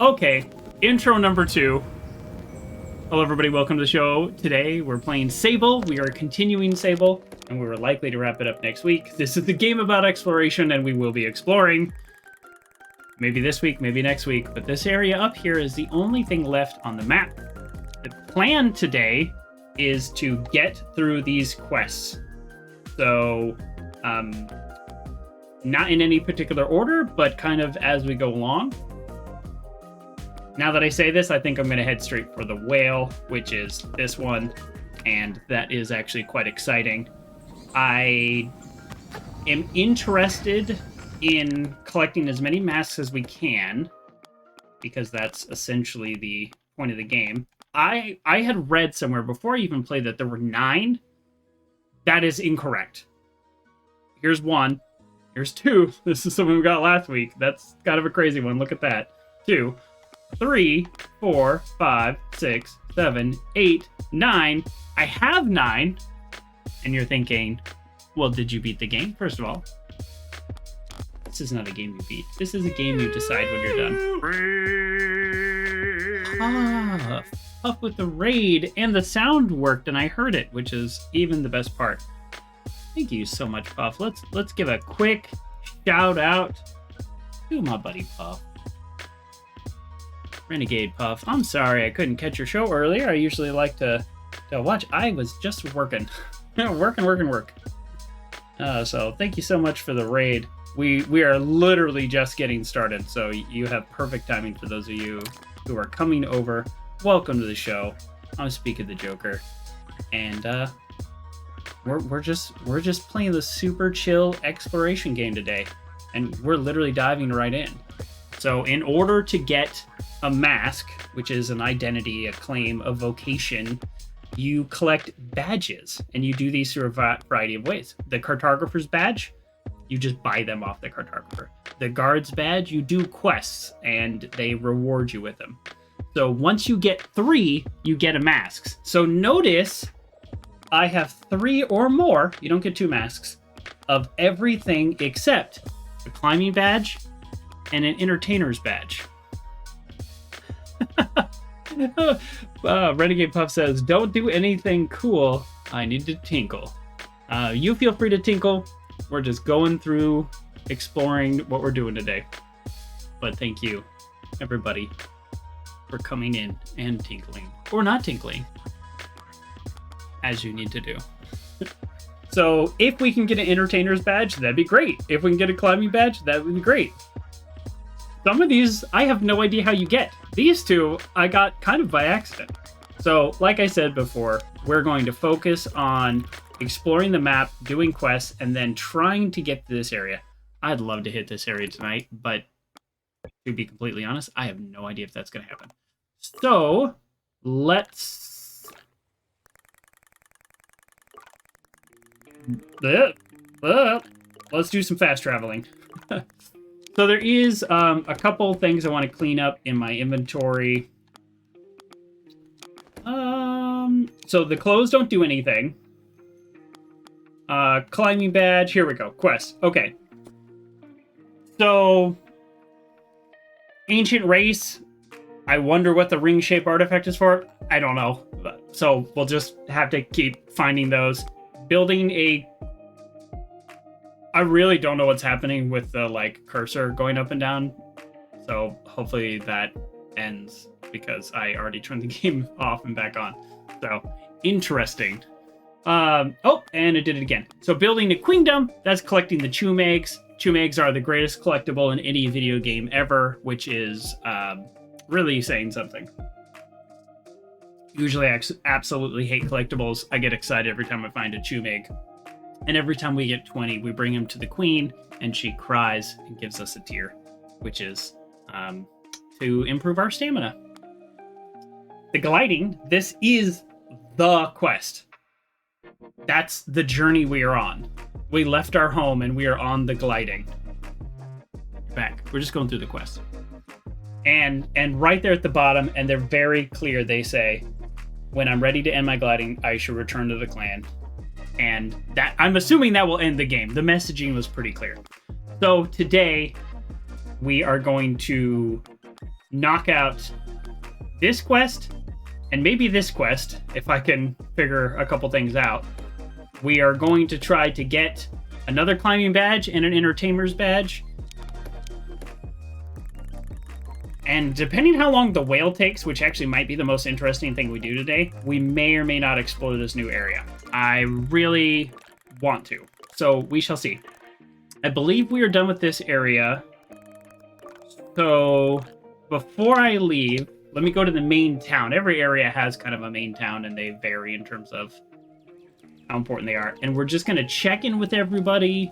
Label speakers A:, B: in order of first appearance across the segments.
A: Okay, intro number 2. Hello everybody, welcome to the show. Today we're playing Sable. We are continuing Sable, and we were likely to wrap it up next week. This is the game about exploration, and we will be exploring. Maybe this week, maybe next week, but this area up here is the only thing left on the map. The plan today is to get through these quests. So, not in any particular order, but kind of as we go along. Now that I say this, I think I'm going to head straight for the whale, which is this one, and that is actually quite exciting. I am interested in collecting as many masks as we can, because that's essentially the point of the game. I had read somewhere before I even played that there were 9. That is incorrect. Here's 1. Here's 2. This is something we got last week. That's kind of a crazy one. Look at that. 2. 3, 4, 5, 6, 7, 8, 9. I have 9. And you're thinking, well, did you beat the game? First of all, this is not a game you beat. This is a game you decide when you're done. Up with the raid, and the sound worked, and I heard it, which is even the best part. Thank you so much, Puff. Let's give a quick shout out to my buddy Puff. Renegade Puff, I'm sorry I couldn't catch your show earlier. I usually like to watch. I was just working. work. So thank you so much for the raid. We are literally just getting started, so you have perfect timing for those of you who are coming over. Welcome to the show. I'm Speak of the Joker, and we're just playing the super chill exploration game today, and we're literally diving right in. So in order to get a mask, which is an identity, a claim, a vocation, you collect badges, and you do these through a variety of ways. The cartographer's badge, you just buy them off the cartographer. The guard's badge, you do quests, and they reward you with them. So once you get 3, you get a mask. So notice I have 3 or more, you don't get 2 masks, of everything except the climbing badge and an entertainer's badge. Renegade Puff says, don't do anything cool. I need to tinkle. You feel free to tinkle. We're just going through exploring what we're doing today. But thank you, everybody, for coming in and tinkling. Or not tinkling, as you need to do. So if we can get an entertainer's badge, that'd be great. If we can get a climbing badge, that would be great. Some of these, I have no idea how you get. These 2, I got kind of by accident. So, like I said before, we're going to focus on exploring the map, doing quests, and then trying to get to this area. I'd love to hit this area tonight, but to be completely honest, I have no idea if that's going to happen. So, let's do some fast traveling. So there is a couple things I want to clean up in my inventory. So the clothes don't do anything. Climbing badge. Here we go. Quest. Okay. So ancient race. I wonder what the ring shape artifact is for. I don't know. So we'll just have to keep finding those. Building a... I really don't know what's happening with the cursor going up and down. So hopefully that ends, because I already turned the game off and back on. So interesting. Oh, and it did it again. So building a queendom, that's collecting the chum eggs. Chum eggs are the greatest collectible in any video game ever, which is really saying something. Usually I absolutely hate collectibles. I get excited every time I find a chum egg. And every time we get 20, we bring them to the queen, and she cries and gives us a tear, which is to improve our stamina. The gliding, this is the quest. That's the journey we are on. We left our home, and we are on the gliding. Back. We're just going through the quest. And right there at the bottom, and they're very clear, they say, when I'm ready to end my gliding, I should return to the clan. And that, I'm assuming that will end the game. The messaging was pretty clear. So today we are going to knock out this quest and maybe this quest, if I can figure a couple things out. We are going to try to get another climbing badge and an entertainer's badge. And depending how long the whale takes, which actually might be the most interesting thing we do today, we may or may not explore this new area. I really want to. So we shall see. I believe we are done with this area. So before I leave, let me go to the main town. Every area has kind of a main town, and they vary in terms of how important they are. And we're just going to check in with everybody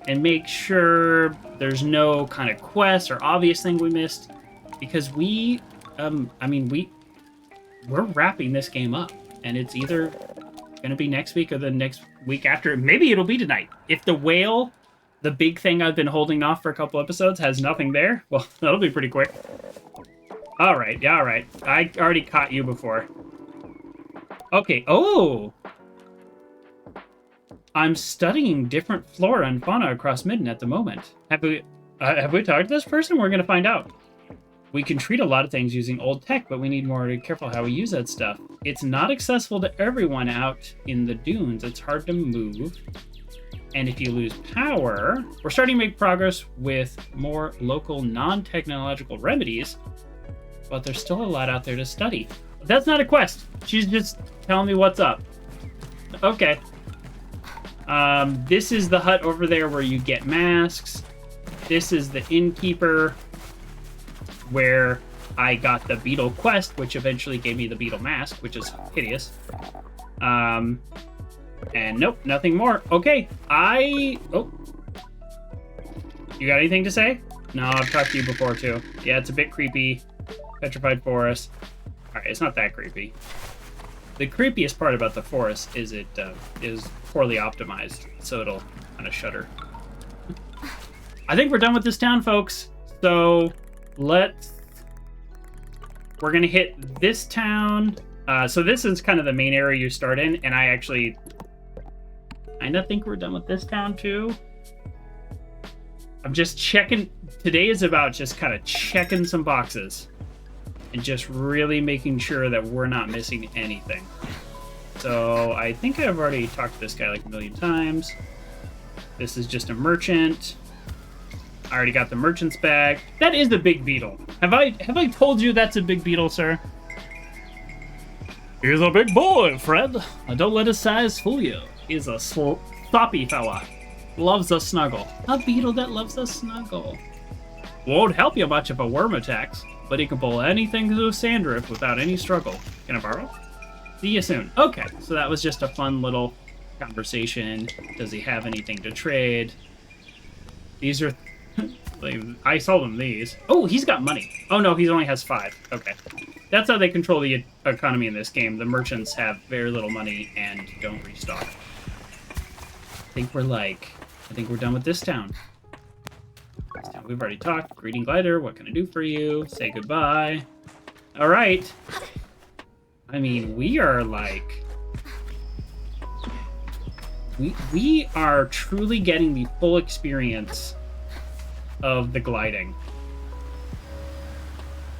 A: and make sure there's no kind of quest or obvious thing we missed. Because we're wrapping this game up, and it's either going to be next week or the next week after. Maybe it'll be tonight. If the whale, the big thing I've been holding off for a couple episodes, has nothing there, well, that'll be pretty quick. All right. I already caught you before. Okay. Oh! I'm studying different flora and fauna across Midden at the moment. Have we talked to this person? We're going to find out. We can treat a lot of things using old tech, but we need more to be careful how we use that stuff. It's not accessible to everyone out in the dunes. It's hard to move. And if you lose power, we're starting to make progress with more local non-technological remedies, but there's still a lot out there to study. That's not a quest. She's just telling me what's up. Okay. This is the hut over there where you get masks. This is the innkeeper, where I got the beetle quest, which eventually gave me the beetle mask, which is hideous. And nope, nothing more. Okay, oh. You got anything to say? No, I've talked to you before, too. Yeah, it's a bit creepy. Petrified forest. Alright, it's not that creepy. The creepiest part about the forest is it is poorly optimized, so it'll kind of shudder. I think we're done with this town, folks. So we're gonna hit this town. So this is kind of the main area you start in, and I actually kind of think we're done with this town too. I'm just checking. Today is about just kind of checking some boxes and just really making sure that we're not missing anything. So I think I've already talked to this guy like a million times. This is just a merchant. I already got the merchant's bag. That is a big beetle. Have I told you that's a big beetle, sir? He's a big boy, Fred. Don't let his size fool you. He's a sloppy fella. Loves a snuggle. A beetle that loves a snuggle. Won't help you much if a worm attacks, but he can pull anything to a sandrift without any struggle. Can I borrow? See you soon. Okay, so that was just a fun little conversation. Does he have anything to trade? These are... I sold him these. Oh, he's got money. Oh no, he only has 5. Okay. That's how they control the economy in this game. The merchants have very little money and don't restock. I think we're done with this town. We've already talked. Greeting glider, what can I do for you? Say goodbye. All right. I mean, we are like... We are truly getting the full experience of the gliding.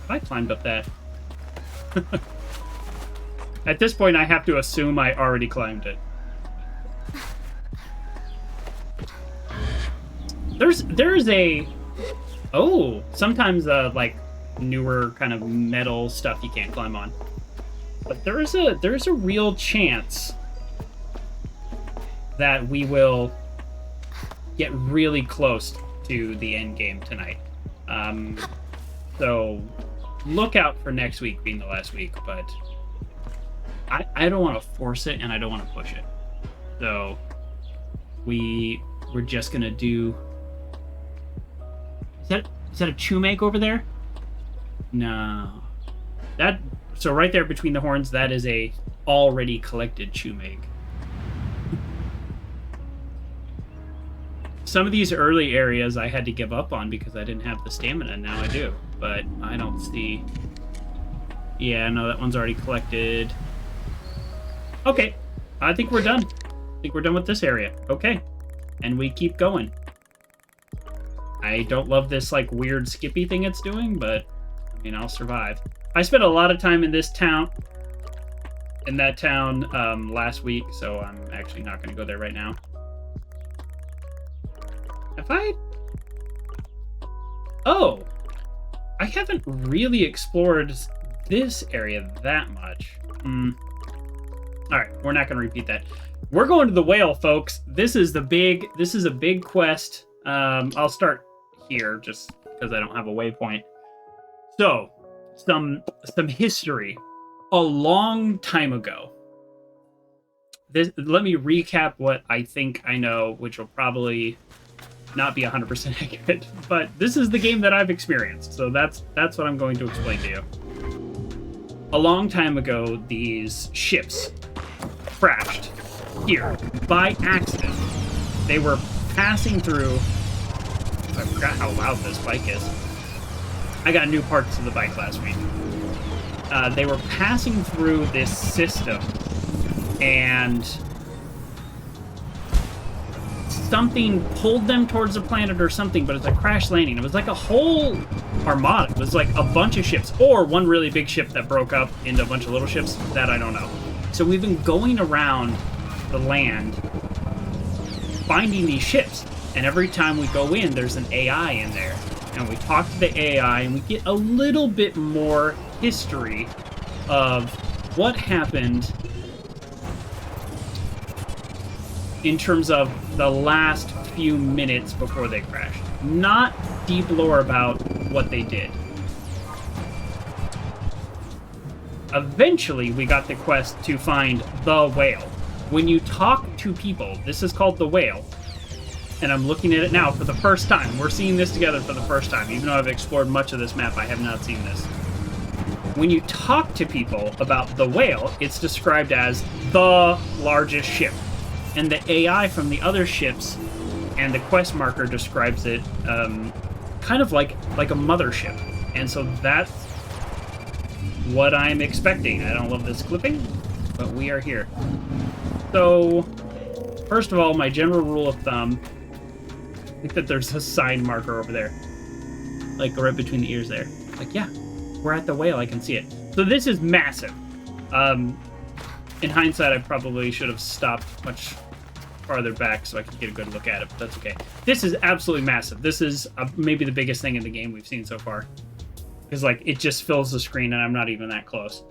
A: I climbed up that. At this point, I have to assume I already climbed it. There's a... Oh, sometimes like newer kind of metal stuff you can't climb on. But there's a real chance that we will get really close to the end game tonight. So look out for next week being the last week, but I don't want to force it and I don't want to push it. So we're just gonna do... Is that a Chumake over there? No. So right there between the horns, that is a already collected Chumake. Some of these early areas I had to give up on because I didn't have the stamina. Now I do, but I don't see... Yeah, no, that one's already collected. Okay, I think we're done. I think we're done with this area. Okay, and we keep going. I don't love this like weird skippy thing it's doing, but I mean, I'll survive. I spent a lot of time in this town, in that town last week, so I'm actually not going to go there right now. Have I? Oh, I haven't really explored this area that much. All right, we're not going to repeat that. We're going to the whale, folks. This is a big quest. I'll start here just because I don't have a waypoint. So, some history. A long time ago. Let me recap what I think I know, which will probably not be 100% accurate, but this is the game that I've experienced, so that's what I'm going to explain to you. A long time ago, these ships crashed here by accident. They were passing through. I forgot how loud this bike is. I got new parts to the bike last week. They were passing through this system, and something pulled them towards the planet or something, but it's a crash landing. It was like a whole armada. It was like a bunch of ships, or one really big ship that broke up into a bunch of little ships. That I don't know. So we've been going around the land finding these ships, and every time we go in, there's an AI in there. And we talk to the AI, and we get a little bit more history of what happened in terms of the last few minutes before they crashed. Not deep lore about what they did. Eventually, we got the quest to find the whale. When you talk to people, this is called the whale, and I'm looking at it now for the first time. We're seeing this together for the first time. Even though I've explored much of this map, I have not seen this. When you talk to people about the whale, it's described as the largest ship. And the AI from the other ships and the quest marker describes it kind of like a mothership. And so that's what I'm expecting. I don't love this clipping, but we are here. So, first of all, my general rule of thumb, I think that there's a sign marker over there. Like right between the ears there. Like, yeah, we're at the whale, I can see it. So this is massive. In hindsight, I probably should have stopped much farther back so I could get a good look at it, but that's okay. This is absolutely massive. This is maybe the biggest thing in the game we've seen so far. Because, like, it just fills the screen and I'm not even that close.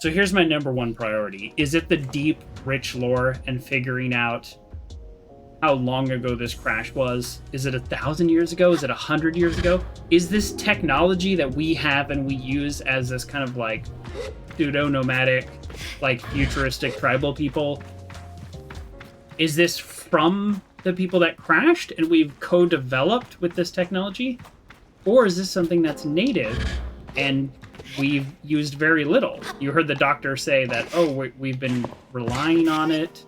A: So here's my number one priority. Is it the deep, rich lore and figuring out how long ago this crash was? Is it 1,000 years ago? Is it 100 years ago? Is this technology that we have and we use as this kind of like pseudo-nomadic, like futuristic tribal people? Is this from the people that crashed and we've co-developed with this technology? Or is this something that's native and we've used very little? You heard the doctor say that, oh, we've been relying on it,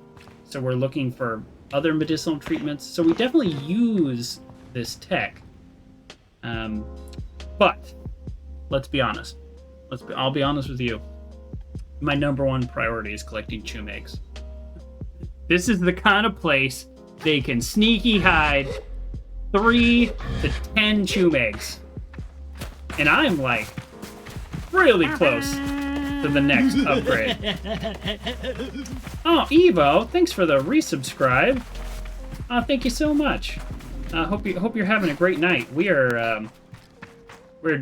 A: so we're looking for other medicinal treatments. So we definitely use this tech. But let's be honest. I'll be honest with you. My number one priority is collecting chum eggs. This is the kind of place they can sneaky hide 3 to 10 chum eggs. And I'm like really close to the next upgrade. Oh, Evo, thanks for the resubscribe. Thank you so much. Hope you're having a great night. We're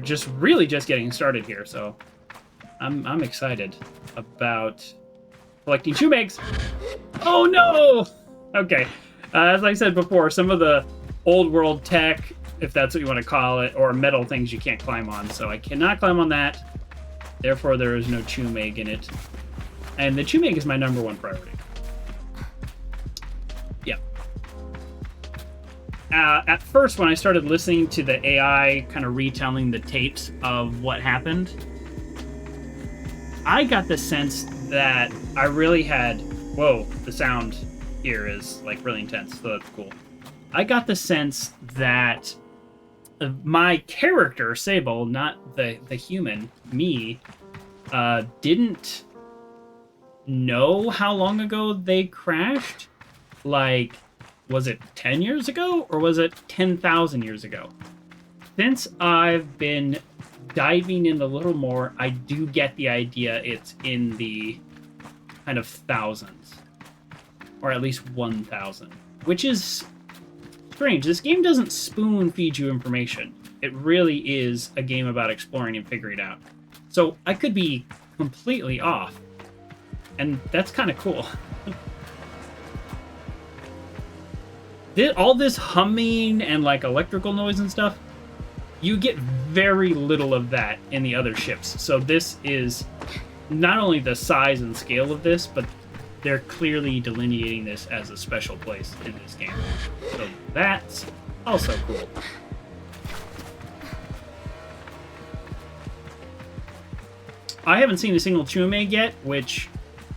A: just getting started here, so I'm excited about collecting chum eggs. Oh no! Okay, as I said before, some of the old world tech, if that's what you want to call it, or metal things you can't climb on. So I cannot climb on that. Therefore, there is no chum egg in it. And the chum egg is my number one priority. Yeah. At first, when I started listening to the AI kind of retelling the tapes of what happened, I got the sense that I really had... Whoa, the sound here is like really intense, so that's cool. I got the sense that my character, Sable, not the human, me, didn't know how long ago they crashed. Like, was it 10 years ago or was it 10,000 years ago? since I've been diving in a little more, I do get the idea it's in the kind of thousands, or at least 1,000, which is strange. This game doesn't spoon feed you information. It really is a game about exploring and figuring it out. So I could be completely off, and that's kind of cool. All this humming and like electrical noise and stuff, you get very little of that in the other ships. So this is not only the size and scale of this, but they're clearly delineating this as a special place in this game. So that's also cool. I haven't seen a single Chumeg yet, which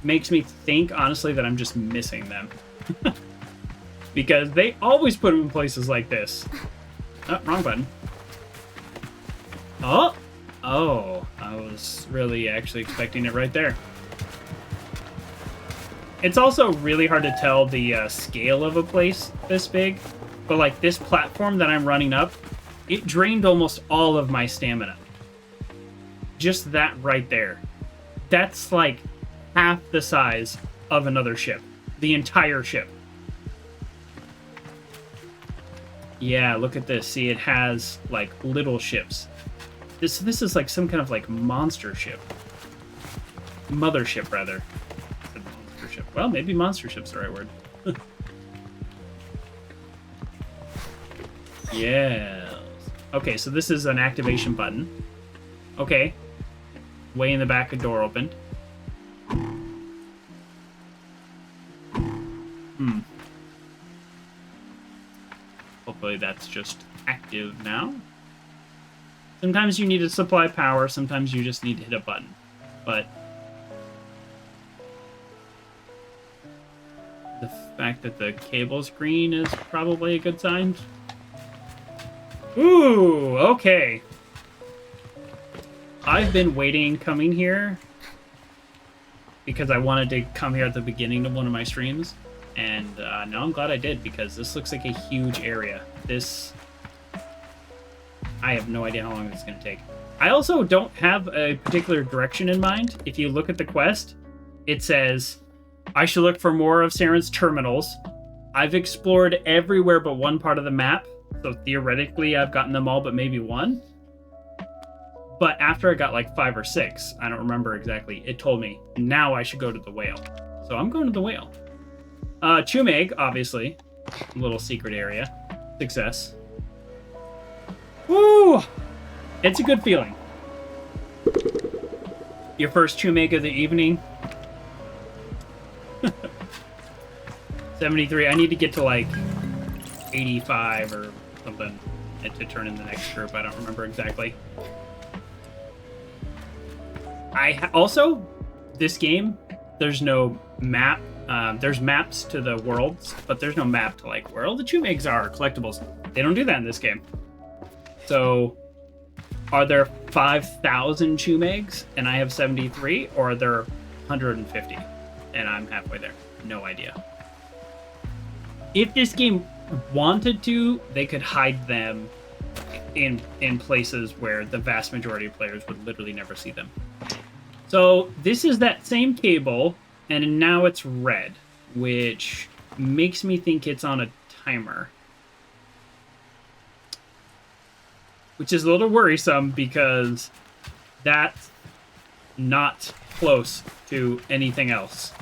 A: makes me think, honestly, that I'm just missing them. Because they always put them in places like this. Oh, wrong button. Oh! Oh, I was really actually expecting it right there. It's also really hard to tell the scale of a place this big. But like this platform that I'm running up, it drained almost all of my stamina. Just that right there. That's like half the size of another ship. The entire ship. Yeah, look at this. See, it has like little ships. This is like some kind of like monster ship. Mothership, rather. I said monster ship. Well, maybe monster ship's the right word. Yes. Okay, so this is an activation button. Okay. Way in the back, a door opened. Hopefully that's just active now. Sometimes you need to supply power, sometimes you just need to hit a button. But the fact that the cable's green is probably a good sign. Ooh, okay. I've been waiting coming here because I wanted to come here at the beginning of one of my streams. And now I'm glad I did, because this looks like a huge area. I have no idea how long this is going to take. I also don't have a particular direction in mind. If you look at the quest, it says, I should look for more of Saren's terminals. I've explored everywhere but one part of the map. So theoretically, I've gotten them all but maybe one. But after I got like 5 or 6, I don't remember exactly, it told me, now I should go to the whale. So I'm going to the whale. Chumeg, obviously. Little secret area. Success. Woo! It's a good feeling. Your first Chumeg of the evening. 73. I need to get to like 85 or something to turn in the next group. I don't remember exactly. Also, this game, there's no map. There's maps to the worlds, but there's no map to like where all the Chumegs are, collectibles. They don't do that in this game. So, are there 5,000 Chumegs and I have 73, or are there 150 and I'm halfway there? No idea. If this game wanted to, they could hide them in places where the vast majority of players would literally never see them. So this is that same cable, and now it's red, which makes me think it's on a timer. Which is a little worrisome because that's not close to anything else.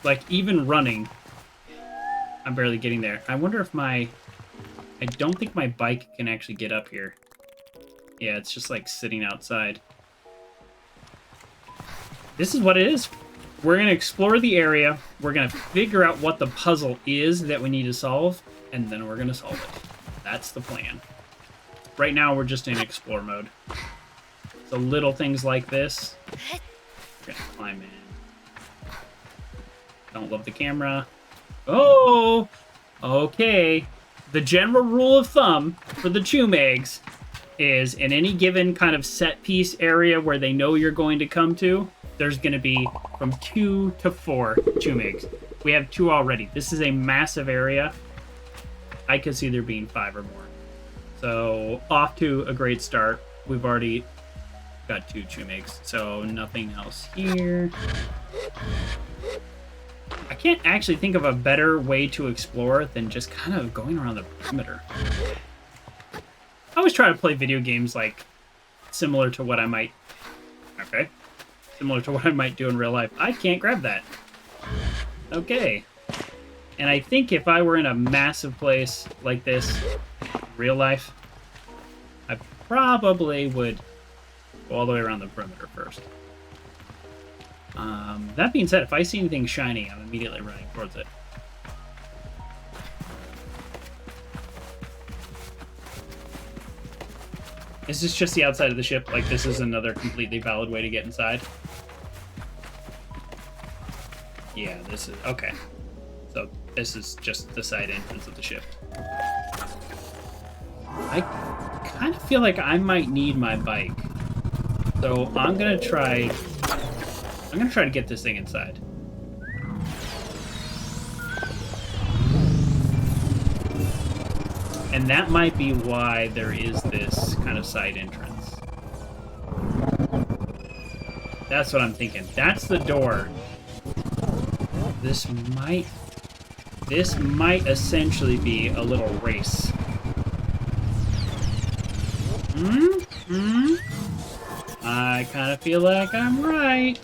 A: Like, even running, I'm barely getting there. I wonder if I don't think my bike can actually get up here. Yeah, it's just like sitting outside. This is what it is. We're going to explore the area. We're going to figure out what the puzzle is that we need to solve, and then we're going to solve it. That's the plan. Right now, we're just in explore mode. So little things like this. We're going to climb in. Don't love the camera. Oh! Okay. The general rule of thumb for the Chumegs is in any given kind of set piece area where they know you're going to come to, there's going to be from 2 to 4 Chumegs. We have 2 already. This is a massive area. I could see there being 5 or more. So off to a great start. We've already got 2 makes, so nothing else here. I can't actually think of a better way to explore than just kind of going around the perimeter. I always try to play video games like similar to what I might... Okay. Similar to what I might do in real life. I can't grab that. Okay. And I think if I were in a massive place like this, real life, I probably would go all the way around the perimeter first. That being said, if I see anything shiny, I'm immediately running towards it. Is this just the outside of the ship? Like, this is another completely valid way to get inside? Yeah, this is... Okay. So, this is just the side entrance of the ship. I kind of feel like I might need my bike. So, I'm gonna try to get this thing inside. And that might be why there is this kind of side entrance. That's what I'm thinking. That's the door. This might essentially be a little race. I kind of feel like I'm right.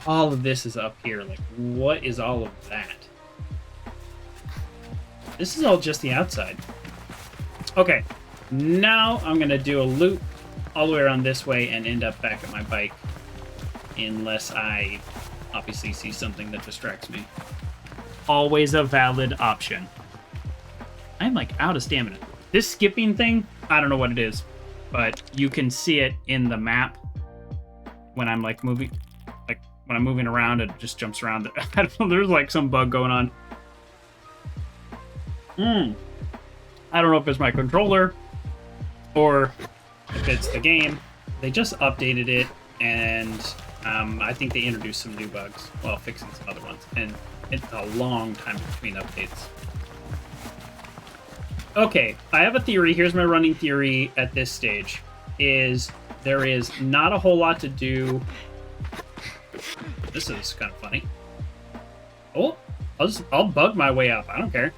A: All of this is up here. Like, what is all of that? This is all just the outside. Okay, now I'm gonna do a loop all the way around this way and end up back at my bike, unless I obviously see something that distracts me. Always a valid option. I'm like out of stamina. This skipping thing, I don't know what it is, but you can see it in the map when I'm like moving. When I'm moving around, it just jumps around. I don't know, there's like some bug going on. I don't know if it's my controller or if it's the game. They just updated it, and I think they introduced some new bugs while fixing some other ones. And it's a long time between updates. Okay, I have a theory. Here's my running theory at this stage. Is there is not a whole lot to do. This is kind of funny. Oh, I'll bug my way up. I don't care.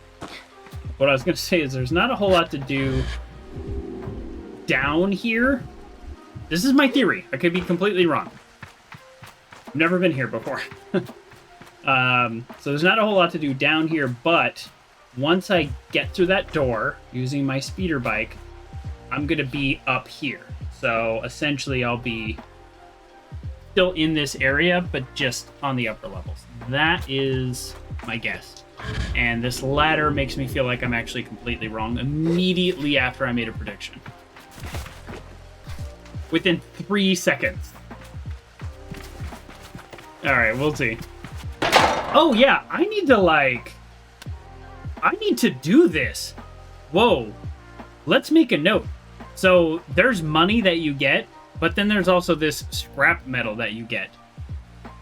A: What I was going to say is there's not a whole lot to do down here. This is my theory. I could be completely wrong. I've never been here before. So there's not a whole lot to do down here, but once I get through that door using my speeder bike, I'm going to be up here. So essentially I'll be still in this area, but just on the upper levels. That is my guess. And this ladder makes me feel like I'm actually completely wrong immediately after I made a prediction. Within 3 seconds. Alright, we'll see. Oh yeah, I need to do this. Whoa. Let's make a note. So there's money that you get, but then there's also this scrap metal that you get,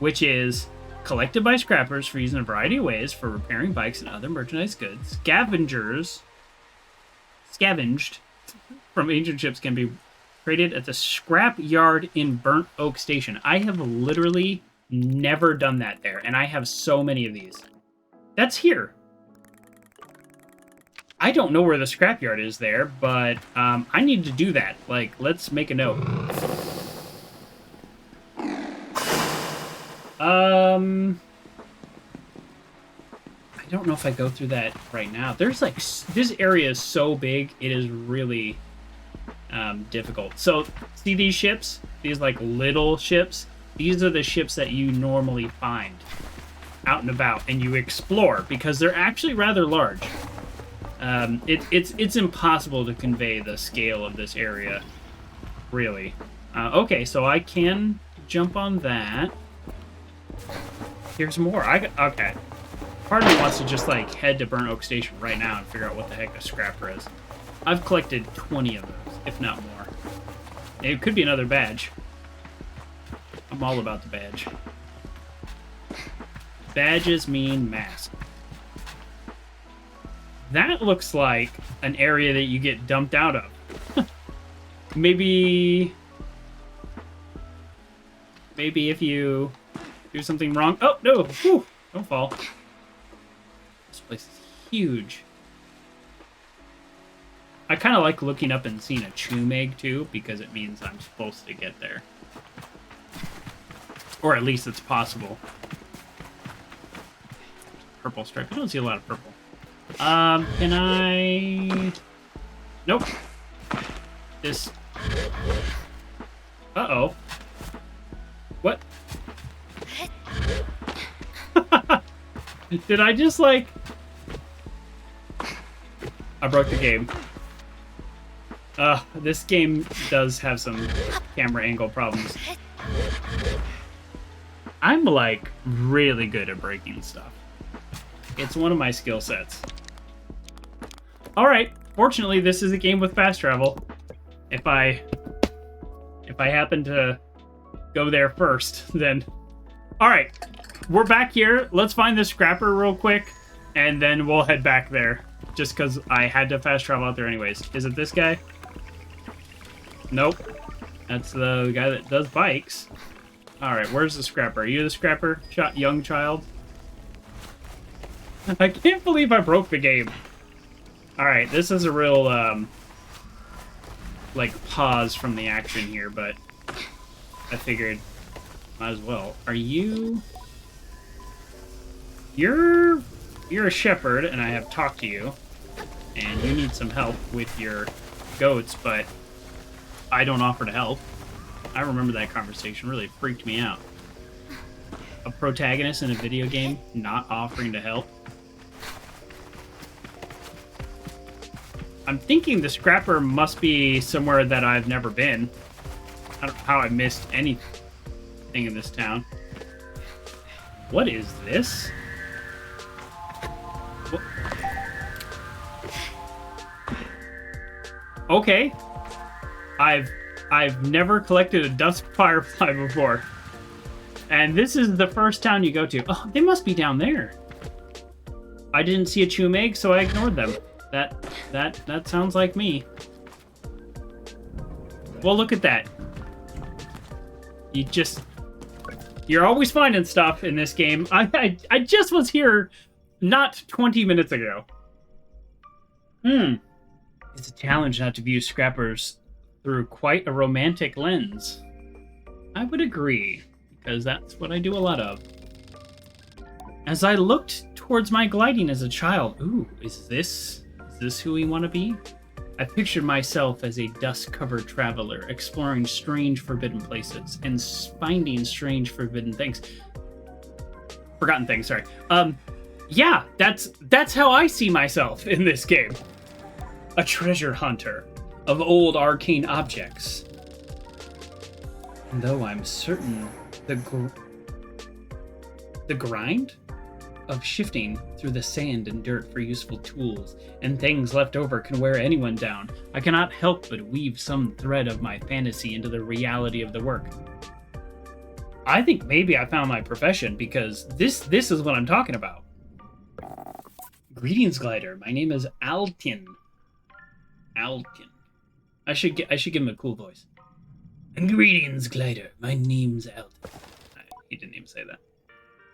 A: which is collected by scrappers for use in a variety of ways for repairing bikes and other merchandise goods. Scavenged from ancient ships can be traded at the scrap yard in Burnt Oak Station. I have literally never done that there, and I have so many of these. That's here. I don't know where the scrapyard is there, but I need to do that. Like, let's make a note. I don't know if I go through that right now. There's like, this area is so big, it is really difficult. So, see these ships? These like little ships? These are the ships that you normally find out and about, and you explore, because they're actually rather large. It's impossible to convey the scale of this area, really. Okay, so I can jump on that. Here's more. Okay. Part of me wants to just, like, head to Burnt Oak Station right now and figure out what the heck a scrapper is. I've collected 20 of those, if not more. It could be another badge. I'm all about the badge. Badges mean mask. That looks like an area that you get dumped out of. Maybe if you do something wrong. Oh, no. Whew. Don't fall. This place is huge. I kind of like looking up and seeing a chumeg, too, because it means I'm supposed to get there. Or at least it's possible. Purple stripe. I don't see a lot of purple. Can I... Nope. This... Uh-oh. What? Did I just, like... I broke the game. This game does have some camera angle problems. I'm, like, really good at breaking stuff. It's one of my skill sets. Alright, fortunately this is a game with fast travel. If I happen to go there first, then... Alright, we're back here. Let's find the scrapper real quick, and then we'll head back there. Just because I had to fast travel out there anyways. Is it this guy? Nope. That's the guy that does bikes. Alright, where's the scrapper? Are you the scrapper, young child? I can't believe I broke the game. Alright, this is a real, like, pause from the action here, but I figured might as well. Are you... You're a shepherd, and I have talked to you, and you need some help with your goats, but I don't offer to help. I remember that conversation. Really freaked me out. A protagonist in a video game not offering to help. I'm thinking the scrapper must be somewhere that I've never been. I don't know how I missed anything in this town. What is this? What? Okay. I've never collected a dust firefly before. And this is the first town you go to. Oh, they must be down there. I didn't see a chumeg, so I ignored them. That sounds like me. Well, look at that. You're always finding stuff in this game. I just was here not 20 minutes ago. It's a challenge not to view scrappers through quite a romantic lens. I would agree, because that's what I do a lot of. As I looked towards my gliding as a child, ooh, is this who we want to be? I pictured myself as a dust-covered traveler, exploring strange forbidden places, and finding strange forbidden things. Forgotten things, sorry. Yeah, that's how I see myself in this game. A treasure hunter of old arcane objects. And though I'm certain the grind of shifting through the sand and dirt for useful tools and things left over can wear anyone down, I cannot help but weave some thread of my fantasy into the reality of the work. I think maybe I found my profession, because this is what I'm talking about. Greetings, Glider. My name is Alkin. Alkin. I should give him a cool voice. Greetings, Glider. My name's Alkin. He didn't even say that.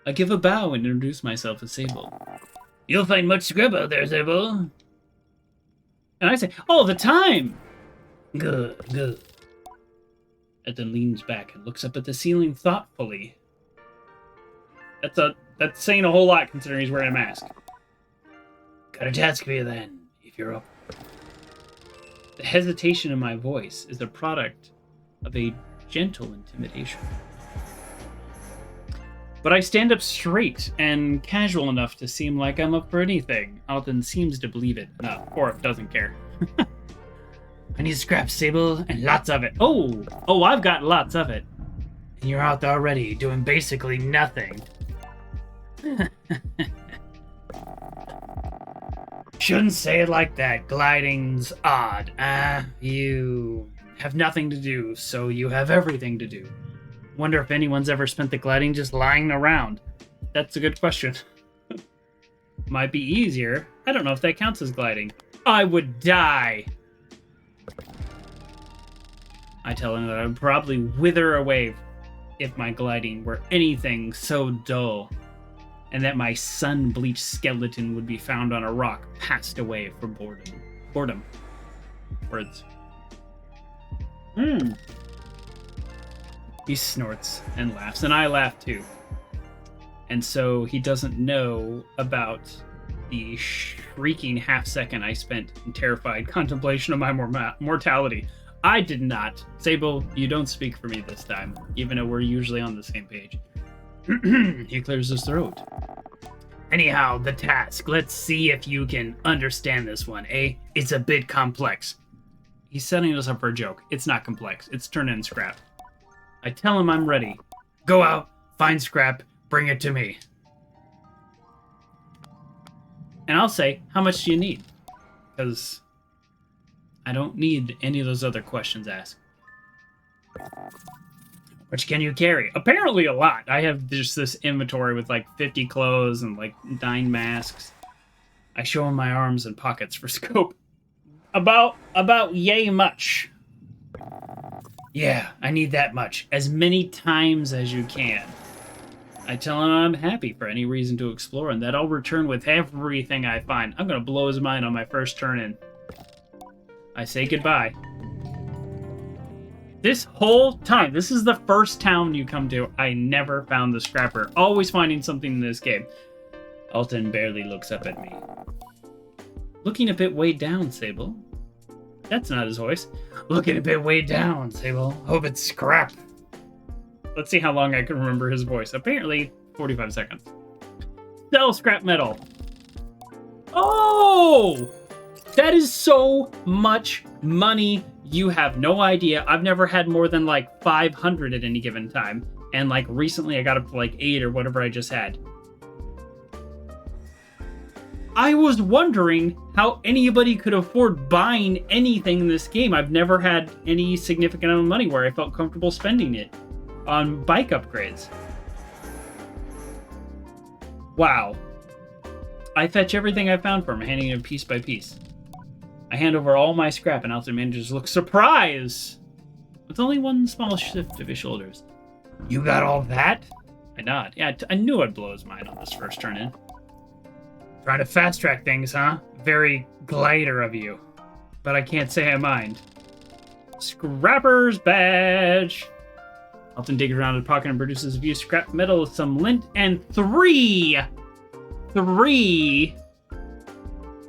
A: I give a bow and introduce myself as Sable. You'll find much scrub out there, Sable. And I say, all the time! Good, good. And then leans back and looks up at the ceiling thoughtfully. That's saying a whole lot considering he's wearing a mask. Got a task for you then, if you're up. The hesitation in my voice is the product of a gentle intimidation. But I stand up straight and casual enough to seem like I'm up for anything. Alden seems to believe it. No, or doesn't care. I need scrap, Sable, and lots of it. Oh, I've got lots of it. And you're out there already, doing basically nothing. Shouldn't say it like that. Gliding's odd. You have nothing to do, so you have everything to do. Wonder if anyone's ever spent the gliding just lying around. That's a good question. Might be easier. I don't know if that counts as gliding. I would die. I tell him that I would probably wither away if my gliding were anything so dull, and that my sun-bleached skeleton would be found on a rock, passed away for boredom. Words. He snorts and laughs, and I laugh too. And so he doesn't know about the shrieking half-second I spent in terrified contemplation of my mortality. I did not. Sable, you don't speak for me this time, even though we're usually on the same page. He clears his throat. Anyhow, the task. Let's see if you can understand this one, eh? It's a bit complex. He's setting us up for a joke. It's not complex. It's turn in scrap. I tell him I'm ready. Go out, find scrap, bring it to me. And I'll say, how much do you need? Because I don't need any of those other questions asked. Which can you carry? Apparently a lot. I have just this inventory with like 50 clothes and like 9 masks. I show him my arms and pockets for scope. About yay much. Yeah, I need that much. As many times as you can. I tell him I'm happy for any reason to explore and that I'll return with everything I find. I'm going to blow his mind on my first turn in. I say goodbye. This whole time, this is the first town you come to, I never found the scrapper. Always finding something in this game. Alton barely looks up at me. Looking a bit weighed down, Sable. That's not his voice. Looking a bit weighed down, Sable. Hope it's scrap. Let's see how long I can remember his voice. Apparently, 45 seconds. Sell scrap metal. Oh! That is so much money. You have no idea. I've never had more than like 500 at any given time. And like recently I got up to like 8 or whatever I just had. I was wondering how anybody could afford buying anything in this game. I've never had any significant amount of money where I felt comfortable spending it on bike upgrades. Wow. I fetch everything I found from him, handing him piece by piece. I hand over all my scrap and Alton manages to look surprised. With only one small shift of his shoulders. You got all that? I nod. Yeah, I knew I'd blow his mind on this first turn in. Trying to fast track things, huh? Very glider of you. But I can't say I mind. Scrapper's badge. Alton digs around his pocket and produces a few scrap metal, some lint, and three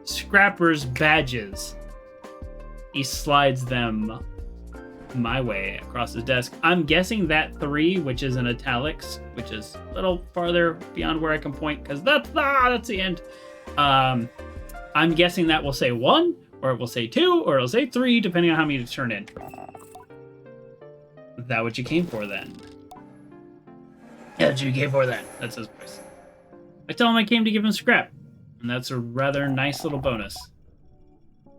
A: Scrapper's badges. He slides them my way across his desk. I'm guessing that 3, which is in italics, which is a little farther beyond where I can point, because that's the end. I'm guessing that will say 1, or it will say 2, or it'll say 3, depending on how many to turn in. Is that what you came for, then? Yeah, that's what you came for, then. That's his voice. I tell him I came to give him scrap, and that's a rather nice little bonus.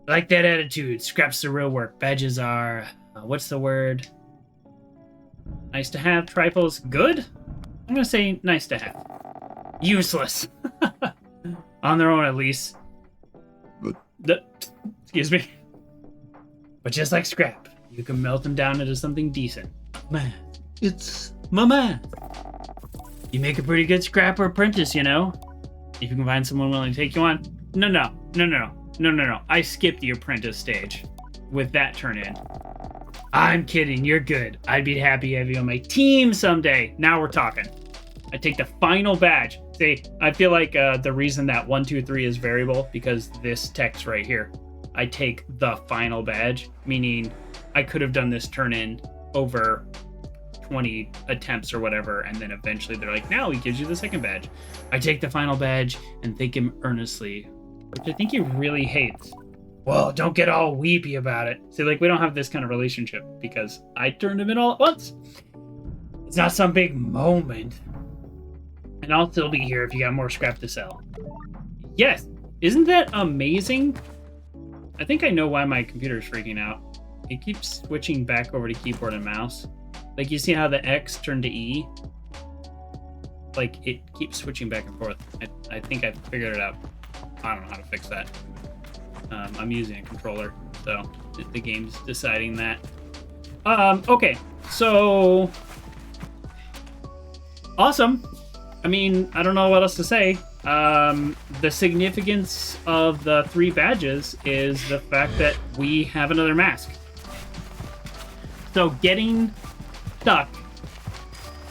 A: I like that attitude. Scrap's the real work. Badges are... what's the word? Nice to have. Trifles good? I'm going to say nice to have. Useless. On their own, at least. Excuse me. But just like scrap, you can melt them down into something decent. Man, it's my man. You make a pretty good scrapper apprentice, you know? If you can find someone willing to take you on. No. I skipped the apprentice stage with that turn in. I'm kidding, you're good. I'd be happy to have you on my team someday. Now we're talking. I take the final badge. See, I feel like the reason that 1, 2, 3 is variable because this text right here. I take the final badge, meaning I could have done this turn in over 20 attempts or whatever, and then eventually they're like, now he gives you the second badge. I take the final badge and thank him earnestly, which I think he really hates. Well, don't get all weepy about it. See, like, we don't have this kind of relationship because I turned him in all at once. It's not some big moment. And I'll still be here if you got more scrap to sell. Yes! Isn't that amazing? I think I know why my computer's freaking out. It keeps switching back over to keyboard and mouse. Like, you see how the X turned to E? like it keeps switching back and forth. I think I figured it out. I don't know how to fix that. I'm using a controller, so the game's deciding that. Okay, so awesome. I mean, I don't know what else to say. The significance of the 3 badges is the fact that we have another mask. So getting stuck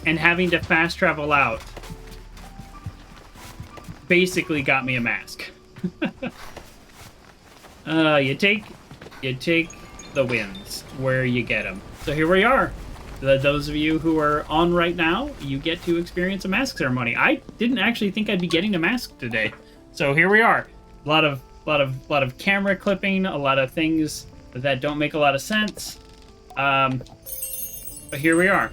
A: and having to fast travel out basically got me a mask. You take the wins where you get them. So here we are. Those of you who are on right now, you get to experience a mask ceremony. I didn't actually think I'd be getting a mask today, so here we are. A lot of camera clipping, a lot of things that don't make a lot of sense. But here we are.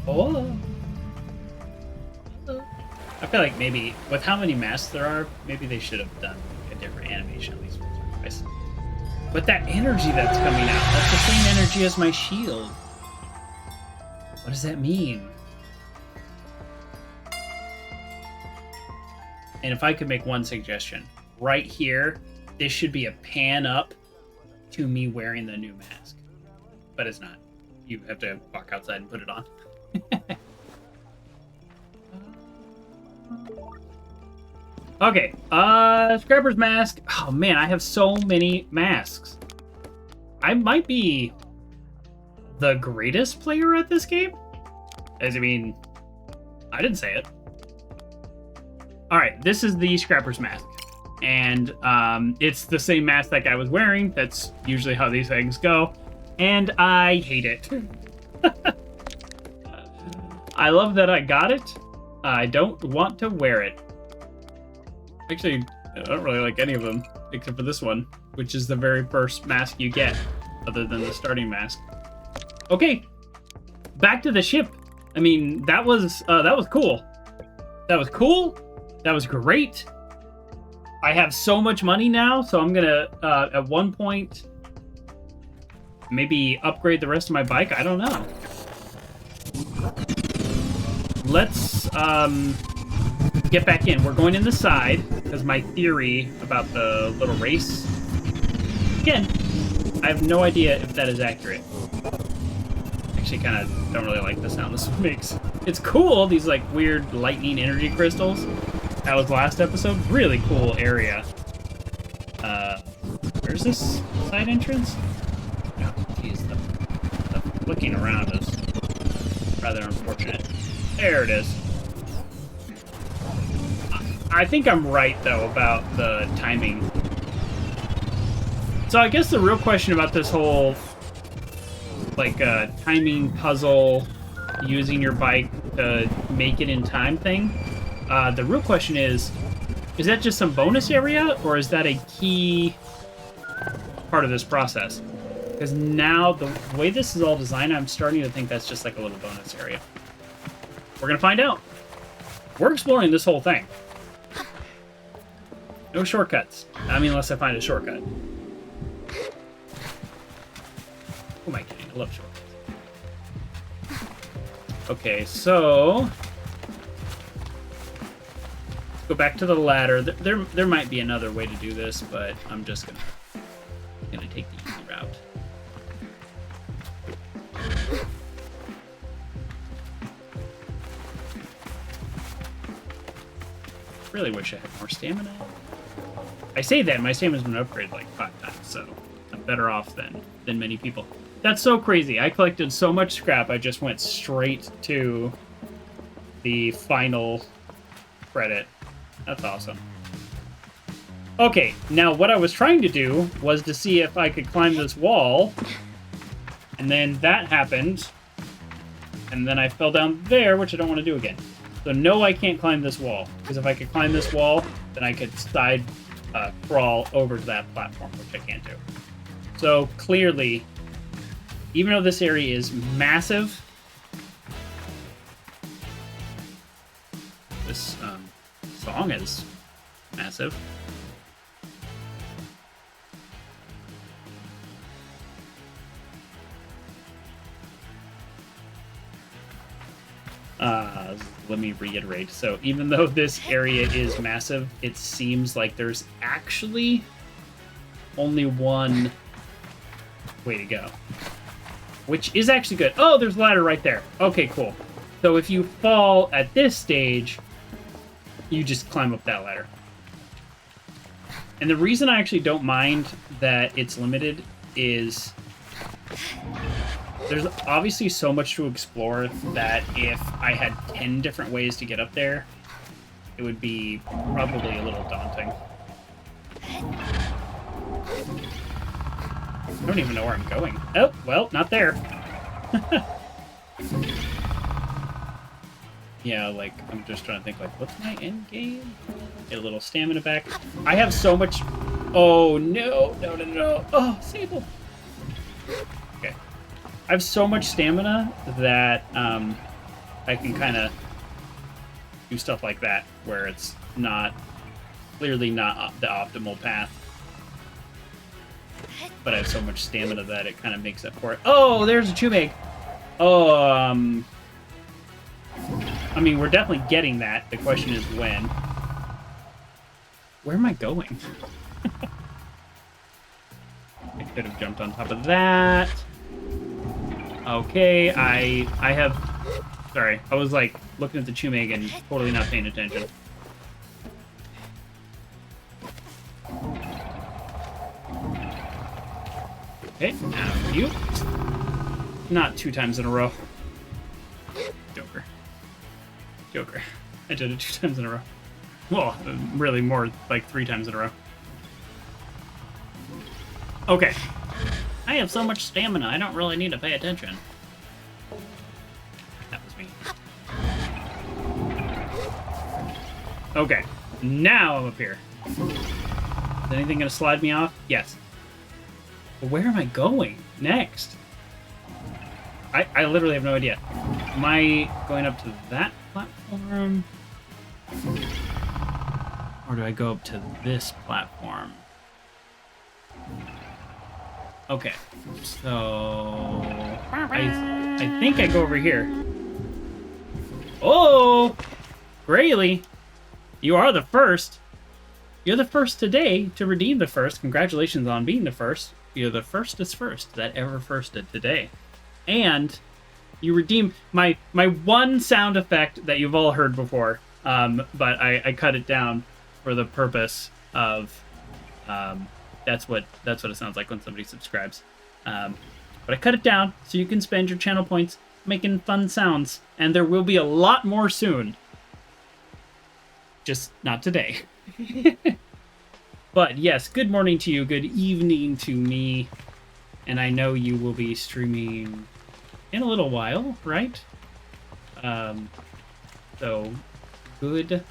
A: Oh. I feel like maybe with how many masks there are, maybe they should have done a different animation at least once or twice. But that energy that's coming out, that's the same energy as my shield. What does that mean? And if I could make one suggestion, right here, this should be a pan up to me wearing the new mask. But it's not. You have to walk outside and put it on. Okay, Scrapper's mask. Oh man, I have so many masks. I might be the greatest player at this game. As I mean, I didn't say it. Alright, this is the Scrapper's mask. And it's the same mask that guy was wearing. That's usually how these things go. And I hate it. I love that I got it. I don't want to wear it. Actually, I don't really like any of them, except for this one, which is the very first mask you get, other than the starting mask. Okay, back to the ship. I mean, that was cool. That was cool. That was great. I have so much money now, so I'm gonna, at one point, maybe upgrade the rest of my bike. I don't know. Let's get back in. We're going in the side because my theory about the little race, again, I have no idea if that is accurate. Actually, kind of don't really like the sound this makes. It's cool, these like weird lightning energy crystals. That was last episode. Really cool area. Where's this side entrance? Oh, geez, the flicking around is rather unfortunate. There it is. I think I'm right, though, about the timing. So I guess the real question about this whole, like, timing puzzle, using your bike to make it in time thing, the real question is that just some bonus area, or is that a key part of this process? Because now, the way this is all designed, I'm starting to think that's just like a little bonus area. We're gonna find out. We're exploring this whole thing. No shortcuts. I mean, unless I find a shortcut. Who am I kidding? I love shortcuts. Okay, so let's go back to the ladder. There might be another way to do this, but I'm just gonna take the easy route. Really wish I had more stamina. I say that, my stamina's been upgraded like 5 times, so I'm better off than many people. That's so crazy. I collected so much scrap, I just went straight to the final credit. That's awesome. Okay, now what I was trying to do was to see if I could climb this wall, and then that happened, and then I fell down there, which I don't want to do again. So no, I can't climb this wall, because if I could climb this wall, then I could side crawl over to that platform, which I can't do. So clearly, even though this area is massive, this song is massive. Let me reiterate. So even though this area is massive, it seems like there's actually only one way to go, which is actually good. Oh, there's a ladder right there. Okay, cool. So if you fall at this stage, you just climb up that ladder. And the reason I actually don't mind that it's limited is there's obviously so much to explore that if I had 10 different ways to get up there, it would be probably a little daunting. I don't even know where I'm going. Oh, well, not there. Yeah, like, I'm just trying to think, like, what's my end game? Get a little stamina back. I have so much... Oh, no. No, no, no. Oh, Sable. Okay. I have so much stamina that I can kind of do stuff like that, where it's not... clearly not the optimal path. But I have so much stamina that it kind of makes up for it. Oh, there's a Chumeg. Oh, I mean, we're definitely getting that. The question is when. Where am I going? I could have jumped on top of that. Okay, I have... Sorry, I was like looking at the Chumeg and totally not paying attention. Okay, now you. Not 2 times in a row. Joker. Joker. I did it 2 times in a row. Well, really more like 3 times in a row. Okay. I have so much stamina, I don't really need to pay attention. That was me. Okay. Now I'm up here. Is anything gonna slide me off? Yes. But where am I going next? I literally have no idea. Am I going up to that platform? Or do I go up to this platform? Okay. So... I think I go over here. Oh! Grayley! You are the first! You're the first today to redeem the first. Congratulations on being the first. You're the firstest first that ever firsted today. And you redeem my one sound effect that you've all heard before, but I cut it down for the purpose of that's what it sounds like when somebody subscribes. But I cut it down so you can spend your channel points making fun sounds, and there will be a lot more soon. Just not today. But yes, good morning to you, good evening to me, and I know you will be streaming in a little while, right? So good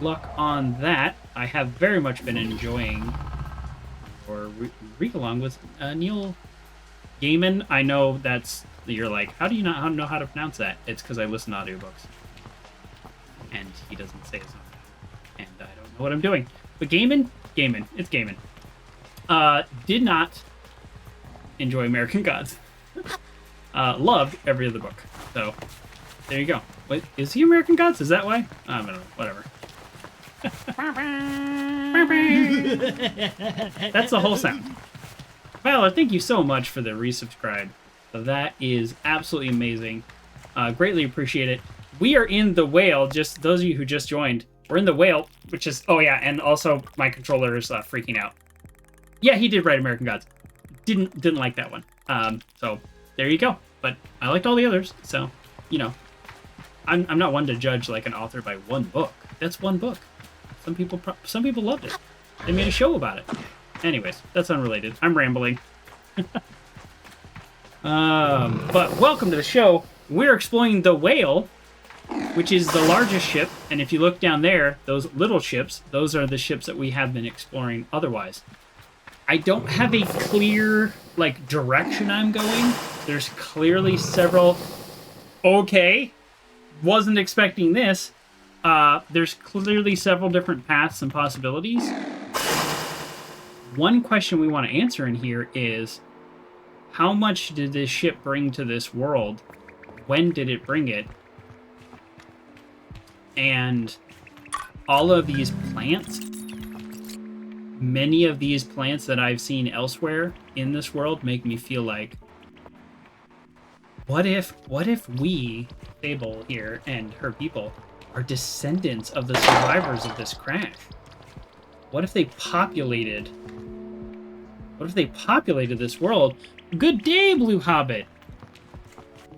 A: luck on that. I have very much been enjoying or read along with Neil Gaiman. I know you're like, how do you not know how to pronounce that? It's because I listen to audiobooks, and he doesn't say his own name, and I don't know what I'm doing. But Gaiman, it's Gaiman. Did not enjoy American Gods. Loved every other book. So, there you go. Wait, is he American Gods? Is that why? I don't know. Whatever. That's the whole sound. Well, thank you so much for the resubscribe. That is absolutely amazing. Greatly appreciate it. We are in the whale, just those of you who just joined. We're in the whale, which is... Oh, yeah, and also my controller is freaking out. Yeah, he did write American Gods. Didn't like that one. So, there you go. But I liked all the others, so, you know. I'm not one to judge, like, an author by one book. That's one book. Some people loved it. They made a show about it. Anyways, that's unrelated. I'm rambling. But welcome to the show. We're exploring the whale, which is the largest ship, and if you look down there, those little ships, those are the ships that we have been exploring otherwise. I don't have a clear, like, direction I'm going. There's clearly several... Okay. Wasn't expecting this. There's clearly several different paths and possibilities. One question we want to answer in here is, how much did this ship bring to this world? When did it bring it? And all of these plants, many of these plants that I've seen elsewhere in this world make me feel like, what if we, Sable here, and her people are descendants of the survivors of this crash? What if they populated this world? Good day, Blue Hobbit.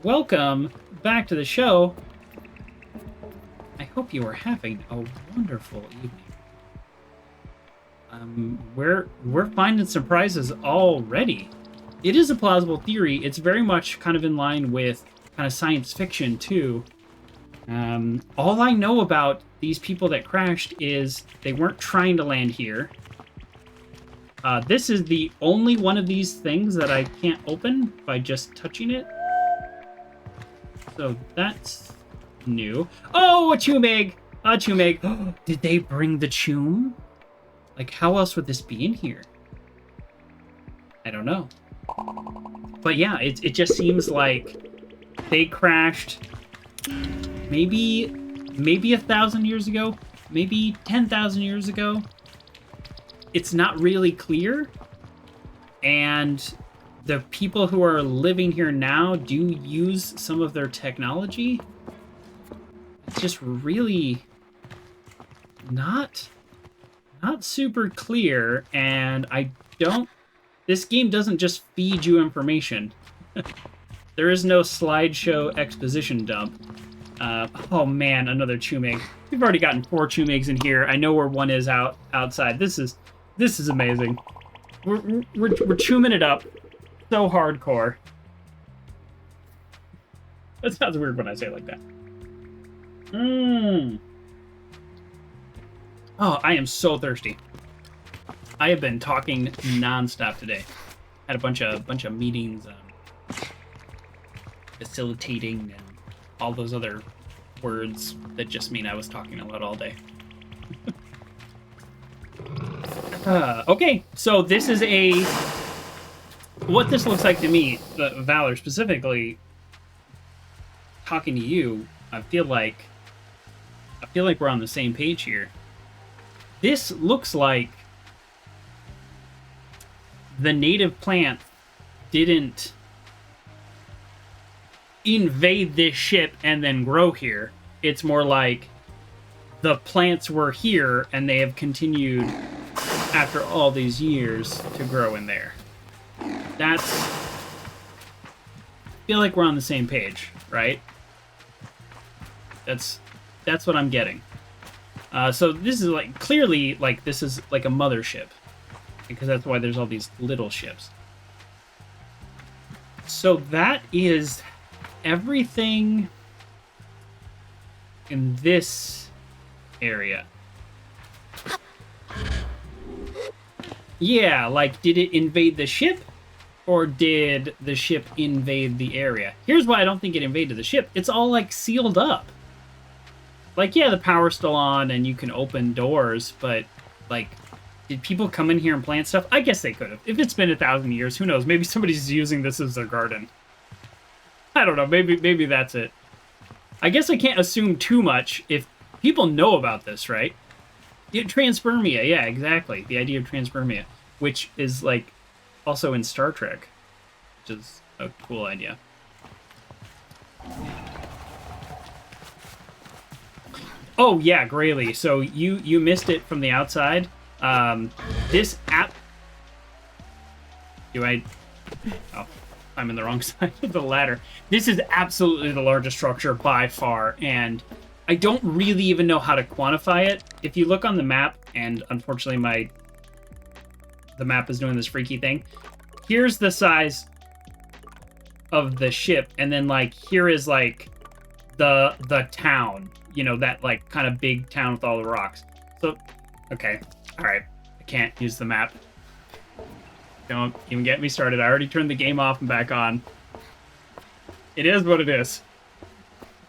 A: Welcome back to the show. I hope you are having a wonderful evening. We're finding surprises already. It is a plausible theory. It's very much kind of in line with kind of science fiction too. All I know about these people that crashed is they weren't trying to land here. This is the only one of these things that I can't open by just touching it. So that's new. Oh, a Chumeg! A Chumeg. Did they bring the Chum? Like, how else would this be in here? I don't know. But yeah, it just seems like they crashed maybe 1,000 years ago, maybe 10,000 years ago. It's not really clear, and the people who are living here now do use some of their technology. It's just really not super clear, and this game doesn't just feed you information. There is no slideshow exposition dump. Oh man, another Chumeg. We've already gotten 4 Chumegs in here. I know where one is outside. This is amazing. We're chuming it up so hardcore. That sounds weird when I say it like that. Oh, I am so thirsty. I have been talking nonstop today. Had a bunch of meetings, facilitating, and all those other words that just mean I was talking a lot all day. Okay, so this is what this looks like to me, Valor specifically, talking to you, I feel like we're on the same page here. This looks like the native plant didn't invade this ship and then grow here. It's more like the plants were here and they have continued after all these years to grow in there. I feel like we're on the same page, right? That's what I'm getting. So this is clearly this is like a mothership, because that's why there's all these little ships. So that is everything in this area. Yeah, did it invade the ship? Or did the ship invade the area? Here's why I don't think it invaded the ship. It's all, sealed up. Yeah, the power's still on and you can open doors, but, did people come in here and plant stuff? I guess they could have. If it's been 1,000 years, who knows? Maybe somebody's using this as their garden. I don't know. Maybe that's it. I guess I can't assume too much if people know about this, right? Transpermia, yeah, exactly. The idea of transpermia, which is, also in Star Trek, which is a cool idea. Oh yeah, Grayley. So you missed it from the outside. This app. Oh, I'm in the wrong side of the ladder. This is absolutely the largest structure by far, and I don't really even know how to quantify it. If you look on the map, and unfortunately the map is doing this freaky thing. Here's the size of the ship, and then here is the town. That kind of big town with all the rocks. So, okay, all right. I can't use the map. Don't even get me started. I already turned the game off and back on. It is what it is.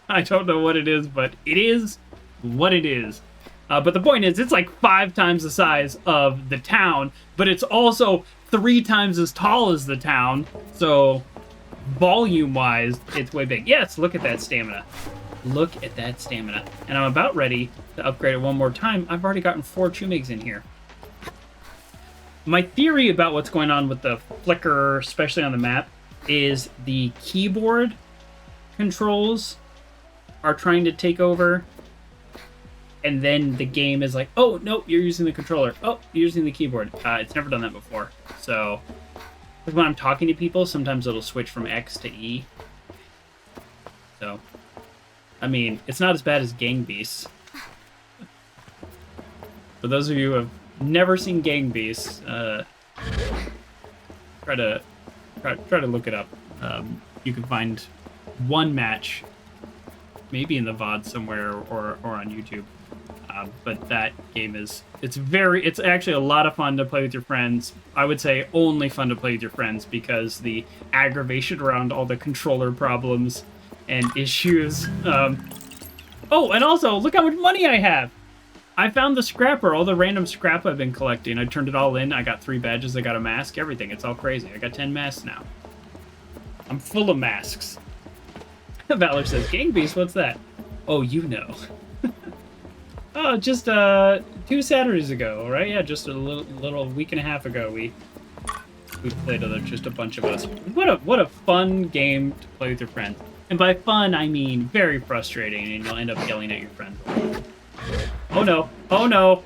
A: I don't know what it is, but it is what it is. But the point is, it's like 5 times the size of the town, but it's also 3 times as tall as the town. So, volume-wise, it's way big. Yes, look at that stamina. Look at that stamina. And I'm about ready to upgrade it one more time. I've already gotten 4 Chumigs in here. My theory about what's going on with the flicker, especially on the map, is the keyboard controls are trying to take over, and then the game is like, oh, no, you're using the controller. Oh, you're using the keyboard. It's never done that before. So, when I'm talking to people, sometimes it'll switch from X to E. So, I mean, it's not as bad as Gang Beasts. For those of you who have never seen Gang Beasts, try to look it up. You can find one match, maybe in the VOD somewhere or on YouTube. But that game it's actually a lot of fun to play with your friends. I would say only fun to play with your friends because the aggravation around all the controller problems and issues. Oh, and also, look how much money I have! I found the scrapper, all the random scrap I've been collecting. I turned it all in. I got 3 badges. I got a mask, everything. It's all crazy. I got 10 masks now. I'm full of masks. Valor says, Gang Beast, what's that? Oh, you know. Oh, just 2 Saturdays ago, right? Yeah, just a little week and a half ago, we played with just a bunch of us. What a fun game to play with your friends. And by fun, I mean very frustrating, and you'll end up yelling at your friends. Oh no! Oh no!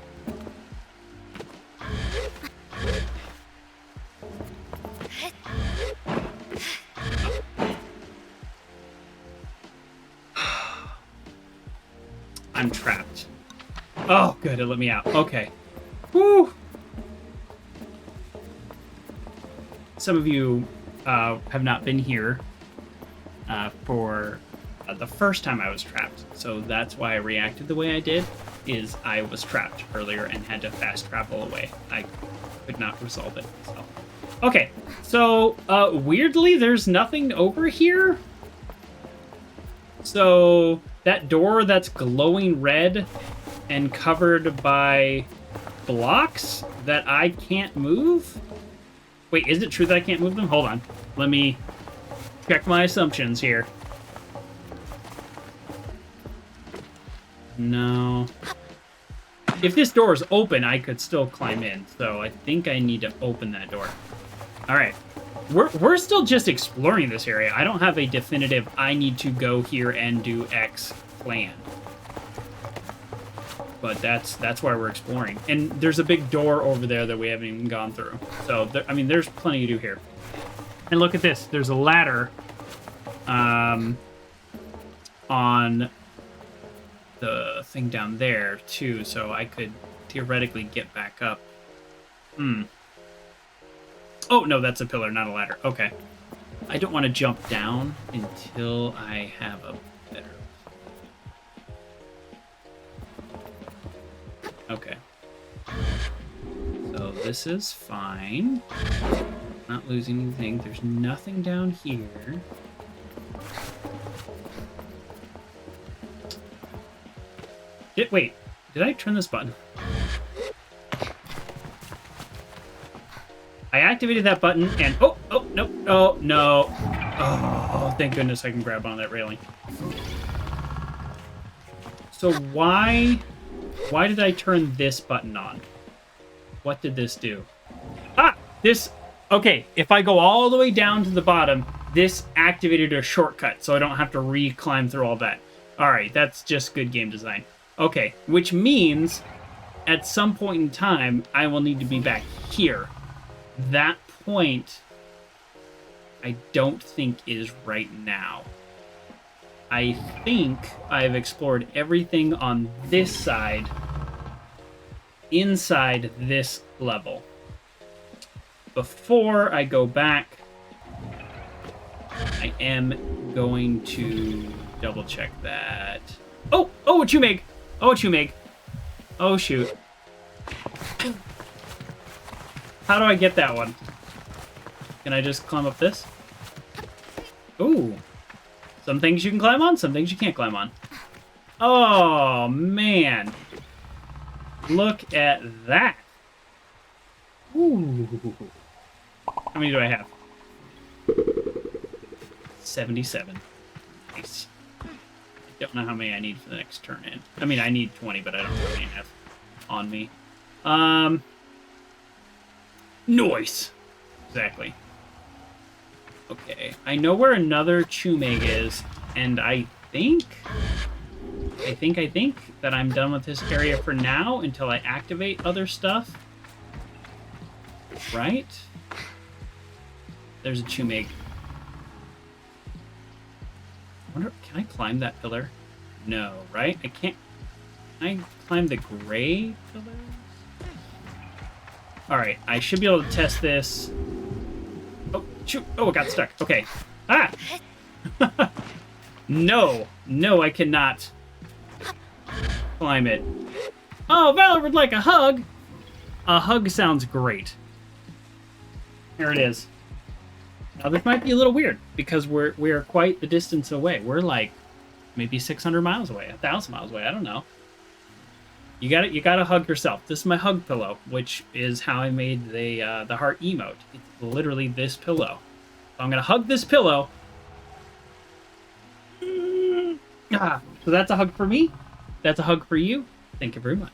A: I'm trapped. Oh, good, it let me out. Okay. Whew! Some of you have not been here for the first time I was trapped, so that's why I reacted the way I did, is I was trapped earlier and had to fast travel away. I could not resolve it, so. Okay, so, weirdly, there's nothing over here. So, that door that's glowing red and covered by blocks that I can't move? Wait, is it true that I can't move them? Hold on. Let me check my assumptions here. No. If this door is open, I could still climb in. So I think I need to open that door. All right. We're still just exploring this area. I don't have a definitive, I need to go here and do X plan. But that's why we're exploring. And there's a big door over there that we haven't even gone through. So, I mean, there's plenty to do here. And look at this. There's a ladder on the thing down there, too. So I could theoretically get back up. Oh, no, that's a pillar, not a ladder. Okay. I don't want to jump down until I have a better... Okay. So this is fine. Not losing anything. There's nothing down here. Wait, did I turn this button? I activated that button and... Oh, no, oh, no. Oh, thank goodness I can grab on that railing. So why did I turn this button on? What did this do? Ah, this... Okay, if I go all the way down to the bottom, this activated a shortcut, so I don't have to re-climb through all that. All right, that's just good game design. Okay, which means at some point in time, I will need to be back here. That point, I don't think is right now. I think I've explored everything on this side, inside this level. Before I go back, I am going to double check that. Oh, a Chumig! Oh, a Chumig. Oh, shoot. How do I get that one? Can I just climb up this? Ooh. Some things you can climb on, some things you can't climb on. Oh, man. Look at that. Ooh. How many do I have? 77. Nice. I don't know how many I need for the next turn in. I mean, I need 20, but I don't really have on me. Nice. Exactly. Okay. I know where another Chumeg is, and I think that I'm done with this area for now until I activate other stuff. Right? There's a Chumeg. I wonder, can I climb that pillar? No, right? I can't. Can I climb the gray pillars? Alright, I should be able to test this. Oh, shoot. Oh, it got stuck. Okay. Ah! No. No, I cannot climb it. Oh, Valor would like a hug. A hug sounds great. Here it is. Now, this might be a little weird because we're quite the distance away. We're like maybe 600 miles away, 1,000 miles away. I don't know. You gotta hug yourself. This is my hug pillow, which is how I made the heart emote. It's literally this pillow. So I'm gonna hug this pillow. So that's a hug for me. That's a hug for you. Thank you very much.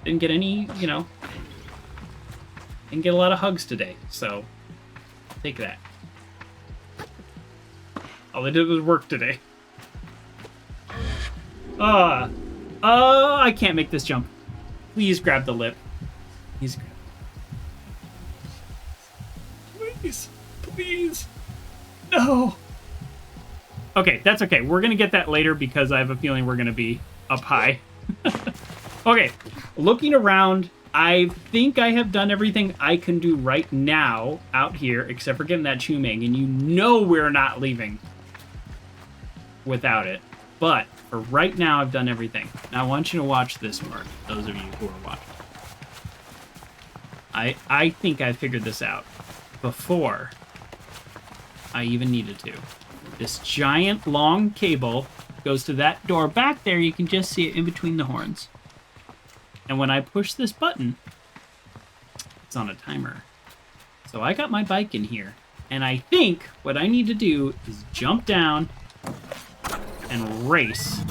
A: Didn't get any, didn't get a lot of hugs today, so take that. All I did was work today. I can't make this jump. Please grab the lip. Please grab it. Please. Please. No. Okay, that's okay. We're going to get that later because I have a feeling we're going to be up high. Okay, looking around, I think I have done everything I can do right now out here, except for getting that Chumeng, and you know we're not leaving without it. But for right now, I've done everything. Now, I want you to watch this part, those of you who are watching. I think I figured this out before I even needed to. This giant, long cable goes to that door back there. You can just see it in between the horns. And when I push this button, it's on a timer. So I got my bike in here. And I think what I need to do is jump down and race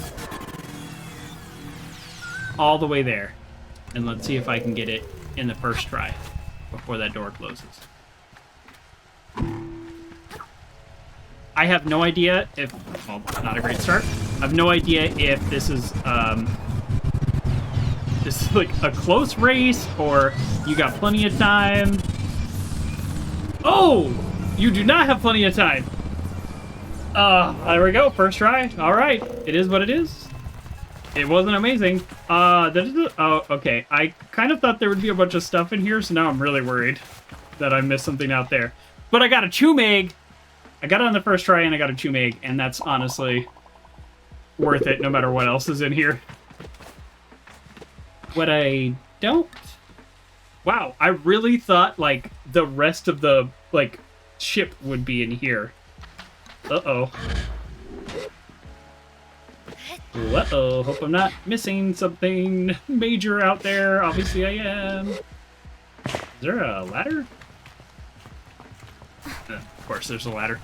A: all the way there. And let's see if I can get it in the first try before that door closes. I have no idea if... Well, not a great start. I have no idea if this is like a close race or you got plenty of time. Oh! You do not have plenty of time. There we go. First try. All right. It is what it is. It wasn't amazing. Oh, okay. I kind of thought there would be a bunch of stuff in here, so now I'm really worried that I missed something out there. But I got a Chumeg. I got it on the first try, and I got a Chumeg, and that's honestly worth it no matter what else is in here. What I don't... Wow, I really thought, like, the rest of the, like, ship would be in here. Uh-oh. Uh-oh, hope I'm not missing something major out there. Obviously I am. Is there a ladder? Of course there's a ladder.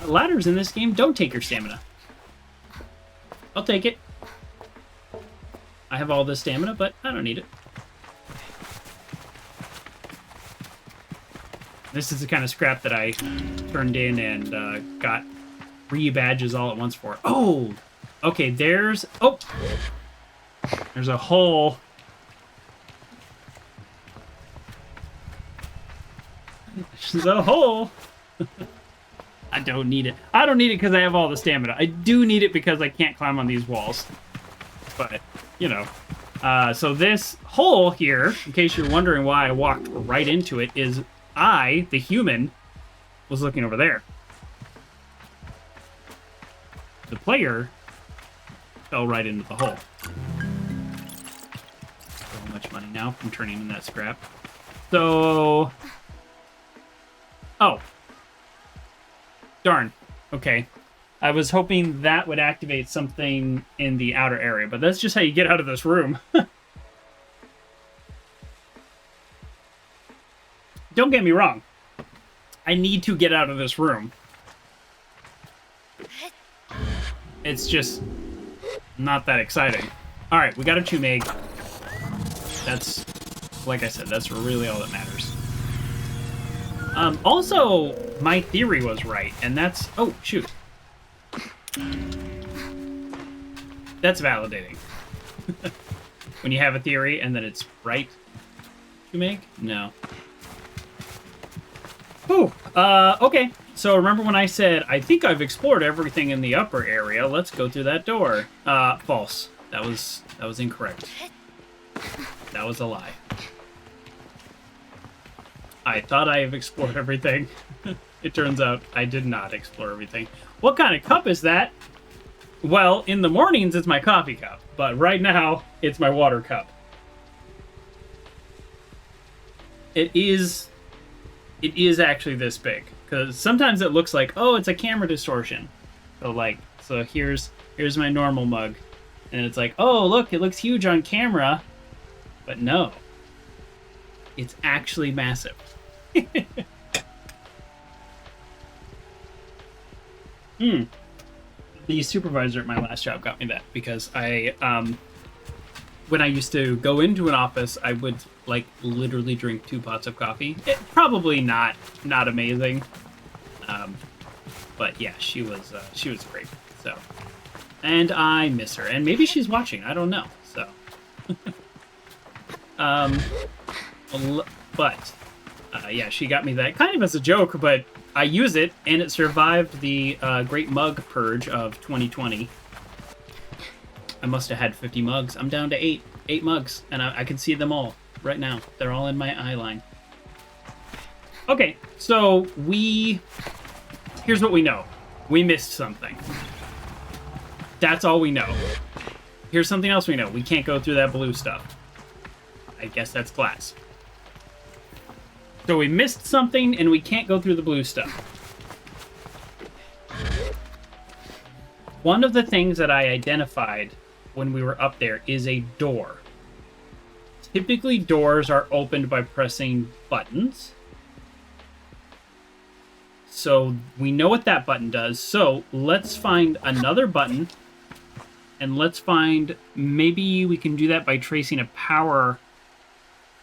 A: Ladders in this game don't take your stamina. I'll take it. I have all this stamina, but I don't need it. This is the kind of scrap that I turned in and got 3 badges all at once for. Oh! Okay, there's... Oh! There's a hole. There's a hole! I don't need it. I don't need it because I have all the stamina. I do need it because I can't climb on these walls. But, you know. So this hole here, in case you're wondering why I walked right into it, is I, the human, was looking over there. The player fell right into the hole. So much money now from turning in that scrap. So... Oh. Darn. Okay. I was hoping that would activate something in the outer area, but that's just how you get out of this room. Don't get me wrong. I need to get out of this room. It's just not that exciting. Alright, we got a 2 meg. That's, like I said, that's really all that matters. Also, my theory was right, and that's... Oh, shoot. That's validating. When you have a theory and then it's right. 2 meg? No. Ooh, okay. So remember when I said, I think I've explored everything in the upper area. Let's go through that door. False. That was incorrect. That was a lie. I thought I have explored everything. It turns out I did not explore everything. What kind of cup is that? Well, in the mornings it's my coffee cup, but right now it's my water cup. It is actually this big, because sometimes it looks like, oh, it's a camera distortion. So here's my normal mug, and it's like, oh, look, it looks huge on camera, but no, it's actually massive. The supervisor at my last job got me that, because when I used to go into an office, I would like literally drink 2 pots of coffee. Probably not amazing, but yeah, she was great. So, and I miss her, and maybe she's watching. I don't know. So, but yeah, she got me that kind of as a joke, but I use it, and it survived the Great Mug Purge of 2020. I must have had 50 mugs. I'm down to 8 mugs, and I can see them all right now. They're all in my eye line. Okay, so here's what we know. We missed something. That's all we know. Here's something else we know. We can't go through that blue stuff. I guess that's glass. So we missed something, and we can't go through the blue stuff. One of the things that I identified when we were up there is a door. Typically, doors are opened by pressing buttons. So we know what that button does. So let's find another button, and let's find, maybe we can do that by tracing a power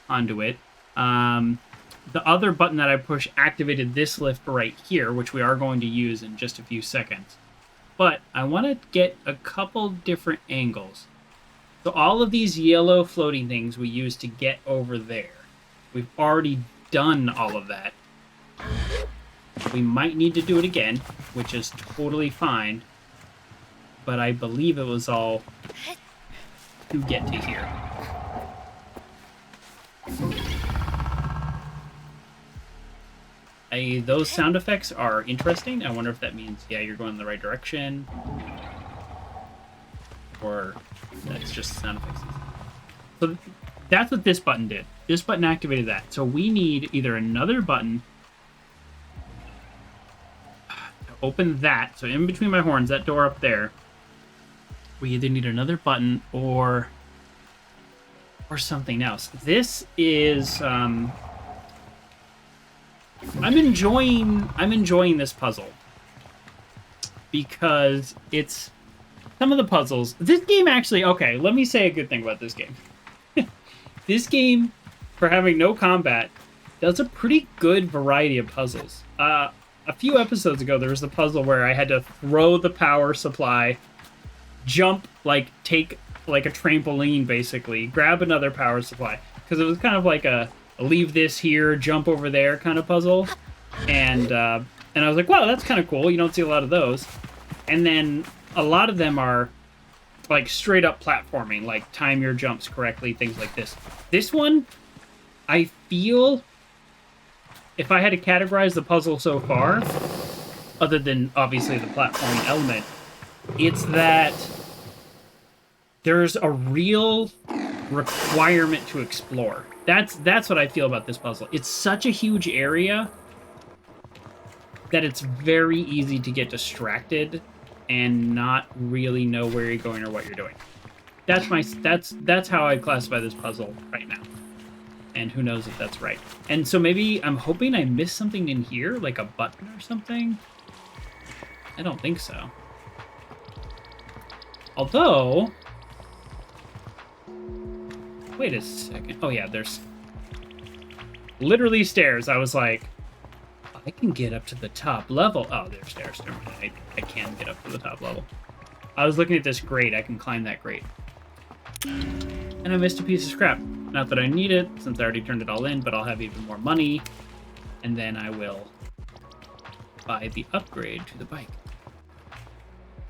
A: onto it. The other button that I push activated this lift right here, which we are going to use in just a few seconds. But I want to get a couple different angles. So all of these yellow floating things we use to get over there. We've already done all of that. We might need to do it again, which is totally fine. But I believe it was all to get to here. Those sound effects are interesting. I wonder if that means, yeah, you're going in the right direction. Or that's just sound effects. So that's what this button did. This button activated that. So we need either another button to open that. So in between my horns, that door up there, we either need another button or something else. This is... I'm enjoying this puzzle because it's some of the puzzles. This game actually, okay, let me say a good thing about this game. This game, for having no combat, does a pretty good variety of puzzles. A few episodes ago, there was the puzzle where I had to throw the power supply, jump, like take like a trampoline, basically, grab another power supply, because it was kind of like a leave this here, jump over there kind of puzzle. And I was like, wow, that's kind of cool. You don't see a lot of those. And then a lot of them are like straight up platforming, like time your jumps correctly, things like this. This one, I feel, if I had to categorize the puzzle so far, other than obviously the platforming element, it's that there's a real requirement to explore. That's what I feel about this puzzle. It's such a huge area that it's very easy to get distracted and not really know where you're going or what you're doing. That's how I classify this puzzle right now. And who knows if that's right. And so maybe I'm hoping I missed something in here, like a button or something. I don't think so. Although, wait a second. Oh yeah, there's literally stairs. I was like, I can get up to the top level. Oh, there's stairs. Never mind. I can get up to the top level. I was looking at this grate. I can climb that grate. And I missed a piece of scrap. Not that I need it, since I already turned it all in, but I'll have even more money. And then I will buy the upgrade to the bike.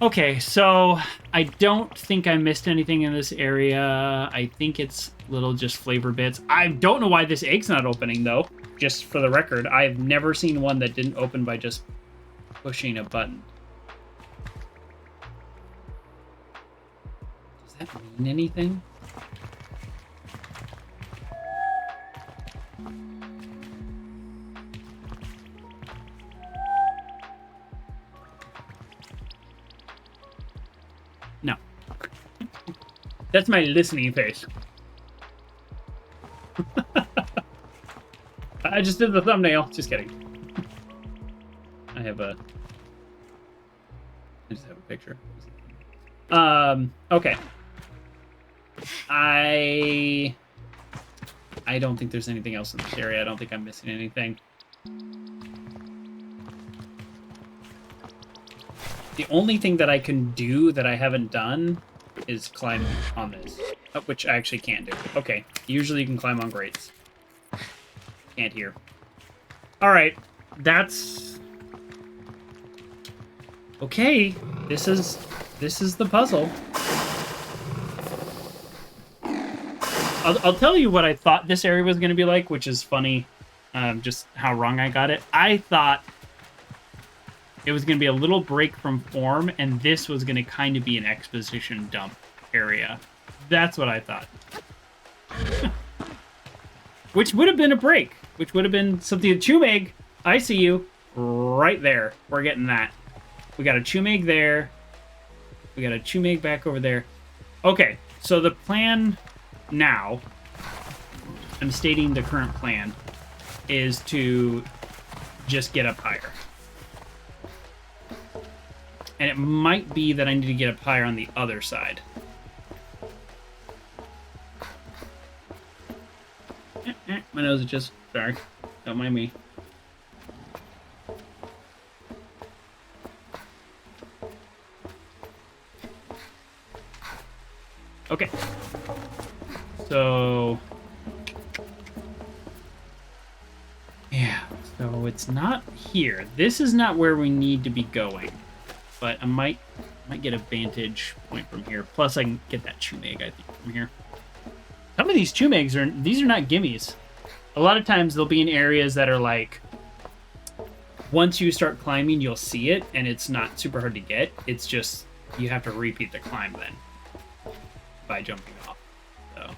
A: Okay, so I don't think I missed anything in this area. I think it's little just flavor bits. I don't know why this egg's not opening, though. Just for the record, I've never seen one that didn't open by just pushing a button. Does that mean anything? No. That's my listening face. I just did the thumbnail. Just kidding. I just have a picture. Okay. I don't think there's anything else in this area. I don't think I'm missing anything. The only thing that I can do that I haven't done is climb on this, which I actually can't do. Okay, usually you can climb on grates. Can't hear. All right, that's okay. This is the puzzle. I'll tell you what I thought this area was going to be like, which is funny, just how wrong I got it. I thought it was going to be a little break from form, and this was going to kind of be an exposition dump area. That's what I thought. Which would have been a break. Which would have been something. Chumeg, I see you. Right there. We're getting that. We got a Chumeg there. We got a Chumeg back over there. Okay, so the plan now, I'm stating the current plan, is to just get up higher. And it might be that I need to get up higher on the other side. My nose is just... Sorry. Don't mind me. Okay. So... yeah. So it's not here. This is not where we need to be going. But I might get a vantage point from here. Plus, I can get that Chumeg, I think, from here. Some of these Chumegs these are not gimmies. A lot of times they'll be in areas that are like, once you start climbing, you'll see it, and it's not super hard to get. It's just, you have to repeat the climb then by jumping off. So,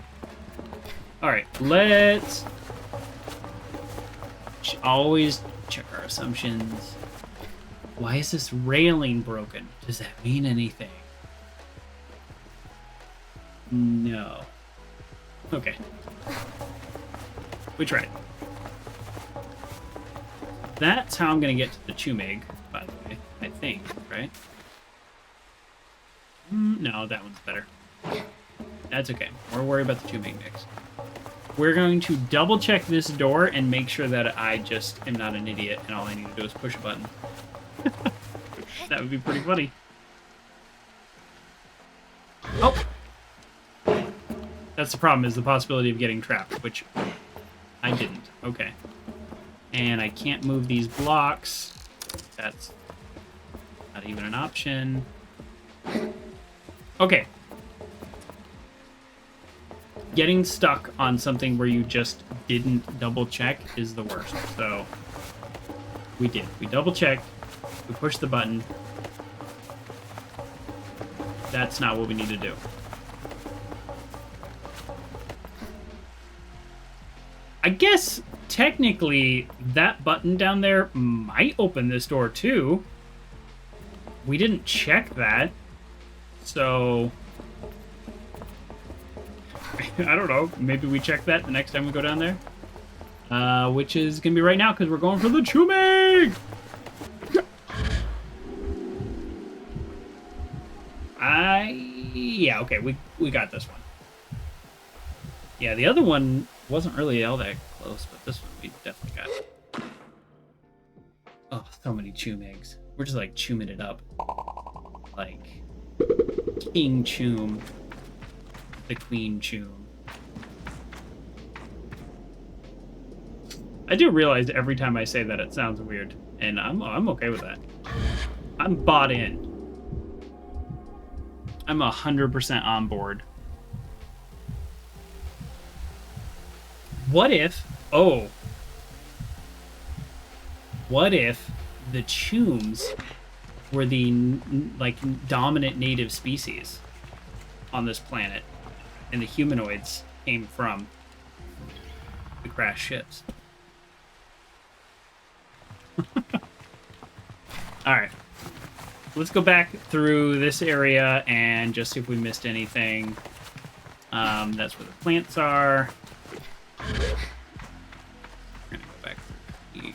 A: all right, let's always check our assumptions. Why is this railing broken? Does that mean anything? No. Okay. We tried. That's how I'm going to get to the Chumeg, by the way. I think, right? No, that one's better. That's okay. We're worried about the Chumeg next. We're going to double check this door and make sure that I just am not an idiot and all I need to do is push a button. That would be pretty funny. Oh! That's the problem, is the possibility of getting trapped, which I didn't. Okay. And I can't move these blocks. That's not even an option. Okay. Getting stuck on something where you just didn't double check is the worst. So we did. We double checked. We pushed the button. That's not what we need to do. I guess technically that button down there might open this door too. We didn't check that. So I don't know. Maybe we check that the next time we go down there. Which is gonna be right now because we're going for the Chumig! Yeah, okay, we got this one. Yeah, the other one wasn't really all that close, but this one we definitely got. Oh, so many Chumigs. We're just like chuming it up. Like King Chum, the Queen Chum. I do realize every time I say that it sounds weird, and I'm okay with that. I'm bought in. I'm 100% on board. What if... Oh. What if the Chums were the, like, dominant native species on this planet, and the humanoids came from the crashed ships? Alright. Let's go back through this area and just see if we missed anything. That's where the plants are. We're gonna go back through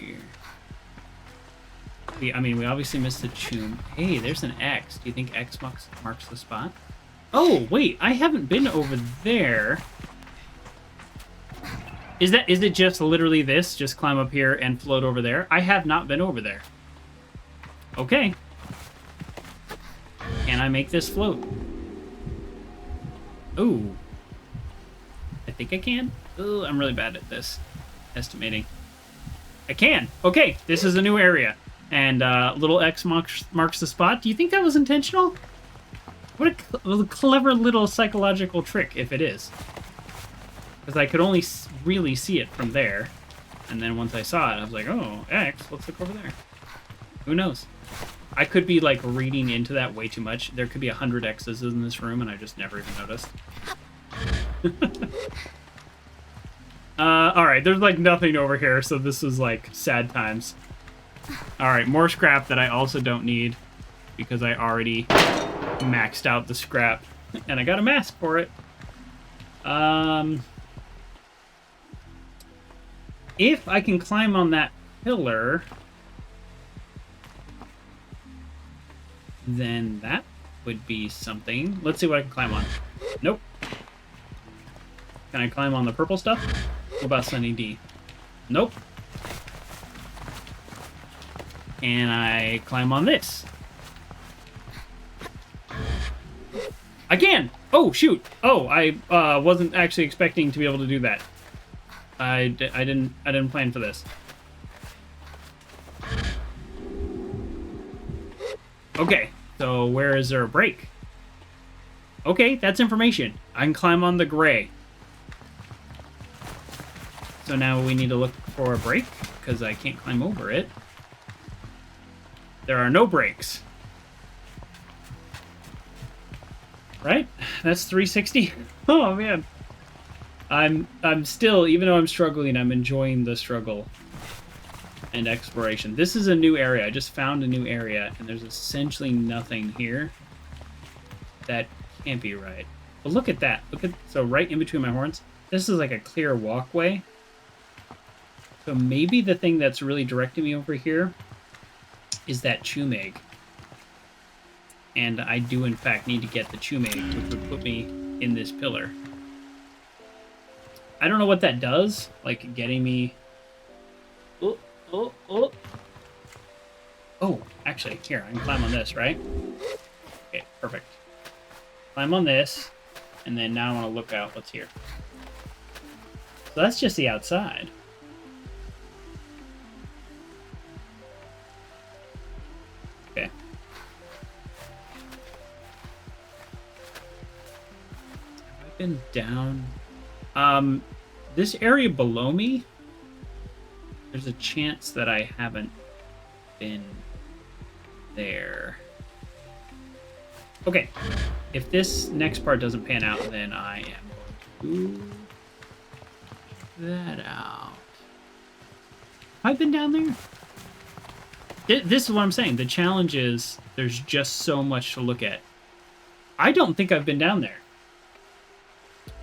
A: here. I mean, we obviously missed the Chum. Hey, there's an X. Do you think X marks the spot? Oh, wait, I haven't been over there. Is it just literally this? Just climb up here and float over there? I have not been over there. Okay. Can I make this float? Ooh. I think I can. Ooh, I'm really bad at this. Estimating. I can. Okay, this is a new area. And little X marks the spot. Do you think that was intentional? What a clever little psychological trick, if it is. Because I could only really see it from there. And then once I saw it, I was like, oh, X, let's look over there. Who knows? I could be, like, reading into that way too much. There could be 100 X's in this room, and I just never even noticed. Alright, there's, like, nothing over here, so this is, like, sad times. Alright, more scrap that I also don't need, because I already maxed out the scrap, and I got a mask for it. If I can climb on that pillar... then that would be something. Let's see what I can climb on. Nope. Can I climb on the purple stuff? What about Sunny D? Nope. Can I climb on this? I can! Oh, shoot! Oh, I wasn't actually expecting to be able to do that. I didn't plan for this. Okay, so where is there a break? Okay, that's information. I can climb on the gray. So now we need to look for a break, because I can't climb over it. There are no breaks. Right? That's 360? Oh, man. I'm still, even though I'm struggling, I'm enjoying the struggle and exploration. This is a new area. I just found a new area, and there's essentially nothing here. That can't be right. But look at that. Look at, so right in between my horns, this is like a clear walkway. So maybe the thing that's really directing me over here is that Chumig. And I do in fact need to get the Chumig, which would put me in this pillar. I don't know what that does, like getting me... Oh, actually, here, I can climb on this, right? Okay, perfect. Climb on this, and then now I want to look out what's here. So that's just the outside. Okay. Have I been down? This area below me, there's a chance that I haven't been there. Okay, if this next part doesn't pan out, then I am going to that out. I've been down there. This is what I'm saying. The challenge is there's just so much to look at. I don't think I've been down there.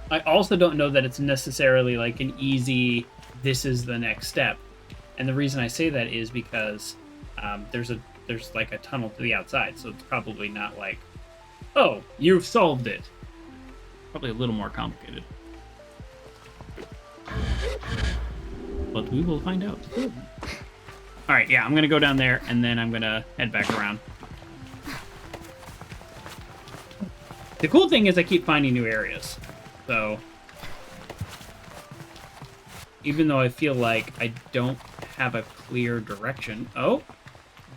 A: I also don't know that it's necessarily like an easy, this is the next step. And the reason I say that is because there's like a tunnel to the outside, so it's probably not like, oh, you've solved it. Probably a little more complicated. But we will find out. All right, yeah, I'm gonna go down there, and then I'm gonna head back around. The cool thing is I keep finding new areas, so even though I feel like I don't have a clear direction. Oh,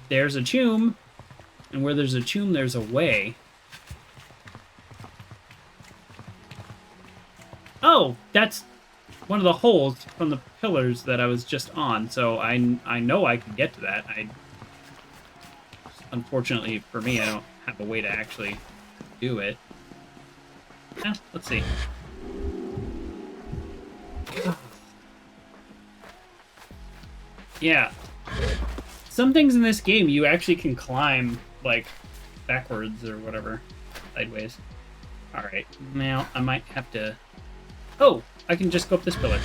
A: there's a tomb, and where there's a tomb, there's a way. Oh, that's one of the holes from the pillars that I was just on, so I know I can get to that. Unfortunately for me, I don't have a way to actually do it. Yeah, let's see. Yeah. Some things in this game you actually can climb, like, backwards or whatever. Sideways. Alright, now I might have to... Oh! I can just go up this pillar.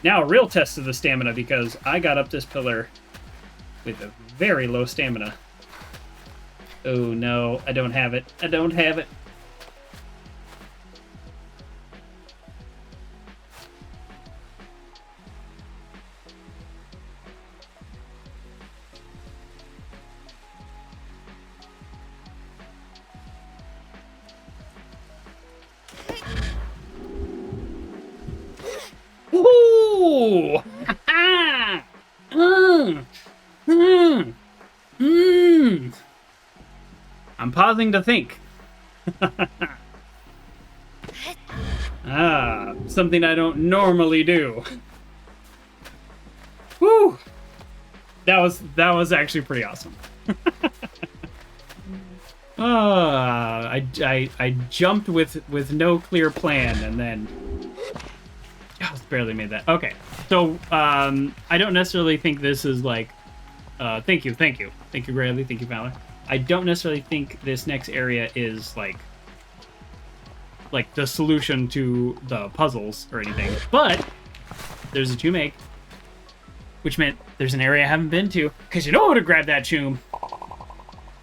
A: Now a real test of the stamina, because I got up this pillar with a very low stamina. Oh no, I don't have it. I don't have it. Ooh! I'm pausing to think. Something I don't normally do. Woo! That was actually pretty awesome. I jumped with no clear plan, and then just barely made that. Okay, so I don't necessarily think this is like. Thank you, Bradley, thank you, Valor. I don't necessarily think this next area is like the solution to the puzzles or anything, but there's a tomb egg, which meant there's an area I haven't been to, because you know how to grab that tomb.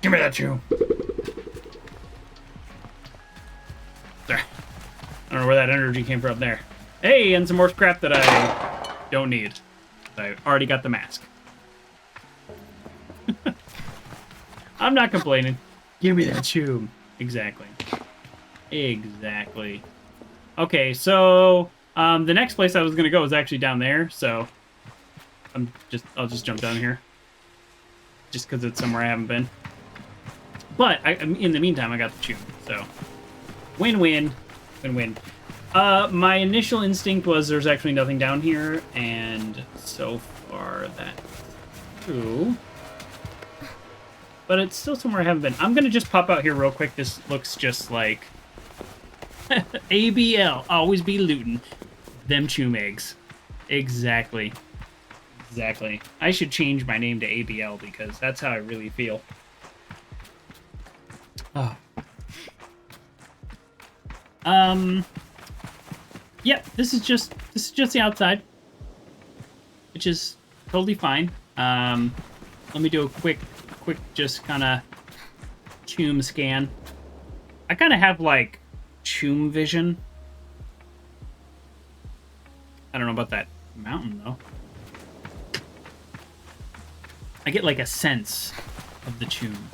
A: Give me that tomb. There. I don't know where that energy came from there. Hey, and some more scrap that I don't need. I already got the mask. I'm not complaining. Give me that tomb. Exactly. Exactly. Okay, so the next place I was gonna go is actually down there, so I'll just jump down here. Just because it's somewhere I haven't been. But in the meantime, I got the tomb, so win-win. Win-win. My initial instinct was there's actually nothing down here, and so far that's true. But it's still somewhere I haven't been. I'm gonna just pop out here real quick. This looks just like ABL. Always be looting them tomb eggs. Exactly. Exactly. I should change my name to ABL because that's how I really feel. Oh. Yep, this is just the outside, which is totally fine. Let me do a quick just kind of tomb scan. I kind of have like tomb vision. I don't know about that mountain though. I get like a sense of the tomb.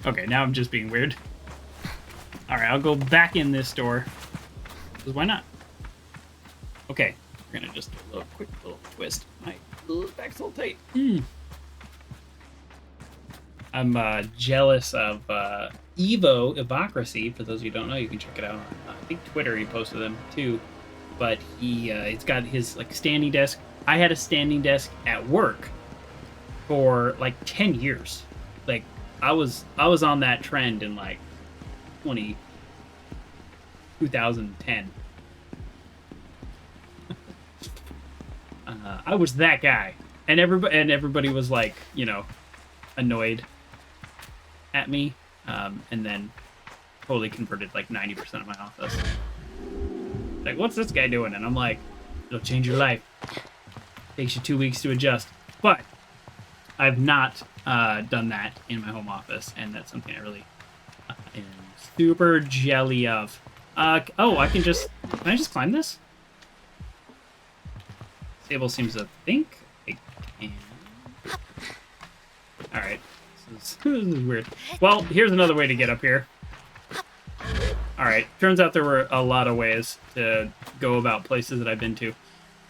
A: Okay, now I'm just being weird. Alright, I'll go back in this door. Because why not? Okay, we're gonna just do a quick little twist. My back's all tight. I'm jealous of Evocracy. For those of you who don't know, you can check it out on I think Twitter. He posted them too. But he's got his like standing desk. I had a standing desk at work for like 10 years. Like I was on that trend in like 20 2010. I was that guy, and everybody was like, you know, annoyed at me, and then totally converted like 90% of my office. Like, what's this guy doing? And I'm like, it'll change your life. Takes you 2 weeks to adjust, but I've not done that in my home office, and that's something I really am super jelly of. Oh, can I just climb this? Sable seems to think I can. Alright. This is weird. Well, here's another way to get up here. Alright. Turns out there were a lot of ways to go about places that I've been to.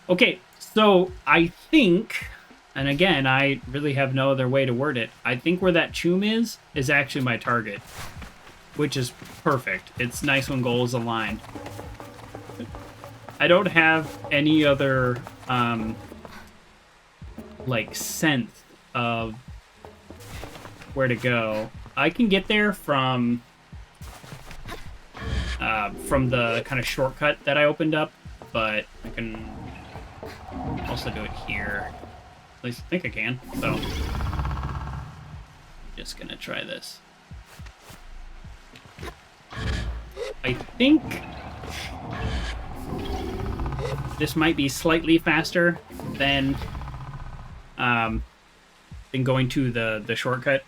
A: Okay, so I think, and again, I really have no other way to word it, I think where that tomb is actually my target. Which is perfect. It's nice when goals align. I don't have any other like sense of where to go. I can get there from the kind of shortcut that I opened up, but I can also do it here. At least I think I can. So I'm just gonna try this. I think this might be slightly faster than going to the shortcut.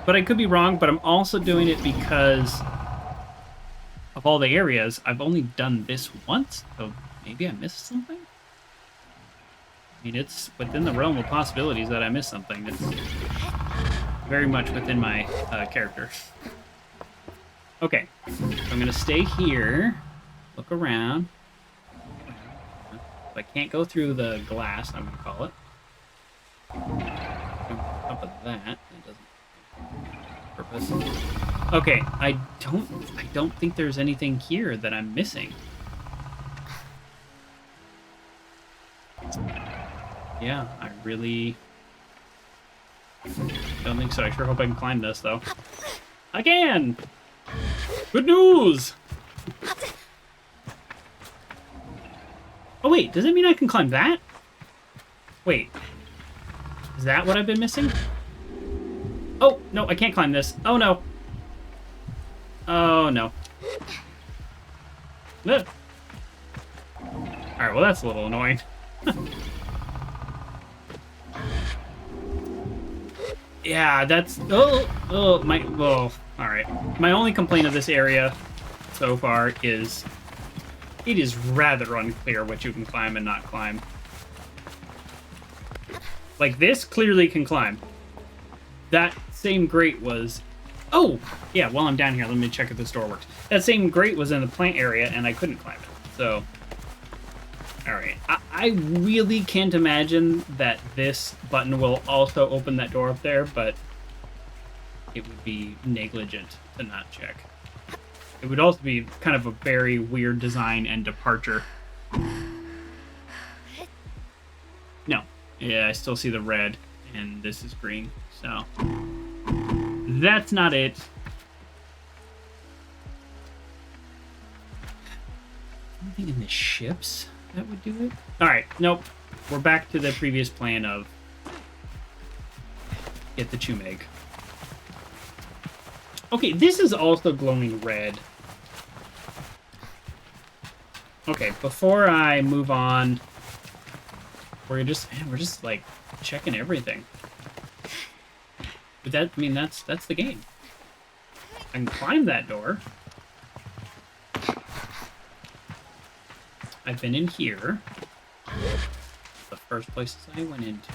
A: But I could be wrong, but I'm also doing it because of all the areas. I've only done this once, so maybe I missed something? I mean, it's within the realm of possibilities that I missed something. It's very much within my character. Okay, so I'm going to stay here, look around. If I can't go through the glass, I'm going to call it. On top of that doesn't purpose. Okay, I don't think there's anything here that I'm missing. Yeah, I really don't think so. I sure hope I can climb this, though. I can! Good news! Oh, wait, does it mean I can climb that? Wait. Is that what I've been missing? Oh, no, I can't climb this. Oh, no. Oh, no. Alright, well, that's a little annoying. Yeah, that's... alright. My only complaint of this area so far is it is rather unclear what you can climb and not climb. Like, this clearly can climb. That same grate was... Oh! Yeah, while I'm down here, let me check if this door works. That same grate was in the plant area, and I couldn't climb it. So... Alright. I really can't imagine that this button will also open that door up there, but it would be negligent to not check. It would also be kind of a very weird design and departure. No. Yeah, I still see the red, and this is green, so... That's not it. Anything in the ships that would do it? Alright, nope. We're back to the previous plan of get the tomb egg. Okay, this is also glowing red. Okay, before I move on, we're just like checking everything. But that, I mean, that's the game. I can climb that door. I've been in here. The first places I went into.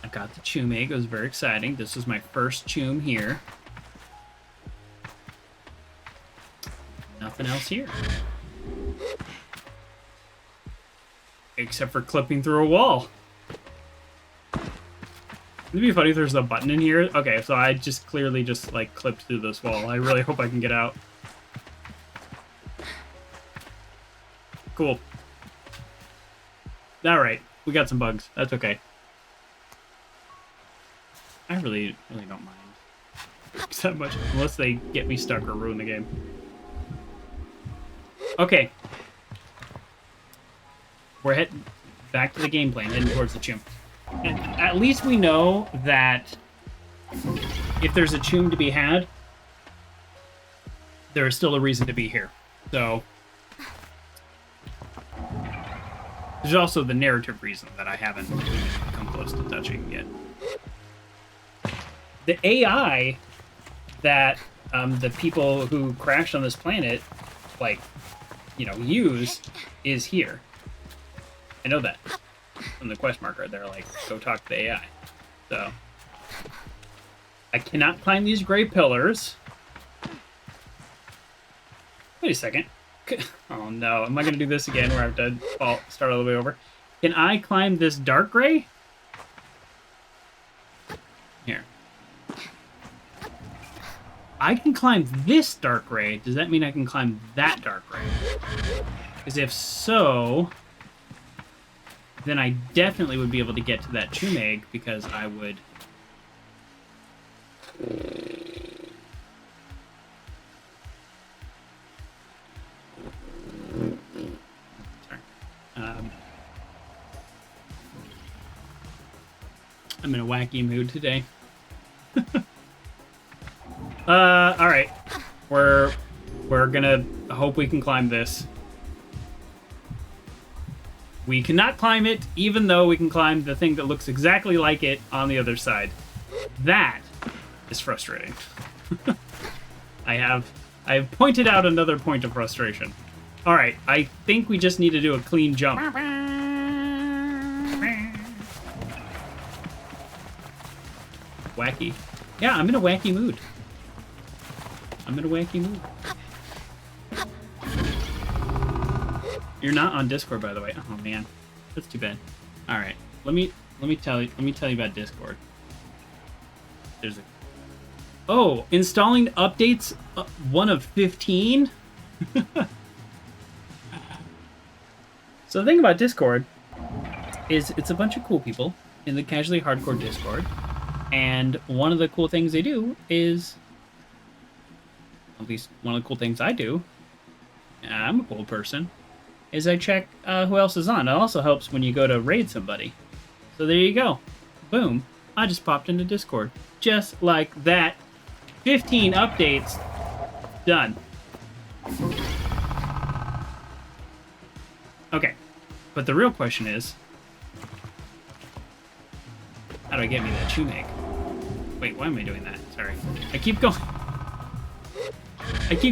A: I got the tomb egg. It was very exciting. This is my first tomb here. Nothing else here. Except for clipping through a wall. It'd be funny if there's a button in here. Okay, so I just clearly just like clipped through this wall. I really hope I can get out. Cool. Alright, we got some bugs. That's okay. I really don't mind. that much, unless they get me stuck or ruin the game. Okay. We're heading back to the game plan, heading towards the tomb. And at least we know that if there's a tomb to be had, there is still a reason to be here. So there's also the narrative reason that I haven't even come close to touching yet. The AI that the people who crashed on this planet, like, use is here. I know that from the quest marker. They're like, go talk to the AI. So I cannot climb these gray pillars. Wait a second. Oh no, am I gonna do this again where I have to start all the way over? Can I climb this dark gray? Here. I can climb this dark gray. Does that mean I can climb that dark gray? Because if so, then I definitely would be able to get to that tomb egg because I would... I'm in a wacky mood today. All right. We're gonna hope we can climb this. We cannot climb it, even though we can climb the thing that looks exactly like it on the other side. That is frustrating. I have pointed out another point of frustration. All right, I think we just need to do a clean jump. Wacky. Yeah, I'm in a wacky mood. You're not on Discord, by the way. Oh man, that's too bad. All right, let me tell you about Discord. There's a installing updates 1 of 15. So the thing about Discord is it's a bunch of cool people in the casually hardcore Discord, and one of the cool things they do is, at least one of the cool things I do, I'm a cool person, is I check who else is on. It also helps when you go to raid somebody. So there you go. Boom. I just popped into Discord. Just like that. 15 updates. Done. Okay. But the real question is, how do I get me that shoe make? Wait, why am I doing that? Sorry. I keep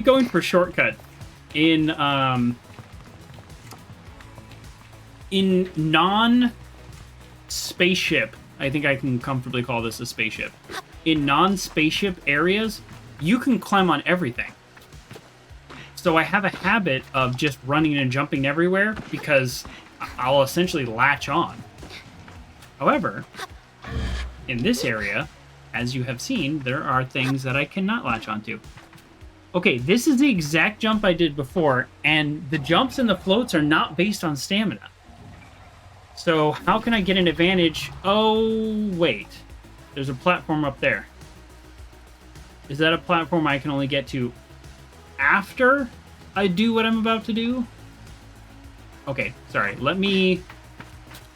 A: going for shortcut. In non-spaceship, I think I can comfortably call this a spaceship. In non-spaceship areas, you can climb on everything. So I have a habit of just running and jumping everywhere because I'll essentially latch on. However, in this area, as you have seen, there are things that I cannot latch onto. Okay, this is the exact jump I did before, and the jumps and the floats are not based on stamina. So how can I get an advantage? Oh, wait. There's a platform up there. Is that a platform I can only get to after I do what I'm about to do? Okay, sorry. Let me...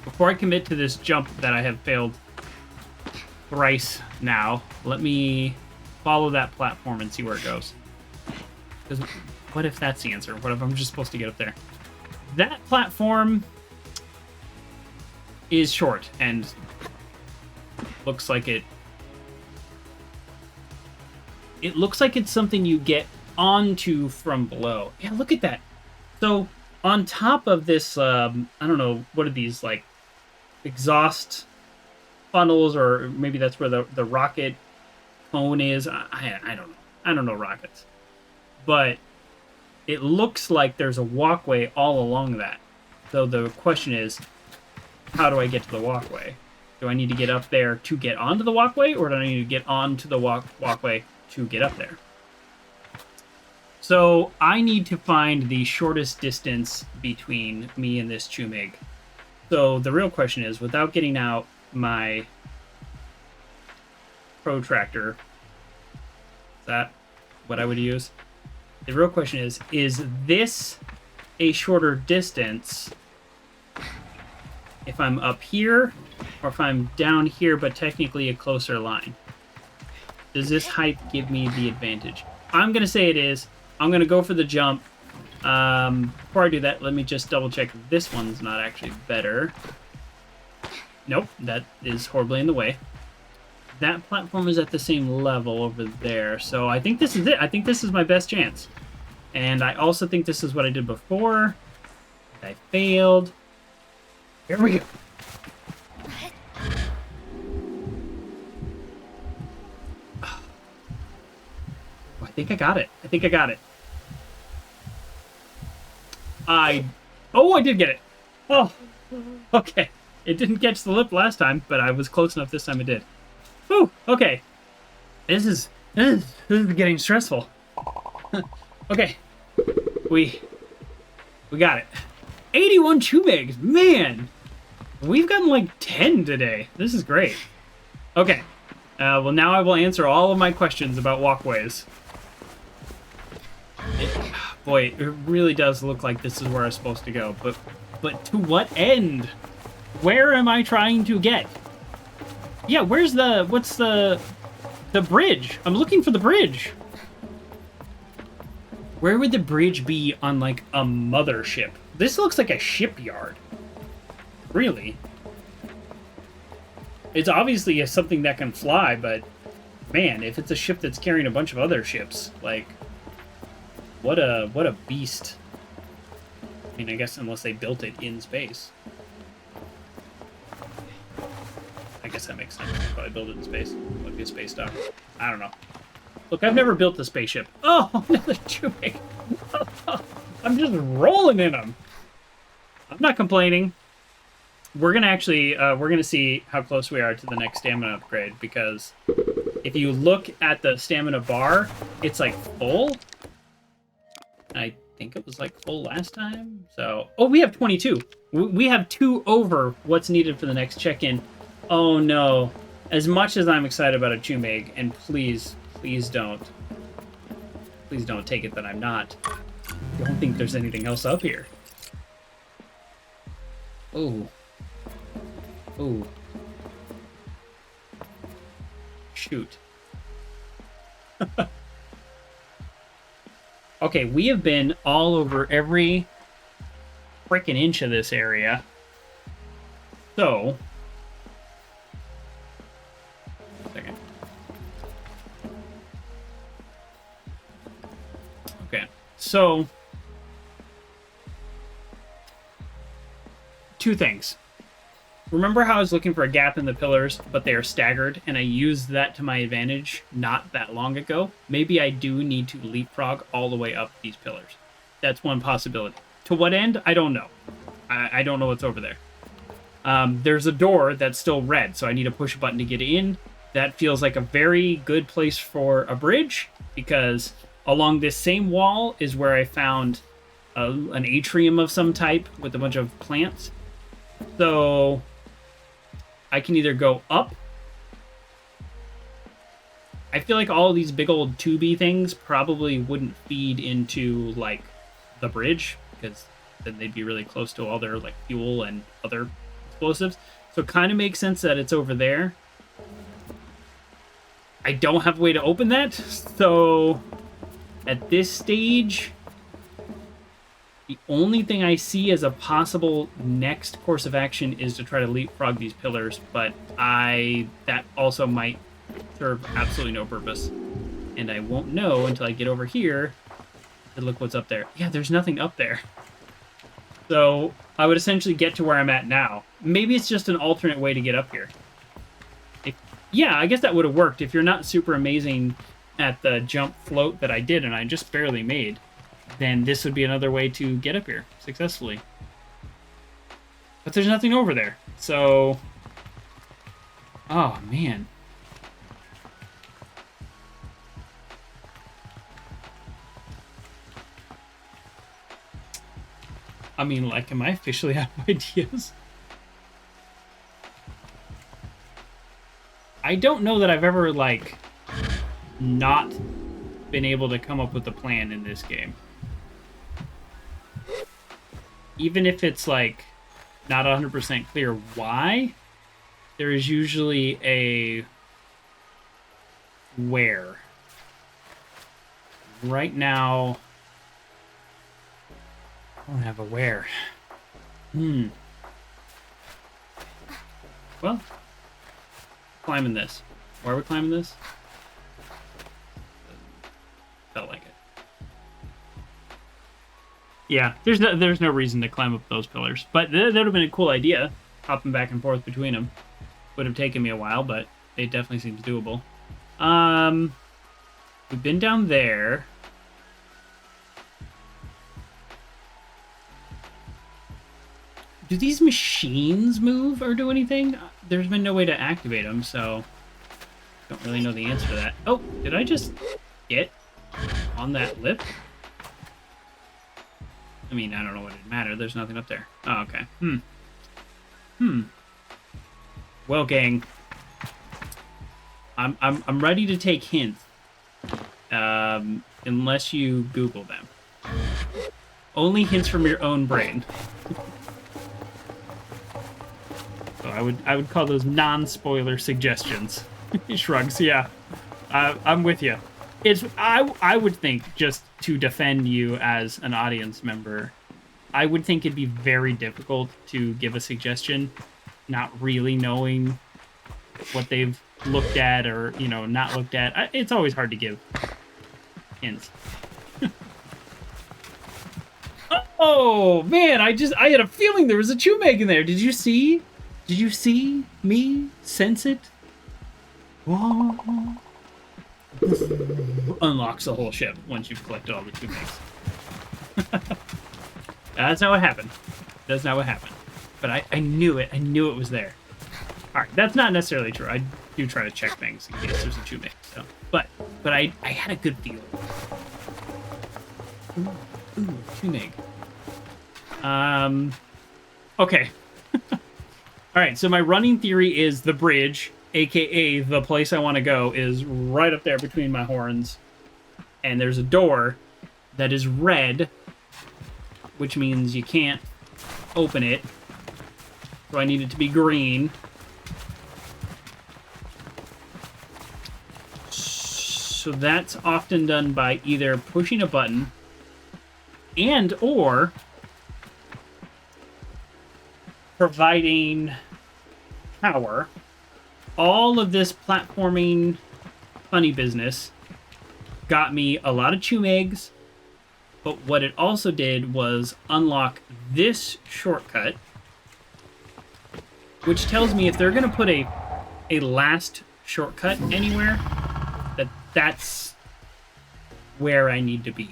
A: Before I commit to this jump that I have failed thrice now, let me follow that platform and see where it goes. Because what if that's the answer? What if I'm just supposed to get up there? That platform is short and looks like it looks like it's something you get onto from below. Yeah, look at that. So on top of this, I don't know, what are these, like exhaust funnels, or maybe that's where the rocket cone is. I don't know. I don't know rockets. But it looks like there's a walkway all along that. So the question is, how do I get to the walkway? Do I need to get up there to get onto the walkway, or do I need to get onto the walkway to get up there? So I need to find the shortest distance between me and this Chumig. So the real question is, without getting out my protractor, that what I would use? The real question is this a shorter distance if I'm up here or if I'm down here but technically a closer line? Does this height give me the advantage? I'm going to say it is. I'm going to go for the jump. Before I do that, let me just double check this one's not actually better. Nope, that is horribly in the way. That platform is at the same level over there, so I think this is it. I think this is my best chance. And I also think this is what I did before. I failed. Here we go. I think I got it. I think I got it. Oh, I did get it. Oh, okay. It didn't catch the lip last time, but I was close enough this time it did. Whew, okay. This is getting stressful. Okay. We got it. 81 Chumegs. Man, we've gotten like 10 today. This is great. Okay. Well, now I will answer all of my questions about walkways. Boy, it really does look like this is where I'm supposed to go. But to what end? Where am I trying to get? Yeah, what's the bridge? I'm looking for the bridge. Where would the bridge be on, like, a mothership? This looks like a shipyard. Really. It's obviously something that can fly, but, man, if it's a ship that's carrying a bunch of other ships, like, what a beast. I mean, I guess unless they built it in space. I guess that makes sense. Probably build it in space. It would be a space dock. I don't know. Look, I've never built a spaceship. Oh, another Chewbacca. I'm just rolling in them. I'm not complaining. We're gonna actually, we're gonna see how close we are to the next stamina upgrade, because if you look at the stamina bar, it's like full. I think it was like full last time. So, oh, we have 22. We have 2 over what's needed for the next check-in. Oh no. As much as I'm excited about a Chumeg, and please don't take it that I'm not. I don't think there's anything else up here. Oh. Oh. Shoot. Okay, we have been all over every freaking inch of this area. So, second. Okay, so 2 things. Remember how I was looking for a gap in the pillars, but they are staggered, and I used that to my advantage not that long ago? Maybe I do need to leapfrog all the way up these pillars. That's one possibility. To what end? I don't know. I don't know what's over there. There's a door that's still red, so I need to push a button to get in. That feels like a very good place for a bridge, because along this same wall is where I found an atrium of some type with a bunch of plants. So I can either go up. I feel like all these big old tubey things probably wouldn't feed into, like, the bridge, because then they'd be really close to all their, like, fuel and other explosives. So it kind of makes sense that it's over there. I don't have a way to open that, so at this stage, the only thing I see as a possible next course of action is to try to leapfrog these pillars, but that also might serve absolutely no purpose. And I won't know until I get over here to look what's up there. Yeah, there's nothing up there. So I would essentially get to where I'm at now. Maybe it's just an alternate way to get up here. Yeah, I guess that would have worked if you're not super amazing at the jump float that I did and I just barely made. Then this would be another way to get up here successfully. But there's nothing over there. So, oh man. I mean, like, am I officially out of ideas? I don't know that I've ever, like, not been able to come up with a plan in this game. Even if it's like not 100% clear why, there is usually a where. Right now, I don't have a where. Well, climbing this. Why are we climbing this? Felt like it. Yeah, there's no reason to climb up those pillars, but that would have been a cool idea. Hopping back and forth between them would have taken me a while, but it definitely seems doable. We've been down there. Do these machines move or do anything? There's been no way to activate them, so don't really know the answer to that. Oh, did I just get on that lip? I mean, I don't know what it'd matter. There's nothing up there. Oh, okay. Well, gang, I'm ready to take hints. Unless you Google them. Only hints from your own brain. So I would call those non-spoiler suggestions. He shrugs. Yeah, I'm with you. I would think, just to defend you as an audience member, I would think it'd be very difficult to give a suggestion, not really knowing what they've looked at or, you know, not looked at. It's always hard to give hints. Oh man, I had a feeling there was a Chumeg in there. Did you see? Did you see me sense it? Whoa. Unlocks the whole ship once you've collected all the Chumegs. That's not what happened. That's not what happened. But I knew it. I knew it was there. All right, that's not necessarily true. I do try to check things in case there's a Chumeg. So, but I had a good feeling. Ooh, Chumeg. Okay. All right, so my running theory is the bridge, aka the place I want to go, is right up there between my horns. And there's a door that is red, which means you can't open it. So I need it to be green. So that's often done by either pushing a button and or providing power. All of this platforming funny business got me a lot of Chumegs, but what it also did was unlock this shortcut, which tells me if they're going to put a last shortcut anywhere, that's where I need to be,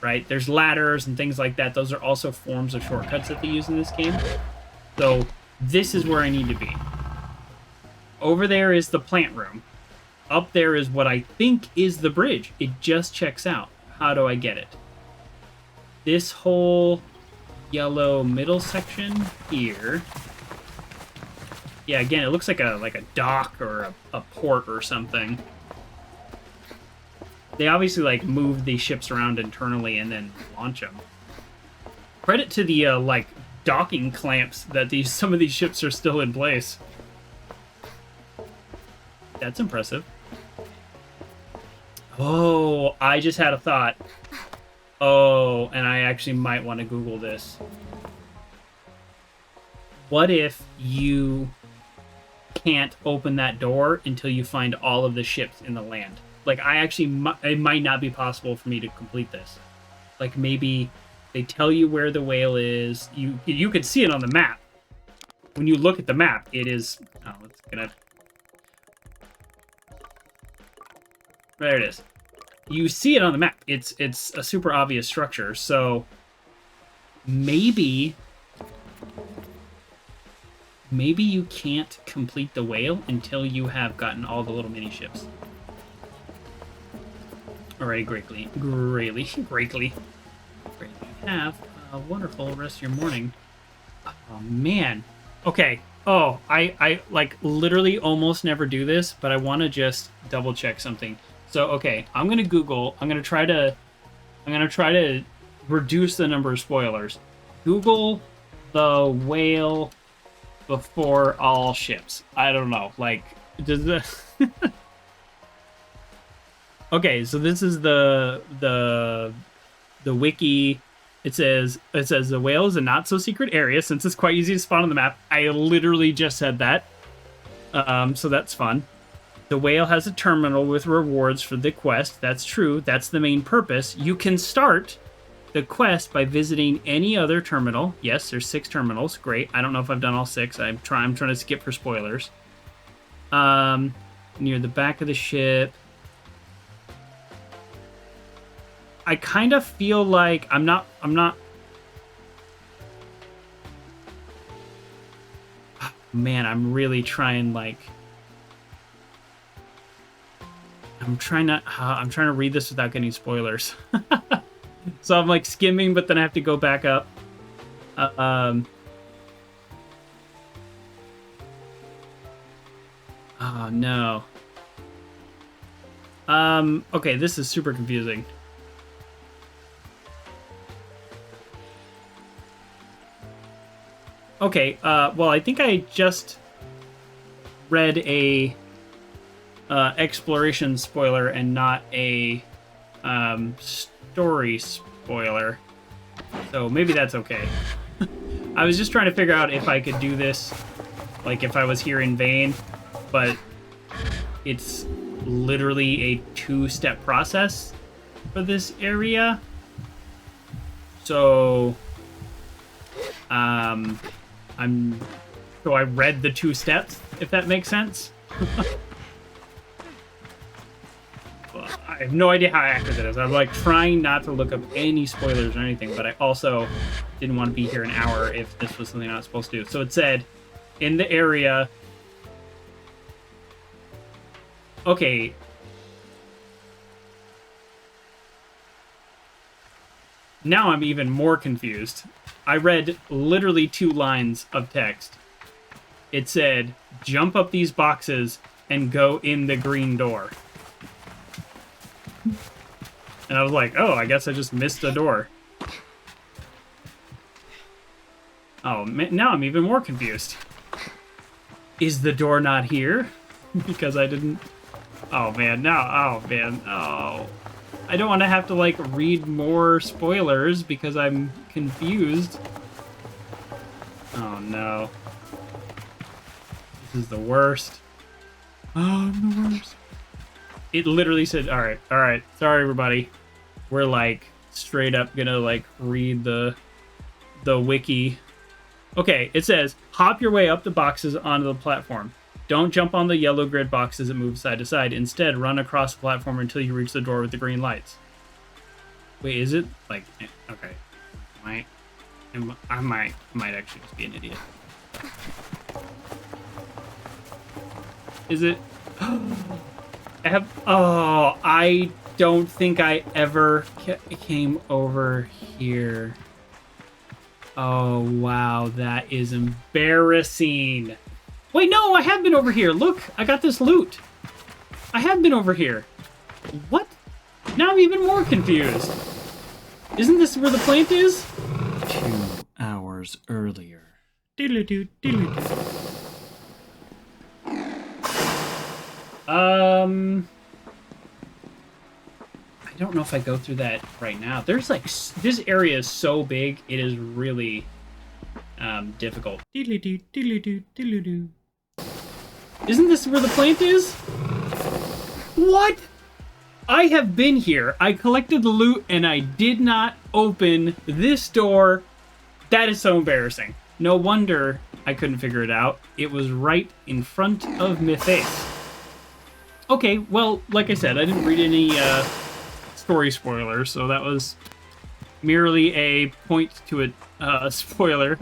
A: right? There's ladders and things like that. Those are also forms of shortcuts that they use in this game. So this is where I need to be. Over there is the plant room. Up there is what I think is the bridge. It just checks out. How do I get it? This whole yellow middle section here. Yeah, again, it looks like a dock or a port or something. They obviously like move these ships around internally and then launch them. Credit to the like docking clamps that some of these ships are still in place. That's impressive. Oh, I just had a thought. Oh, and I actually might want to Google this. What if you can't open that door until you find all of the ships in the land? Like, it might not be possible for me to complete this. Like, maybe they tell you where the whale is. You could see it on the map. When you look at the map, it is... Oh, it's gonna... There it is. You see it on the map. It's a super obvious structure. So maybe you can't complete the whale until you have gotten all the little mini ships. Alright, greatly. Have a wonderful rest of your morning. Oh man. Okay. Oh, I like literally almost never do this, but I want to just double check something. So okay, I'm gonna Google. I'm gonna try to reduce the number of spoilers. Google the whale before all ships. I don't know. Like, does the okay? So this is the wiki. It says the whale is a not so secret area since it's quite easy to spot on the map. I literally just said that. So that's fun. The whale has a terminal with rewards for the quest. That's true. That's the main purpose. You can start the quest by visiting any other terminal. Yes, there's 6 terminals. Great. I don't know if I've done all 6. I'm trying to skip for spoilers. Near the back of the ship. I kind of feel like I'm not. Man, I'm really trying. Like, I'm trying to read this without getting spoilers. So I'm like skimming, but then I have to go back up. Oh no. Okay, this is super confusing. Okay, well, I think I just read a exploration spoiler and not a story spoiler. So maybe that's okay. I was just trying to figure out if I could do this, like if I was here in vain, but it's literally a 2-step process for this area. So, so I read the 2 steps, if that makes sense. I have no idea how accurate it is. I'm like trying not to look up any spoilers or anything, but I also didn't want to be here an hour if this was something I was supposed to do. So it said, in the area... Okay. Now I'm even more confused. I read literally 2 lines of text. It said, jump up these boxes and go in the green door. And I was like, oh, I guess I just missed a door. Oh, now I'm even more confused. Is the door not here? Because I didn't... Oh, man, now... Oh, man, oh... I don't want to have to, like, read more spoilers because I'm confused. Oh, no. This is the worst. Oh, I'm the worst. It literally said, all right, sorry, everybody. We're, like, straight up gonna, like, read the wiki. Okay, it says, hop your way up the boxes onto the platform. Don't jump on the yellow grid boxes that move side to side. Instead, run across the platform until you reach the door with the green lights. Wait, is it? Like, okay. I might actually just be an idiot. Is it? I don't think I ever came over here. Oh, wow, that is embarrassing. Wait, no, I have been over here. Look, I got this loot. I have been over here. What? Now I'm even more confused. Isn't this where the plant is? 2 hours earlier. Diddly-doo, diddly-doo. I don't know if I go through that right now. There's like, this area is so big, it is really difficult. Diddly-doo, diddly-doo, diddly-doo. Isn't this where the plant is? What? I have been here. I collected the loot and I did not open this door. That is so embarrassing. No wonder I couldn't figure it out. It was right in front of my face. Okay, well, like I said, I didn't read any story spoilers, so that was merely a point to a spoiler.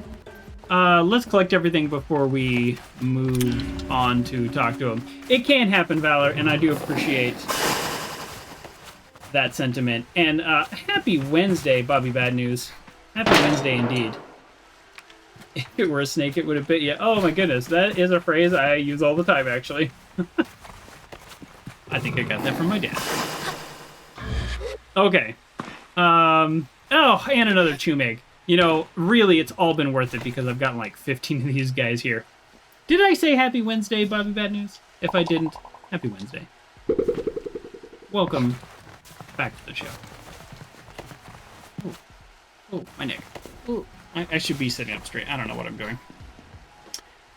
A: Let's collect everything before we move on to talk to him. It can happen, Valor, and I do appreciate that sentiment. And happy Wednesday, Bobby Bad News. Happy Wednesday indeed. If it were a snake, it would have bit you. Oh my goodness, that is a phrase I use all the time, actually. I think I got that from my dad. Okay. Oh, and another Chumig. You know, really, it's all been worth it because I've gotten like 15 of these guys here. Did I say Happy Wednesday, Bobby Bad News? If I didn't, Happy Wednesday. Welcome back to the show. Oh, my neck. Ooh, I should be sitting up straight. I don't know what I'm doing.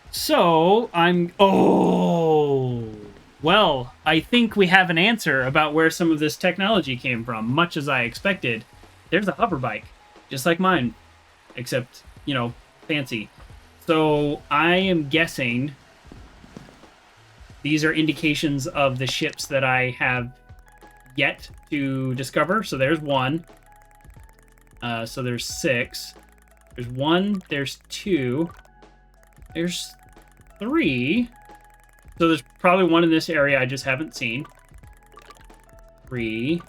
A: So, well, I think we have an answer about where some of this technology came from, much as I expected. There's a hover bike, just like mine, except, you know, fancy. So, I am guessing these are indications of the ships that I have yet to discover. So, there's one. So, there's 6. There's 1, there's 2, there's 3. So there's probably one in this area I just haven't seen. 3.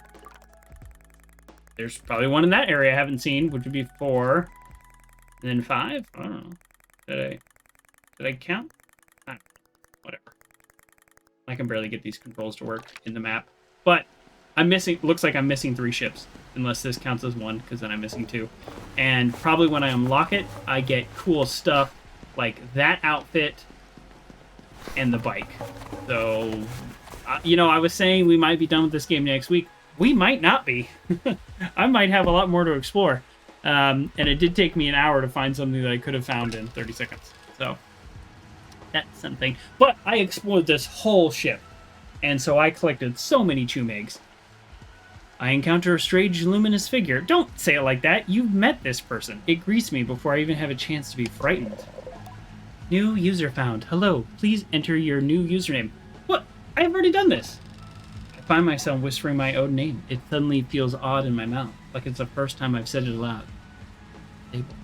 A: There's probably one in that area I haven't seen, which would be 4. And then 5? I don't know. Did I count? Whatever. I can barely get these controls to work in the map. But I'm missing, looks like I'm missing 3 ships. Unless this counts as 1, because then I'm missing 2. And probably when I unlock it, I get cool stuff like that outfit and the bike. So, you know, I was saying we might be done with this game next week. We might not be. I might have a lot more to explore. And it did take me an hour to find something that I could have found in 30 seconds. So, that's something. But I explored this whole ship. And so I collected so many Chumigs. I encounter a strange luminous figure. Don't say it like that. You've met this person. It greets me before I even have a chance to be frightened. New user found. Hello. Please enter your new username. What? I've already done this. I find myself whispering my own name. It suddenly feels odd in my mouth, like it's the first time I've said it aloud. Sable.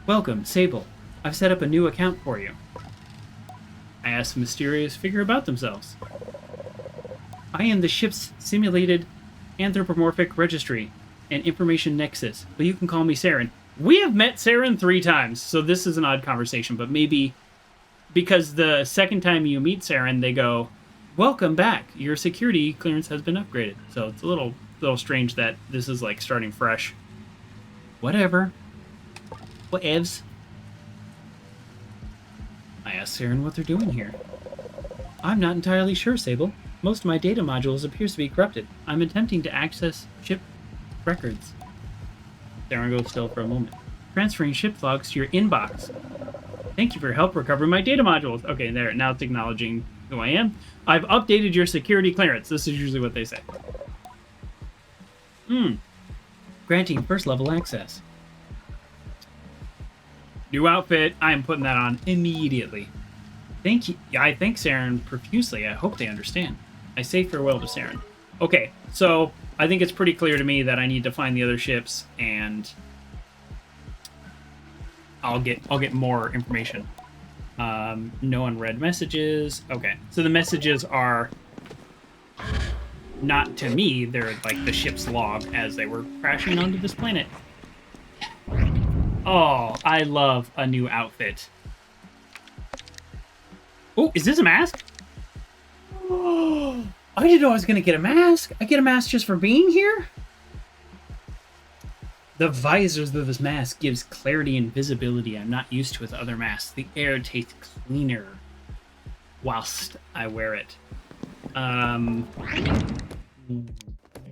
A: Welcome, Sable. I've set up a new account for you. I ask the mysterious figure about themselves. I am the ship's simulated anthropomorphic registry and information nexus, but you can call me Saren. We have met Saren 3 times, so this is an odd conversation, but maybe because the second time you meet Saren, they go, welcome back, your security clearance has been upgraded. So it's a little strange that this is like starting fresh. Whatever. Whatevs. I asked Saren what they're doing here. I'm not entirely sure, Sable. Most of my data modules appears to be corrupted. I'm attempting to access ship records. Saren goes still for a moment. Transferring ship logs to your inbox. Thank you for your help recovering my data modules. Okay, there. Now it's acknowledging who I am. I've updated your security clearance. This is usually what they say. Granting first level access. New outfit. I am putting that on immediately. Thank you. I thank Saren profusely. I hope they understand. I say farewell to Saren. Okay, so I think it's pretty clear to me that I need to find the other ships, and I'll get more information. No unread messages. Okay, so the messages are not to me. They're like the ship's log as they were crashing onto this planet. Oh, I love a new outfit. Oh, is this a mask? Oh, I didn't know I was going to get a mask. I get a mask just for being here? The visors of this mask gives clarity and visibility I'm not used to with other masks. The air tastes cleaner whilst I wear it.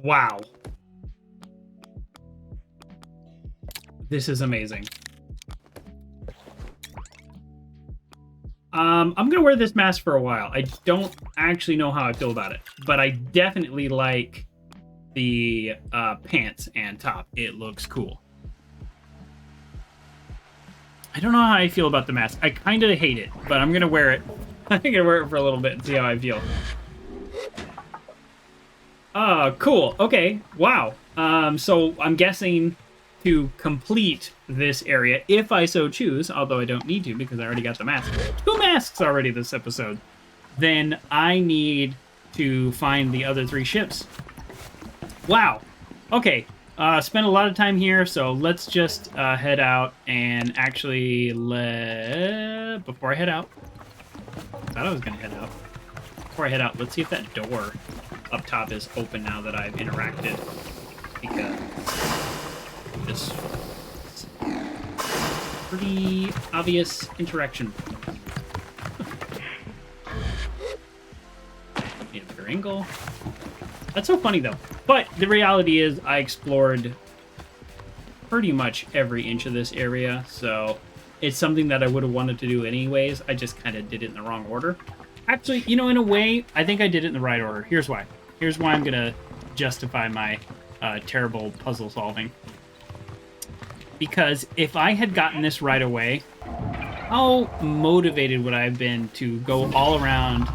A: Wow. This is amazing. I'm going to wear this mask for a while. I don't actually know how I feel about it, but I definitely like the pants and top. It looks cool. I don't know how I feel about the mask. I kind of hate it, but I'm going to wear it. I'm going to wear it for a little bit and see how I feel. Cool. Okay. Wow. So I'm guessing to complete this area, if I so choose, although I don't need to because I already got the mask. 2 masks already this episode. Then I need to find the other 3 ships. Wow. Okay. Spent a lot of time here, so let's just head out and actually before I head out, I thought I was going to head out. before I head out, let's see if that door up top is open now that I've interacted. Because this pretty obvious interaction. Need a better angle. That's so funny though. But the reality is I explored pretty much every inch of this area, so it's something that I would have wanted to do anyways. I just kind of did it in the wrong order. Actually, you know, in a way, I think I did it in the right order. Here's why. Here's why I'm going to justify my terrible puzzle solving. Because if I had gotten this right away, how motivated would I have been to go all around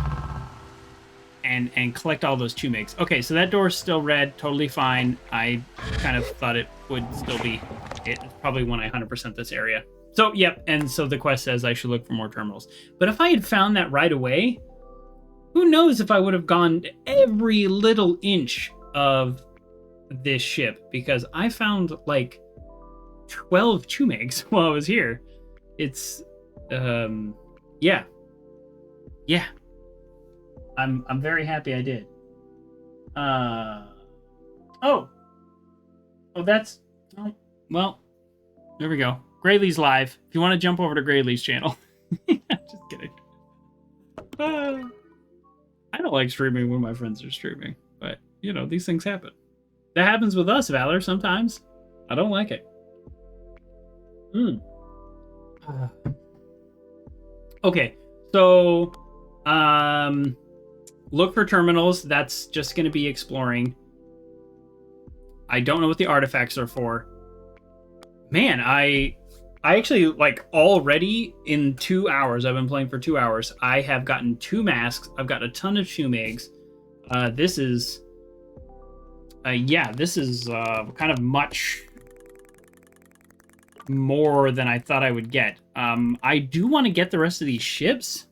A: and collect all those chumigs? Okay, so that door's still red, totally fine. I kind of thought it would still be. It's probably when I 100% this area. So, yep, and so the quest says I should look for more terminals. But if I had found that right away, who knows if I would have gone every little inch of this ship, because I found like 12 chumigs while I was here. It's, yeah. Yeah. I'm very happy I did. Oh, that's, oh, well, there we go. Graylee's live. If you want to jump over to Graylee's channel. Just kidding. I don't like streaming when my friends are streaming, but, you know, these things happen. That happens with us, Valor, sometimes. I don't like it. Okay, so, look for terminals. That's just going to be exploring. I don't know what the artifacts are for. Man, I actually, like, already in 2 hours, I've been playing for 2 hours, I have gotten 2 masks. I've got a ton of chumigs. This is, yeah, this is kind of much more than I thought I would get. I do want to get the rest of these ships.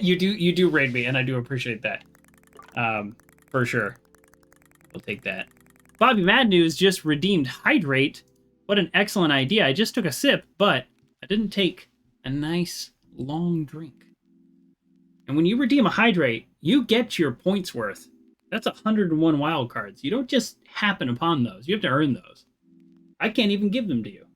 A: You do raid me, and I do appreciate that. For sure. We'll take that. Bobby Mad News just redeemed Hydrate. What an excellent idea. I just took a sip, but I didn't take a nice long drink. And when you redeem a Hydrate, you get your points worth. That's 101 wild cards. You don't just happen upon those. You have to earn those. I can't even give them to you.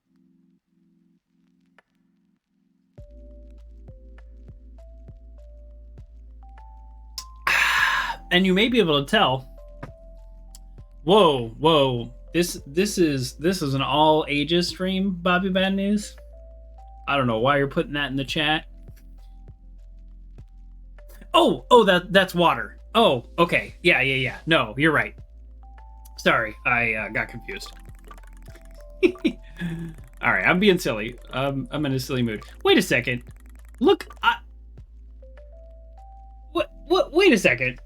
A: And you may be able to tell. Whoa. This is an all ages stream, Bobby Bad News. I don't know why you're putting that in the chat. Oh, that's water. Oh, okay. Yeah. No, you're right. Sorry, I got confused. All right, I'm being silly. I'm in a silly mood. Wait a second. Look, What? Wait a second.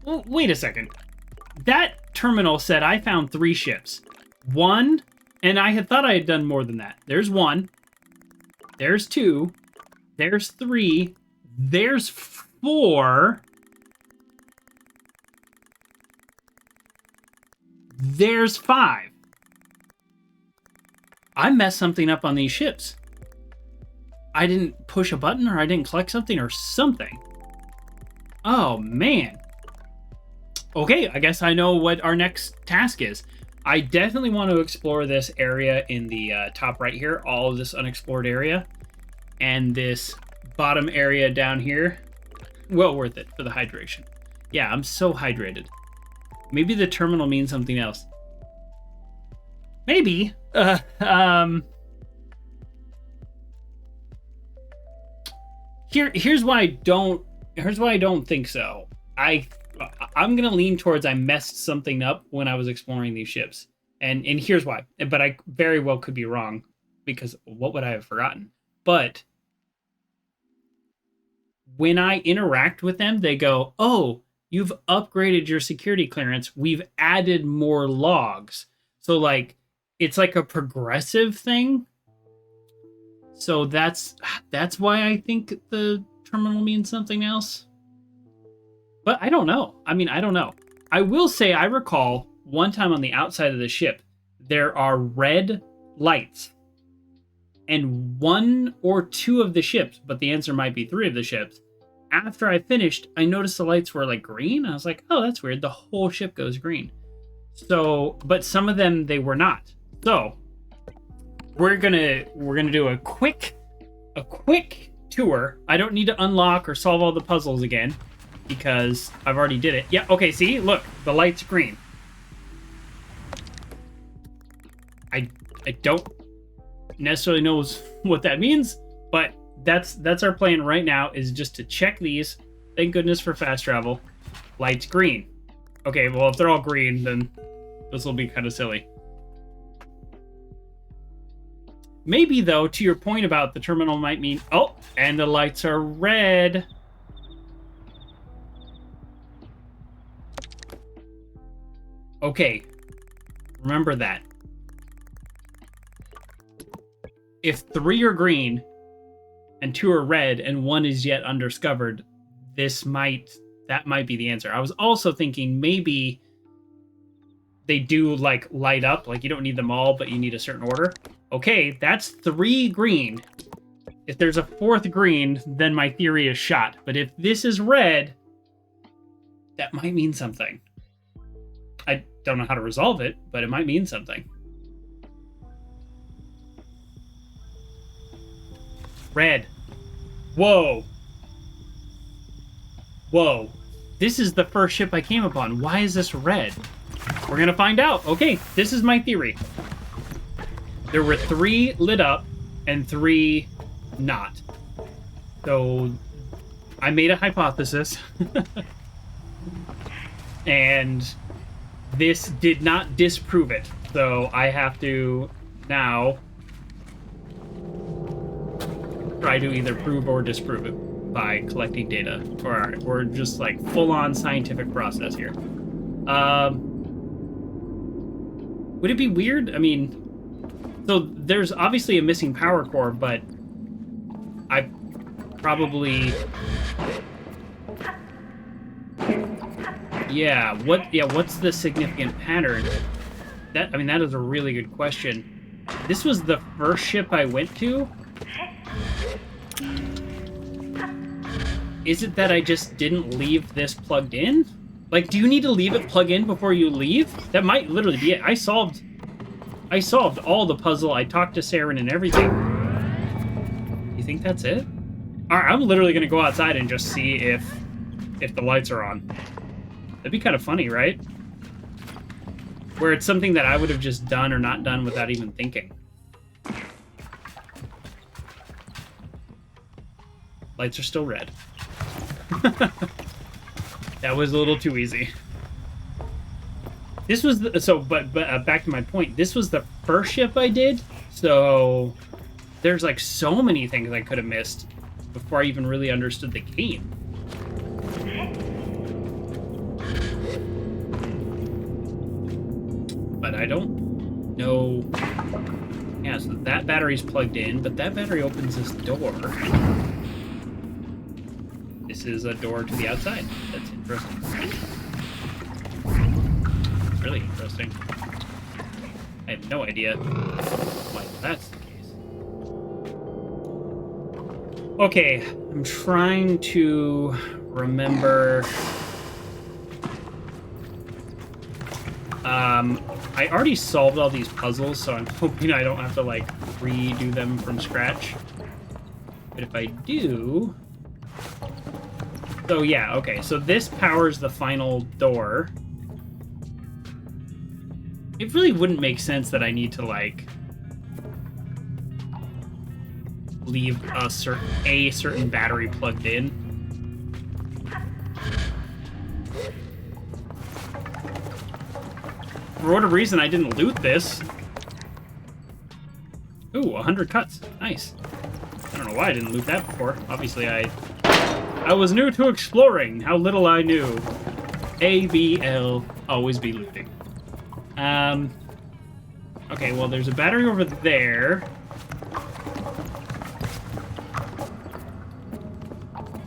A: Wait a second. That terminal said I found 3 ships. 1, and I had thought I had done more than that. There's 1. There's 2. There's 3. There's 4. There's 5. I messed something up on these ships. I didn't push a button, or I didn't collect something, or something. Oh, man. Okay, I guess I know what our next task is. I definitely want to explore this area in the top right here, all of this unexplored area, and this bottom area down here. Well worth it for the hydration. Yeah, I'm so hydrated. Maybe the terminal means something else. Maybe. Here's why I don't think so. I'm gonna lean towards I messed something up when I was exploring these ships, and here's why. But I very well could be wrong, because what would I have forgotten? But when I interact with them, they go, "Oh, you've upgraded your security clearance. We've added more logs." So like, it's like a progressive thing. So that's why I think the terminal means something else. But I don't know. I mean, I don't know. I will say I recall one time on the outside of the ship, there are red lights. And 1 or 2 of the ships, but the answer might be 3 of the ships, after I finished, I noticed the lights were like green. I was like, oh, that's weird. The whole ship goes green. So, but some of them they were not. So we're gonna do a quick tour. I don't need to unlock or solve all the puzzles again because I've already did it. Yeah, okay, see? Look, the light's green. I don't necessarily know what that means, but that's our plan right now, is just to check these. Thank goodness for fast travel. Light's green. Okay, well, if they're all green, then this will be kind of silly. Maybe, though, to your point about the terminal might mean... Oh, and the lights are red. Okay. Remember that. If 3 are green and 2 are red and 1 is yet undiscovered, that might be the answer. I was also thinking maybe they do like light up, like you don't need them all, but you need a certain order. Okay, that's 3 green. If there's a 4th green, then my theory is shot. But if this is red, that might mean something. I don't know how to resolve it, but it might mean something. Red. Whoa. Whoa. This is the first ship I came upon. Why is this red? We're gonna find out. Okay, this is my theory. There were 3 lit up and 3 not. So I made a hypothesis. And this did not disprove it. So I have to now try to either prove or disprove it by collecting data. Alright, we're just like full-on scientific process here. Would it be weird? I mean, so there's obviously a missing power core, but I probably... what's the significant pattern? That is a really good question. This was the first ship I went to? Is it that I just didn't leave this plugged in? Like, do you need to leave it plugged in before you leave? That might literally be it. I solved all the puzzle. I talked to Saren and everything. You think that's it? Alright, I'm literally gonna go outside and just see if the lights are on. That'd be kind of funny, right? Where it's something that I would have just done or not done without even thinking. Lights are still red. That was a little too easy. This was but back to my point. This was the first ship I did, so there's like so many things I could have missed before I even really understood the game. But I don't know. Yeah, so that battery's plugged in, but that battery opens this door. This is a door to the outside. That's interesting. Really interesting. I have no idea why that's the case. Okay, I'm trying to remember. I already solved all these puzzles, so I'm hoping I don't have to like redo them from scratch. But if I do... So yeah, okay, so this powers the final door. It really wouldn't make sense that I need to, like, leave a certain battery plugged in. For whatever reason, I didn't loot this. Ooh, 100 cuts. Nice. I don't know why I didn't loot that before. Obviously, I was new to exploring. How little I knew. ABL, always be looting. Okay, well, there's a battery over there.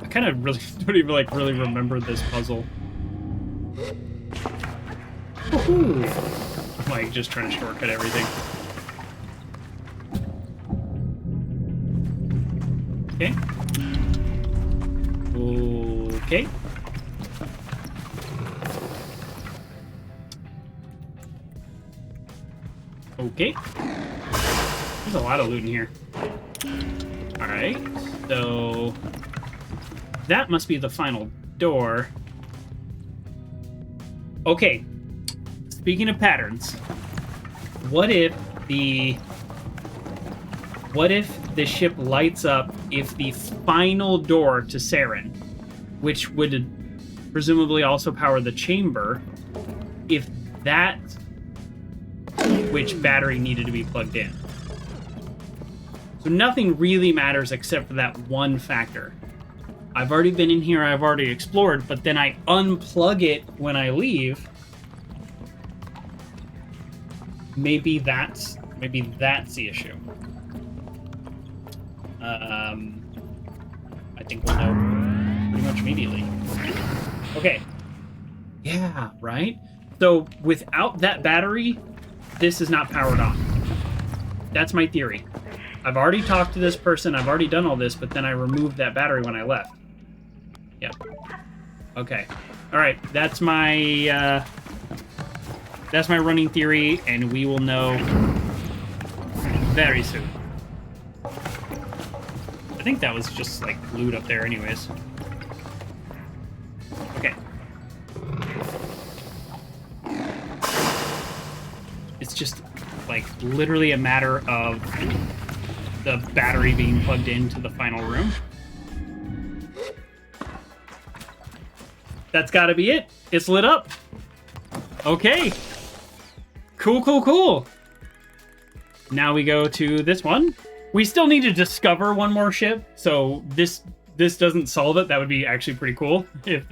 A: I kind of really don't even, like, really remember this puzzle. Woohoo! I'm, like, just trying to shortcut everything. Okay. Okay. Okay. There's a lot of loot in here. Alright, so that must be the final door. Okay, speaking of patterns, what if the ship lights up if the final door to Saren, which would presumably also power the chamber, if that which battery needed to be plugged in? So nothing really matters except for that one factor. I've already been in here, I've already explored, but then I unplug it when I leave. Maybe that's the issue. I think we'll know pretty much immediately. Okay. Yeah, right? So without that battery, this is not powered on. That's my theory. I've already talked to this person, I've already done all this, but then I removed that battery when I left. Yep. Okay. Alright, that's my running theory, and we will know very soon. I think that was just, like, loot up there anyways. Okay. It's just, like, literally a matter of the battery being plugged into the final room. That's gotta be it. It's lit up. Okay. Cool, cool, cool. Now we go to this one. We still need to discover one more ship, so this doesn't solve it. That would be actually pretty cool if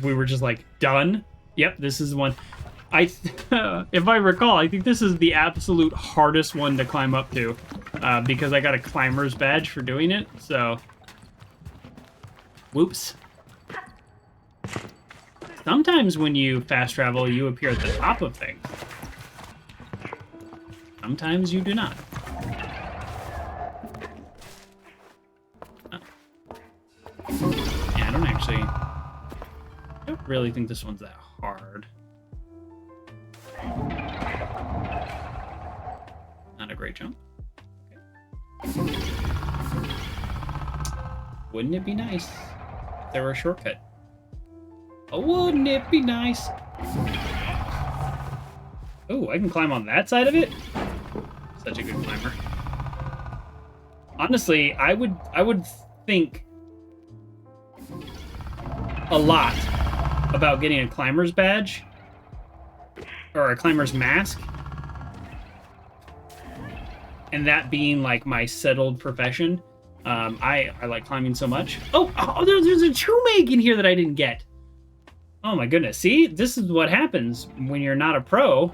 A: we were just like done. Yep, this is the one. If I recall, I think this is the absolute hardest one to climb up to, because I got a climber's badge for doing it. So, whoops. Sometimes when you fast travel, you appear at the top of things. Sometimes you do not. Yeah, I don't really think this one's that hard. Not a great jump. Okay. Wouldn't it be nice if there were a shortcut? Oh, wouldn't it be nice? Oh, I can climb on that side of it? Such a good climber. Honestly, I would think a lot about getting a climber's badge or a climber's mask, and that being like my settled profession. I like climbing so much. Oh, there's a Chumeg in here that I didn't get. Oh my goodness. See, this is what happens when you're not a pro.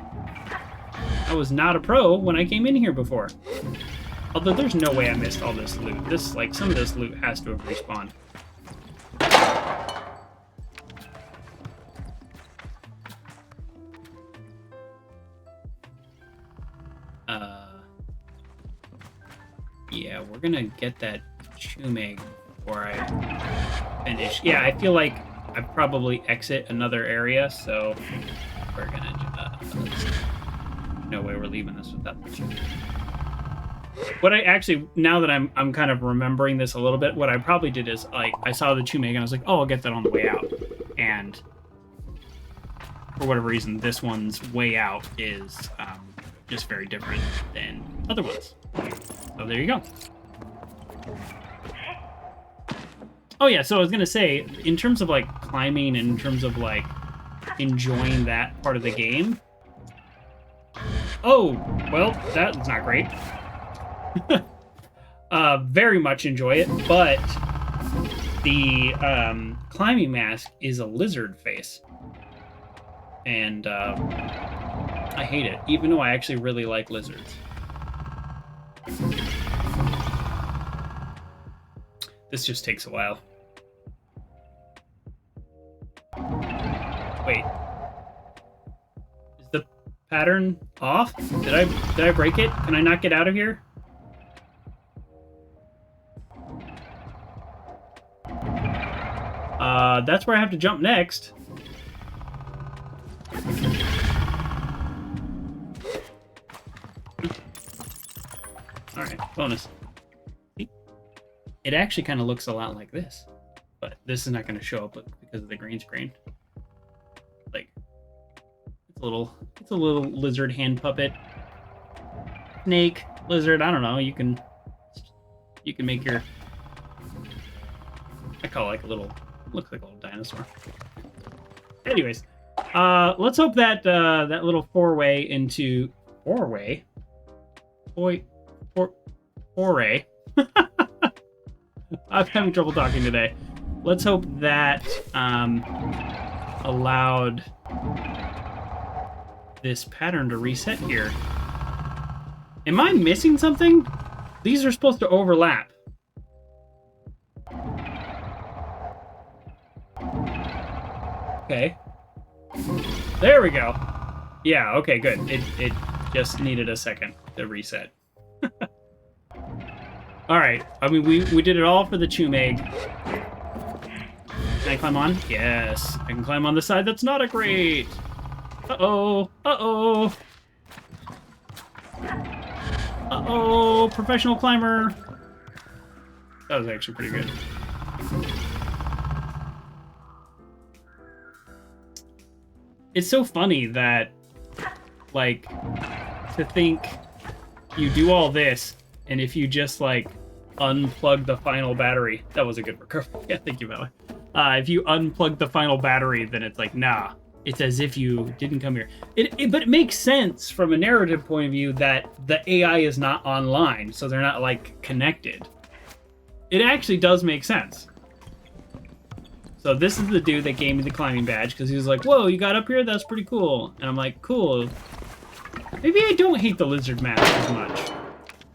A: I was not a pro when I came in here before. Although there's no way I missed all this loot. Some of this loot has to have respawned. Yeah, we're gonna get that Chumeg before I finish. Yeah, I feel like I probably exit another area, so we're gonna no way we're leaving this without the Chumeg. What I actually, now that I'm kind of remembering this a little bit, what I probably did is, like, I saw the Chumeg and I was like, oh, I'll get that on the way out. And for whatever reason, this one's way out is just very different than other ones. So there you go. Oh yeah, so I was gonna say, in terms of like climbing, and in terms of like enjoying that part of the game. Oh, well, that's not great. Very much enjoy it, but the climbing mask is a lizard face. And I hate it, even though I actually really like lizards. This just takes a while. Wait. Is the pattern off? Did I break it? Can I not get out of here? That's where I have to jump next. Alright, bonus. It actually kind of looks a lot like this. But this is not going to show up because of the green screen. Like, it's a little lizard hand puppet. Snake, lizard, I don't know. You can make your... I call it like a little... Looks like a little dinosaur. Anyways, let's hope that that little foray. I'm having trouble talking today. Let's hope that allowed this pattern to reset here. Am I missing something? These are supposed to overlap. Okay. There we go. Yeah, okay, good. It just needed a second to reset. Alright, I mean, we did it all for the Chumeg. Can I climb on? Yes. I can climb on the side that's not a grate. Uh-oh. Uh-oh. Uh-oh. Professional climber. That was actually pretty good. It's so funny that, like, to think you do all this, and if you just, like, unplug the final battery... That was a good recovery. Yeah, thank you, by the way. If you unplug the final battery, then it's like, nah. It's as if you didn't come here. But it makes sense from a narrative point of view that the AI is not online, so they're not, like, connected. It actually does make sense. So this is the dude that gave me the climbing badge, because he was like, whoa, you got up here? That's pretty cool. And I'm like, cool. Maybe I don't hate the lizard map as much.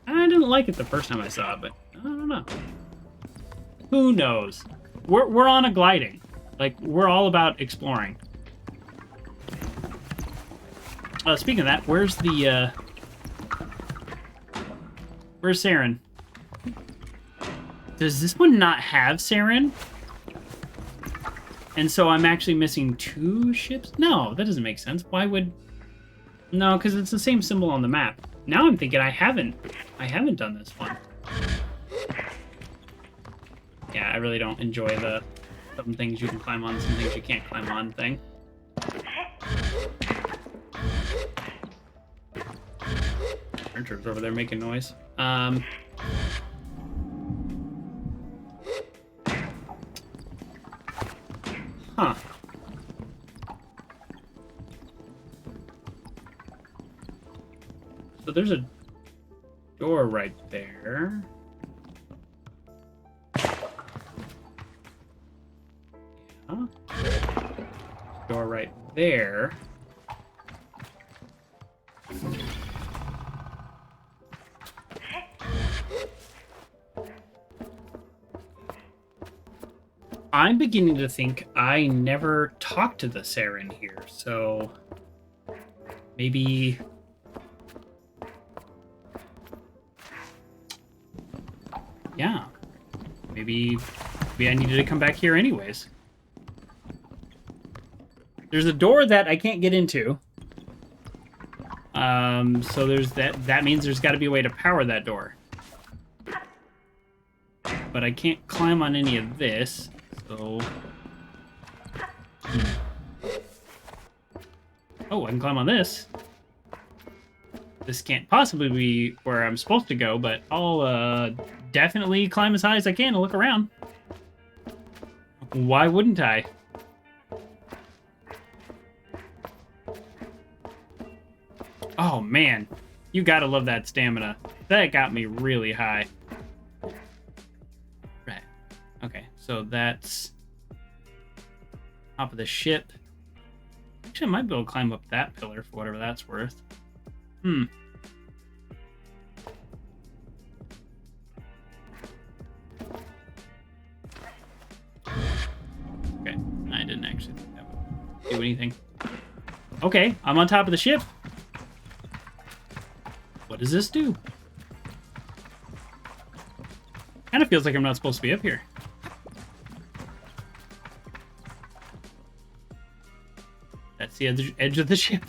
A: I didn't like it the first time I saw it, but I don't know. Who knows? We're on a gliding. Like, we're all about exploring. Speaking of that, where's the, where's Saren? Does this one not have Saren? And so I'm actually missing 2 ships? No, that doesn't make sense. Why would... No, because it's the same symbol on the map. Now I'm thinking I haven't done this one. Yeah, I really don't enjoy the some things you can climb on, some things you can't climb on thing. Archer's over there making noise. Huh. So there's a door right there. Yeah. Door right there. I'm beginning to think I never talked to the Saren here, so maybe... Yeah. Maybe I needed to come back here anyways. There's a door that I can't get into. So there's that means there's got to be a way to power that door. But I can't climb on any of this. So... Oh, I can climb on this. This can't possibly be where I'm supposed to go, but I'll definitely climb as high as I can and look around. Why wouldn't I? Oh, man. You gotta love that stamina. That got me really high. Right. Okay, so that's... top of the ship. Actually, I might be able to climb up that pillar for whatever that's worth. Okay, I didn't actually think that would do anything. Okay, I'm on top of the ship. What does this do? Kind of feels like I'm not supposed to be up here. That's the edge of the ship.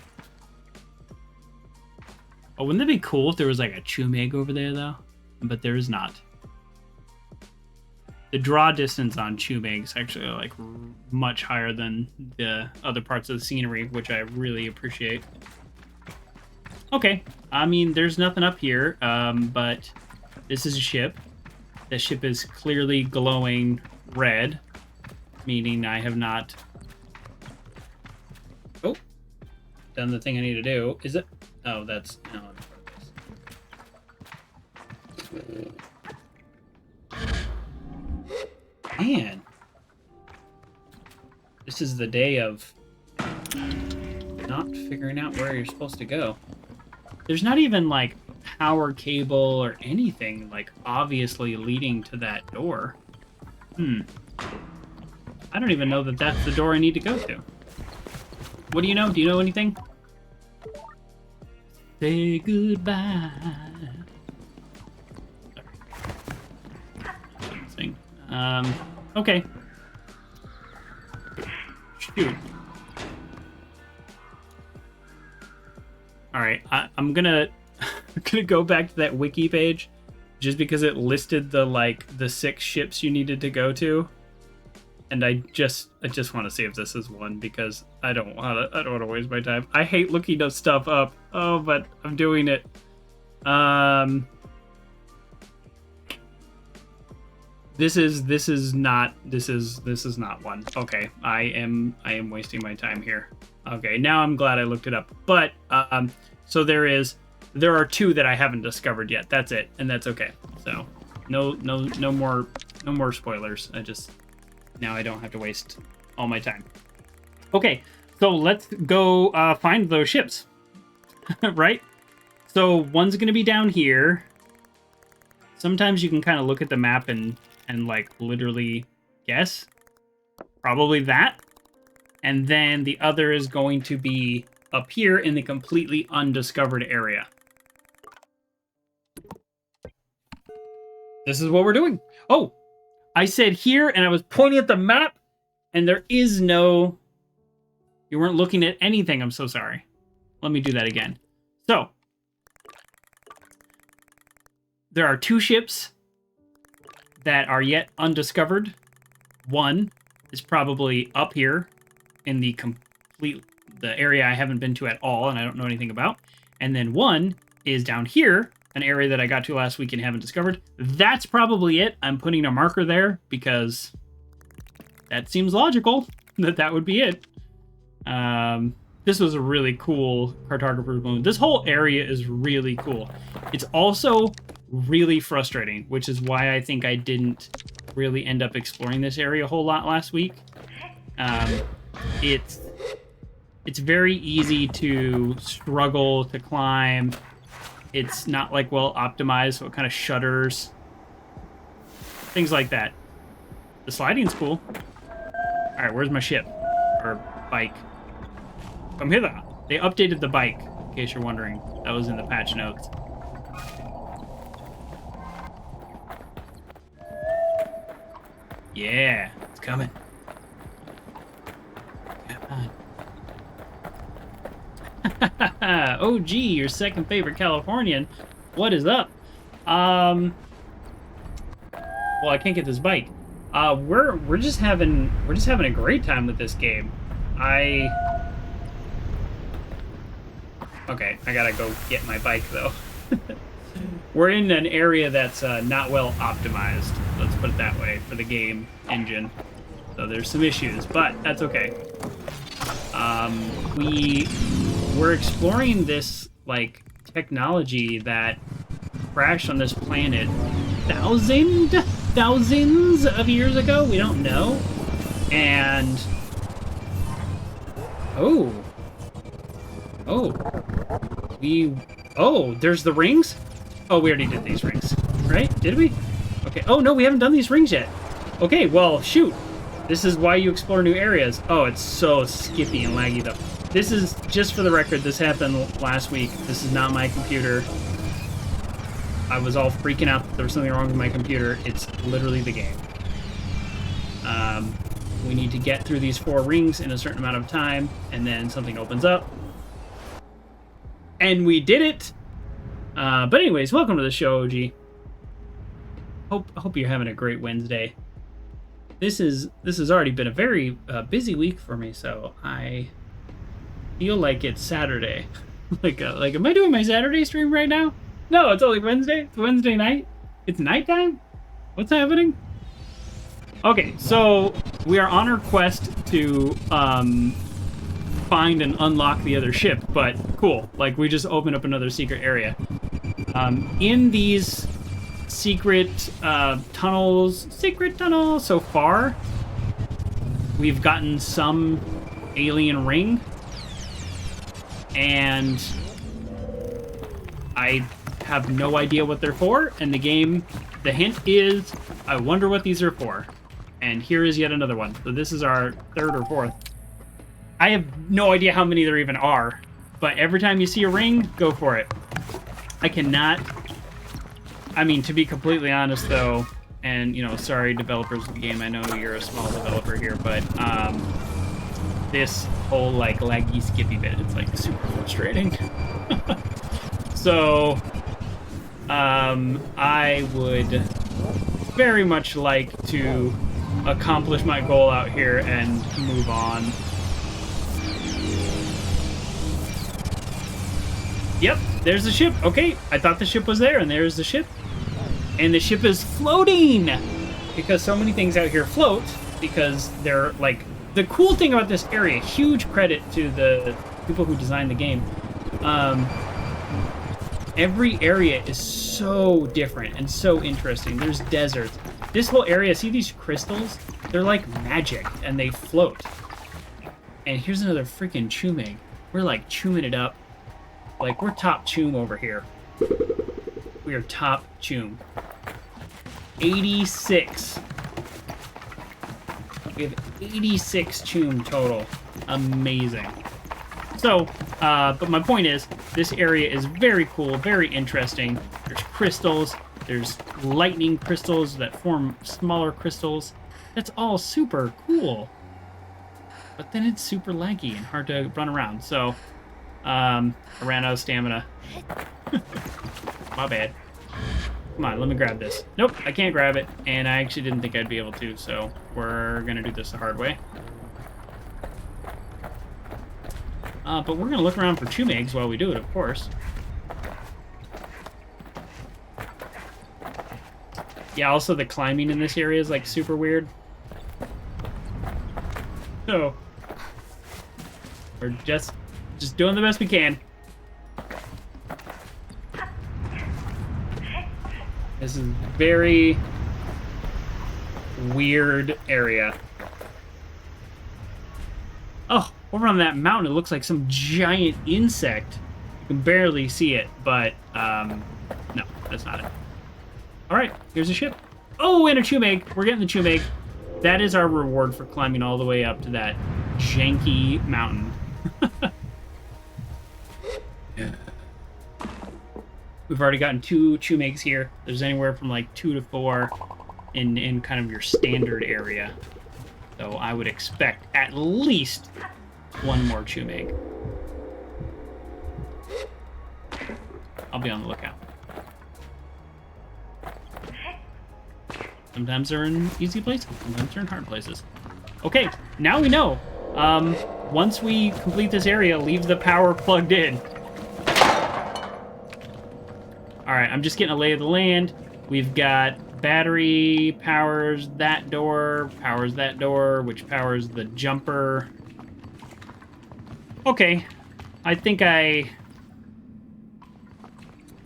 A: Oh, wouldn't that be cool if there was like a Chumig over there, though? But there is not. The draw distance on Chumig is actually like much higher than the other parts of the scenery, which I really appreciate. Okay, I mean, there's nothing up here, but this is a ship. The ship is clearly glowing red, meaning I have not... Oh, done the thing I need to do. Is it? Oh, that's... No, man. This is the day of not figuring out where you're supposed to go. There's not even, like, power cable or anything, like, obviously leading to that door. I don't even know that that's the door I need to go to. What do you know? Do you know anything? Say goodbye. Sing. Okay. Shoot. Alright, I'm gonna go back to that wiki page just because it listed the 6 ships you needed to go to. And I just want to see if this is one because I don't want to waste my time. I hate looking up stuff up. Oh, but I'm doing it. This is not one. Okay, I am wasting my time here. Okay, now I'm glad I looked it up. But so there are 2 that I haven't discovered yet. That's it, and that's okay. So no more spoilers. Now I don't have to waste all my time. Okay, so let's go find those ships. Right? So one's going to be down here. Sometimes you can kind of look at the map and like literally guess. Probably that. And then the other is going to be up here in the completely undiscovered area. This is what we're doing. Oh! I said here, and I was pointing at the map, and there is no... You weren't looking at anything. I'm so sorry. Let me do that again. So, there are 2 ships that are yet undiscovered. One is probably up here in the area I haven't been to at all, and I don't know anything about. And then one is down here, an area that I got to last week and haven't discovered. That's probably it. I'm putting a marker there because that seems logical that would be it. This was a really cool cartographer's moon. This whole area is really cool. It's also really frustrating, which is why I think I didn't really end up exploring this area a whole lot last week. It's very easy to struggle to climb. It's not like well optimized, so it kind of shudders. Things like that. The sliding's cool. Alright, where's my ship? Or bike? Come hither. They updated the bike, in case you're wondering. That was in the patch notes. Yeah, it's coming. Come on. Oh, gee, your second favorite Californian. What is up? Well, I can't get this bike. We're just having a great time with this game. Okay, I gotta go get my bike though. We're in an area that's not well optimized. Let's put it that way for the game engine. So there's some issues, but that's okay. We're exploring this like technology that crashed on this planet thousands of years ago. We don't know. And there's the rings. Oh, we already did these rings, right? Did we? Okay. Oh no, we haven't done these rings yet. Okay, well, shoot. This is why you explore new areas. Oh, it's so skippy and laggy though. This is, just for the record, this happened last week. This is not my computer. I was all freaking out that there was something wrong with my computer. It's literally the game. We need to get through these 4 rings in a certain amount of time, and then something opens up. And we did it! But anyways, welcome to the show, OG. Hope you're having a great Wednesday. This has already been a very busy week for me, so I feel like it's Saturday. like, am I doing my Saturday stream right now? No, it's only Wednesday. It's Wednesday night. It's nighttime? What's happening? Okay, so we are on our quest to find and unlock the other ship, but cool. Like, we just opened up another secret area. In these secret tunnels so far, we've gotten some alien ring, and I have no idea what they're for, and the hint is, I wonder what these are for. And here is yet another one. So this is our 3rd or 4th. I have no idea how many there even are, but every time you see a ring, go for it. I cannot... I mean, to be completely honest, though, and, you know, sorry, developers of the game, I know you're a small developer here, but this whole, like, laggy, skippy bit, it's, like, super frustrating. So, I would very much like to accomplish my goal out here and move on. Yep, there's the ship. Okay, I thought the ship was there, and there's the ship. And the ship is floating! Because so many things out here float, because they're, like... The cool thing about this area, huge credit to the people who designed the game, every area is so different and so interesting. There's deserts. This whole area, see these crystals? They're like magic, and they float. And here's another freaking chumig. We're like chewing it up. Like, we're top choom over here. We are top choom. 86. We have 86 choom total. Amazing. So, but my point is, this area is very cool, very interesting. There's crystals. There's lightning crystals that form smaller crystals. That's all super cool. But then it's super laggy and hard to run around. So, I ran out of stamina. My bad. Come on, let me grab this. Nope, I can't grab it. And I actually didn't think I'd be able to, so we're gonna do this the hard way. But we're gonna look around for chumigs while we do it, of course. Yeah, also the climbing in this area is, like, super weird. So, we're just doing the best we can. This is a very weird area. Oh, over on that mountain, it looks like some giant insect. You can barely see it, but, no, that's not it. Alright, here's a ship. Oh, and a chumig. We're getting the chumig. That is our reward for climbing all the way up to that janky mountain. We've already gotten 2 chumigs here. There's anywhere from like 2 to 4 in kind of your standard area. So I would expect at least 1 more chumig. I'll be on the lookout. Sometimes they're in easy places, sometimes they're in hard places. Okay, now we know. Once we complete this area, leave the power plugged in. Alright, I'm just getting a lay of the land. We've got battery powers that door, which powers the jumper. Okay, I think I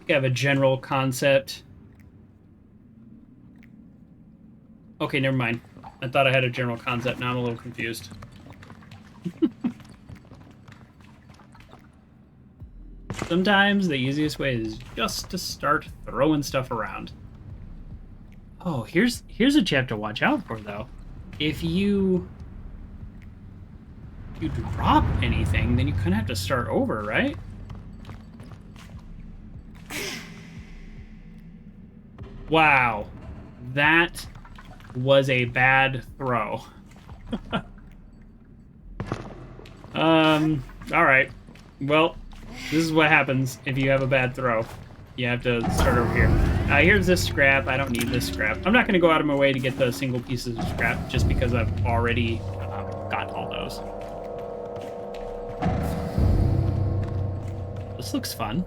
A: have a general concept. Okay, never mind. I thought I had a general concept. Now I'm a little confused. Sometimes the easiest way is just to start throwing stuff around. Oh, here's a chap to watch out for, though. If you drop anything, then you kind of have to start over, right? Wow. That was a bad throw. All right. Well, this is what happens if you have a bad throw. You have to start over here. Here's this scrap. I don't need this scrap. I'm not going to go out of my way to get the single pieces of scrap just because I've already got all those. This looks fun.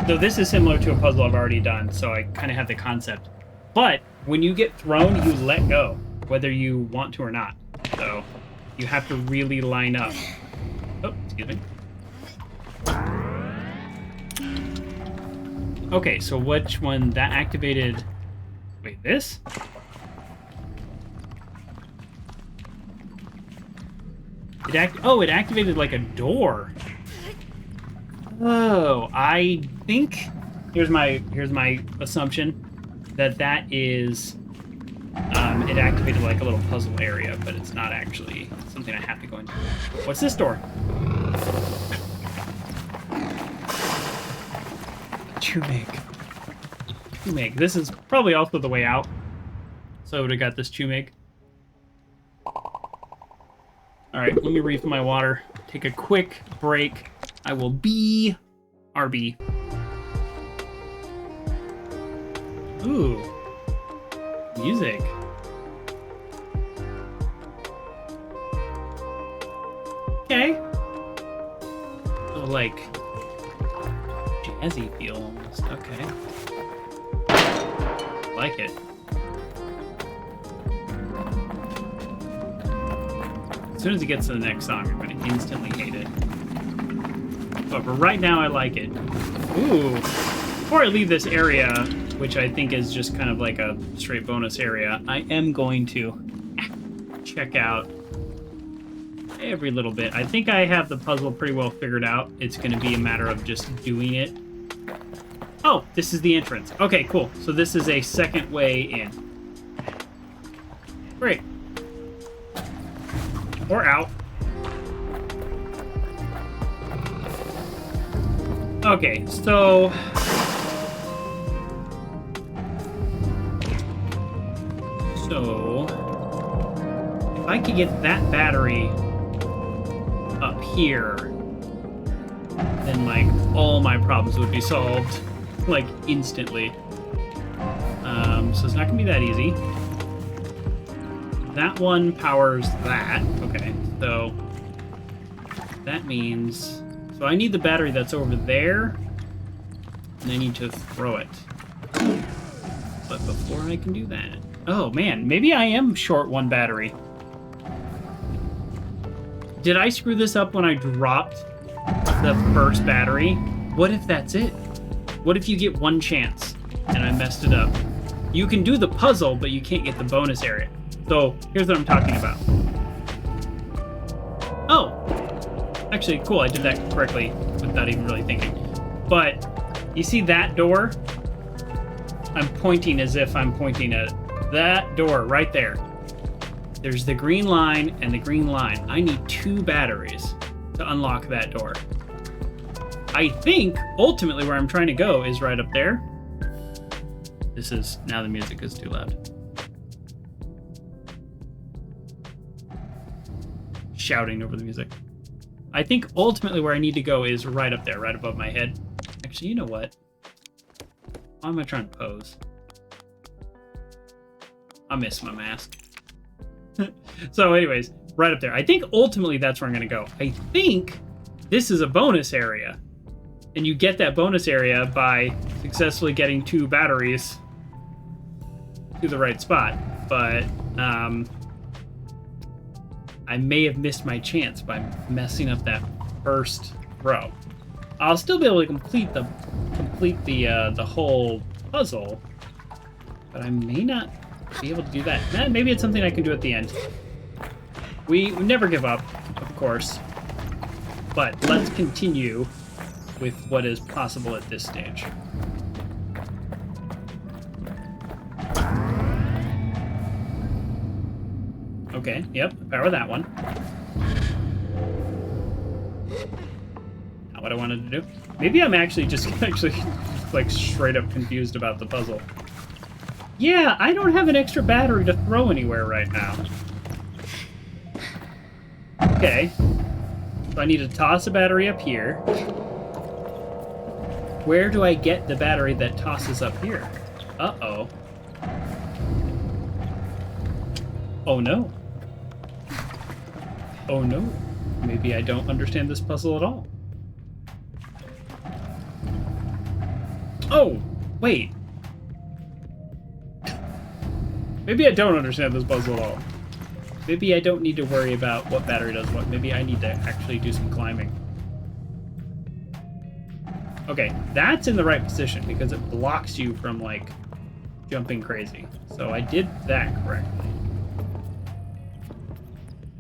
A: So this is similar to a puzzle I've already done, so I kind of have the concept. But when you get thrown, you let go, whether you want to or not. So you have to really line up. Oh, excuse me. Okay, so which one? That activated... Wait, this? It activated like a door. Oh, I think... Here's my assumption. That is... it activated like a little puzzle area, but it's not actually something I have to go into. What's this door? Chumig. This is probably also the way out. So I would have got this Chumig. Alright, let me refill my water. Take a quick break. I will be RB. Ooh. Music. Okay. So like jazzy feel almost. Okay. Like it. As soon as it gets to the next song, I'm going to instantly hate it. But for right now, I like it. Ooh. Before I leave this area, which I think is just kind of like a straight bonus area, I am going to check out every little bit. I think I have the puzzle pretty well figured out. It's going to be a matter of just doing it. Oh, this is the entrance. Okay, cool. So this is a second way in. Great. Or out. Okay, so... if I could get that battery up here, then, like, all my problems would be solved, like, instantly. So it's not gonna be that easy. That one powers that. Okay, so that means... So I need the battery that's over there, and I need to throw it. But before I can do that... Oh, man, maybe I am short one battery. Did I screw this up when I dropped the first battery? What if that's it? What if you get one chance and I messed it up? You can do the puzzle, but you can't get the bonus area. So here's what I'm talking about. Oh, actually, cool. I did that correctly without even really thinking. But you see that door? I'm pointing as if I'm pointing at that door right there. There's the green line and the green line. I need 2 batteries to unlock that door. I think ultimately where I'm trying to go is right up there. This is, now the music is too loud. Shouting over the music. I think ultimately where I need to go is right up there, right above my head. Actually, you know what? Why am I trying to pose? I miss my mask. So anyways, right up there. I think ultimately that's where I'm going to go. I think this is a bonus area. And you get that bonus area by successfully getting 2 batteries to the right spot. But I may have missed my chance by messing up that first row. I'll still be able to complete the whole puzzle, but I may not be able to do that. Maybe it's something I can do at the end. We never give up, of course, but let's continue with what is possible at this stage. Okay, yep, power that one. Not what I wanted to do. Maybe I'm actually just like straight up confused about the puzzle. Yeah, I don't have an extra battery to throw anywhere right now. Okay. So I need to toss a battery up here. Where do I get the battery that tosses up here? Uh-oh. Oh no. Oh no. Maybe I don't understand this puzzle at all. Oh, wait. Maybe I don't understand this puzzle at all. Maybe I don't need to worry about what battery does what. Maybe I need to actually do some climbing. Okay, that's in the right position because it blocks you from, like, jumping crazy. So I did that correctly.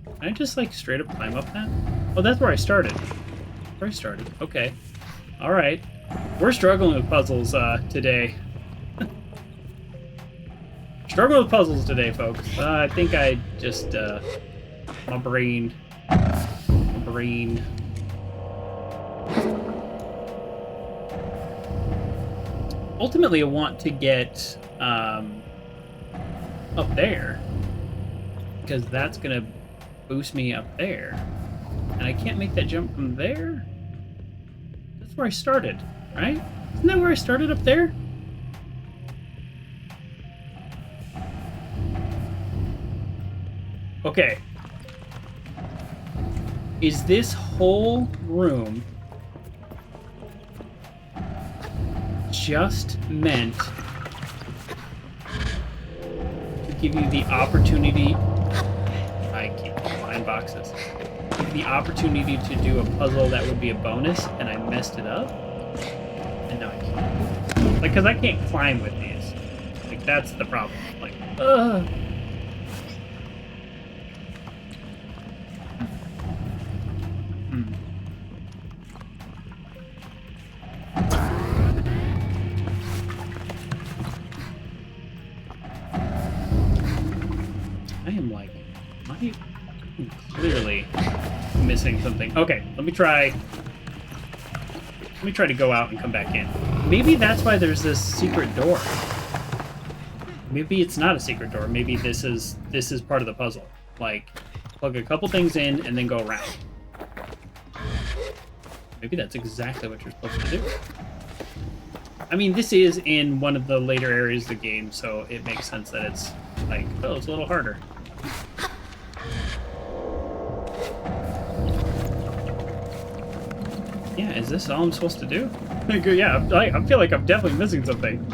A: Can I just, like, straight up climb up that? Oh, that's where I started. Where I started. Okay. All right. We're struggling with puzzles today. Struggling with puzzles today, folks. I think I just, my brain. Ultimately, I want to get up there because that's gonna boost me up there, and I can't make that jump from there. That's where I started, right? Isn't that where I started up there? Okay. Is this whole room just meant to give you the opportunity? I can't find boxes. Give you the opportunity to do a puzzle that would be a bonus, and I messed it up, and now I can't. Like, because I can't climb with these. Like, that's the problem. Like, ugh. Clearly missing something. Okay, let me try to go out and come back in. Maybe that's why there's this secret door. Maybe it's not a secret door. Maybe this is part of the puzzle. Like, plug a couple things in and then go around. Maybe that's exactly what you're supposed to do. I mean, this is in one of the later areas of the game, so it makes sense that it's like, oh, it's a little harder. Yeah, is this all I'm supposed to do? Yeah, I feel like I'm definitely missing something.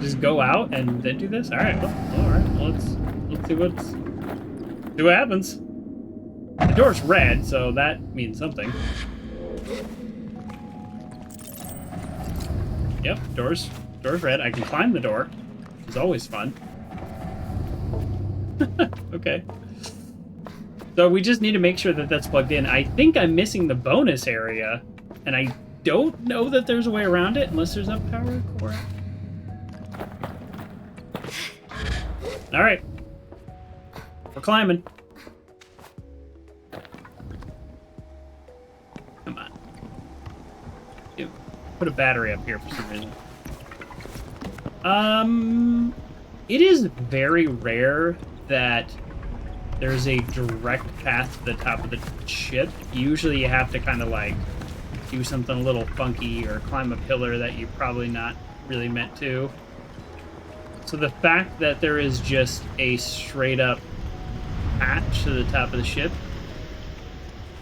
A: Just go out and then do this? Alright, well, let's see what happens. The door's red, so that means something. Yep, door's red. I can climb the door, which is always fun. Okay. So we just need to make sure that that's plugged in. I think I'm missing the bonus area, and I don't know that there's a way around it unless there's a power core. All right. We're climbing. Come on. Dude, put a battery up here for some reason. It is very rare that there's a direct path to the top of the ship. Usually you have to kind of like do something a little funky or climb a pillar that you're probably not really meant to. So the fact that there is just a straight up hatch to the top of the ship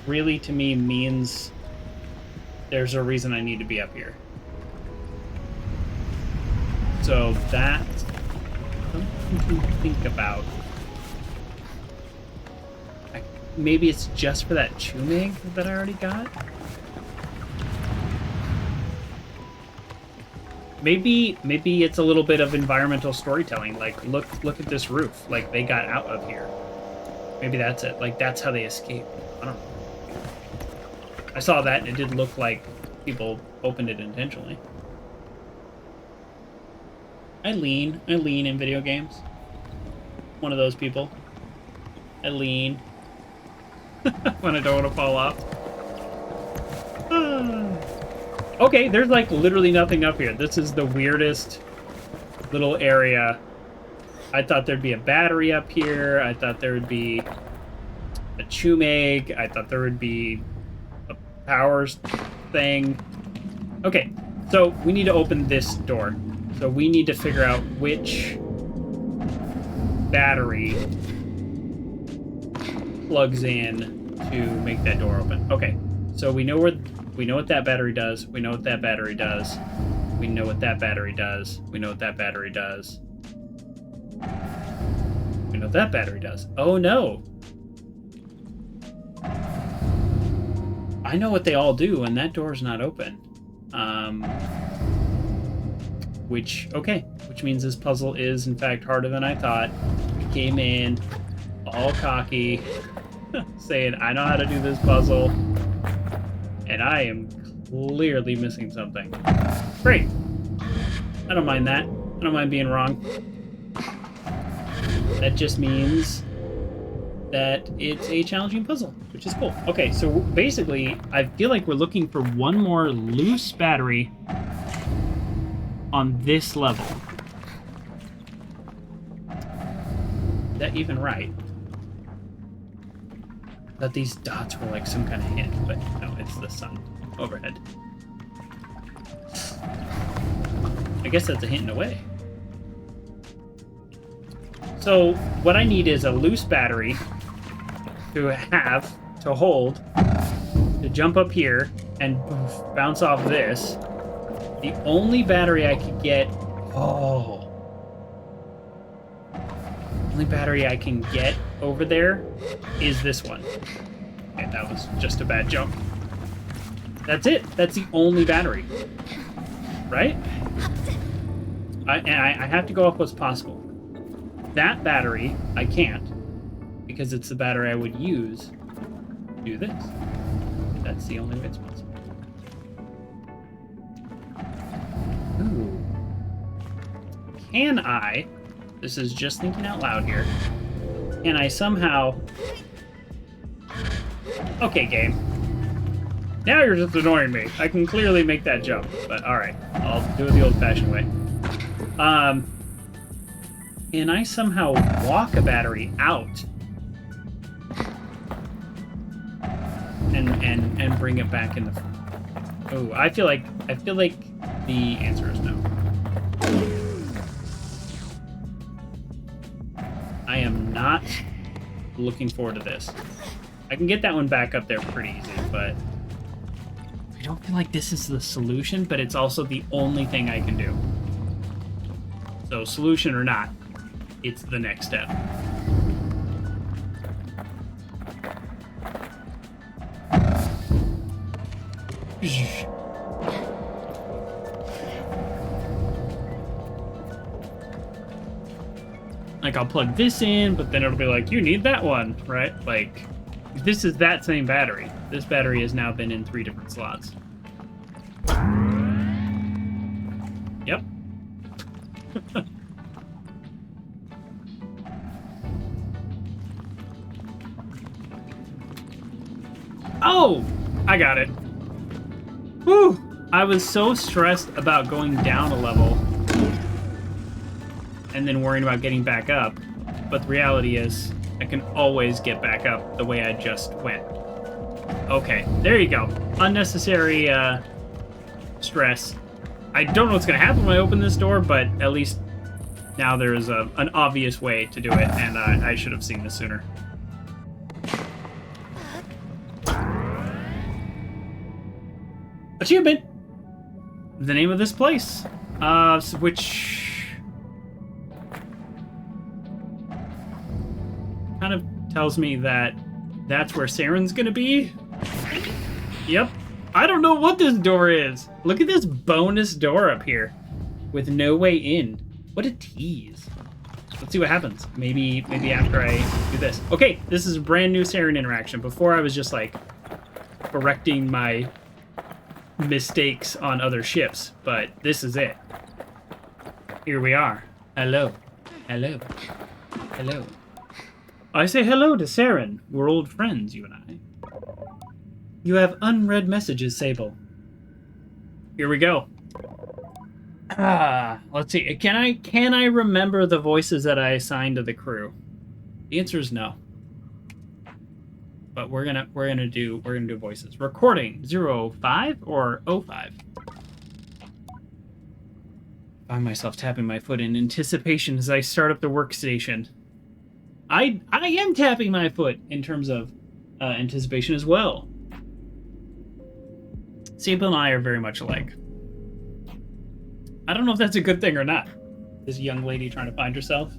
A: really to me means there's a reason I need to be up here. So that's something to think about. Maybe it's just for that chumig that I already got? Maybe it's a little bit of environmental storytelling. Like, look at this roof. Like, they got out of here. Maybe that's it. Like, that's how they escaped. I don't know. I saw that, and it did look like people opened it intentionally. I lean in video games. One of those people. I lean. When I don't want to fall off. Okay, there's like literally nothing up here. This is the weirdest little area I thought there'd be a battery up here. I thought there would be a Chumeg. I thought there would be a powers thing. Okay, so we need to open this door. So we need to figure out which battery plugs in to make that door open. Okay, so we know what that battery does. We know what that battery does. We know what that battery does. We know what that battery does. We know what that battery does. Oh no! I know what they all do, and that door's not open. Which means this puzzle is, in fact, harder than I thought. We came in all cocky, saying, I know how to do this puzzle, and I am clearly missing something. Great. I don't mind that. I don't mind being wrong. That just means that it's a challenging puzzle, which is cool. Okay, so basically, I feel like we're looking for one more loose battery on this level. Is that even right? I thought these dots were like some kind of hint, but no, it's the sun overhead. I guess that's a hint in a way. So what I need is a loose battery to hold, to jump up here and bounce off this. The only battery I could get... Oh. The only battery I can get over there is this one. Okay, that was just a bad jump. That's it. That's the only battery. Right? I have to go up what's possible. That battery, I can't. Because it's the battery I would use to do this. That's the only way it's possible. Ooh. Can I, this is just thinking out loud here, can I somehow... Okay, game. Now you're just annoying me. I can clearly make that jump, but alright. I'll do it the old-fashioned way. Can I somehow walk a battery out and bring it back in the front? Oh, I feel like the answer is no. I am not looking forward to this. I can get that one back up there pretty easy, but I don't feel like this is the solution, but it's also the only thing I can do. So, solution or not, it's the next step. Like, I'll plug this in, but then it'll be like, you need that one, right? Like, this is that same battery. This battery has now been in 3 different slots. Yep. Oh! I got it. Whew! I was so stressed about going down a level and then worrying about getting back up. But the reality is, I can always get back up the way I just went. Okay, there you go. Unnecessary stress. I don't know what's going to happen when I open this door, but at least now there is an obvious way to do it, and I should have seen this sooner. Achievement! The name of this place, which kind of tells me that that's where Saren's gonna be. Yep. I don't know what this door is. Look at this bonus door up here with no way in. What a tease. Let's see what happens. Maybe after I do this. Okay, this is a brand new Saren interaction. Before I was just like correcting my mistakes on other ships, but this is it. Here we are. Hello. Hello. Hello. I say hello to Saren. We're old friends, you and I. You have unread messages, Sable. Here we go. Let's see. Can I remember the voices that I assigned to the crew? The answer is no. But we're gonna do voices. Recording 05 or 05. I find myself tapping my foot in anticipation as I start up the workstation. I am tapping my foot in terms of anticipation as well. Sable and I are very much alike. I don't know if that's a good thing or not. This young lady trying to find herself.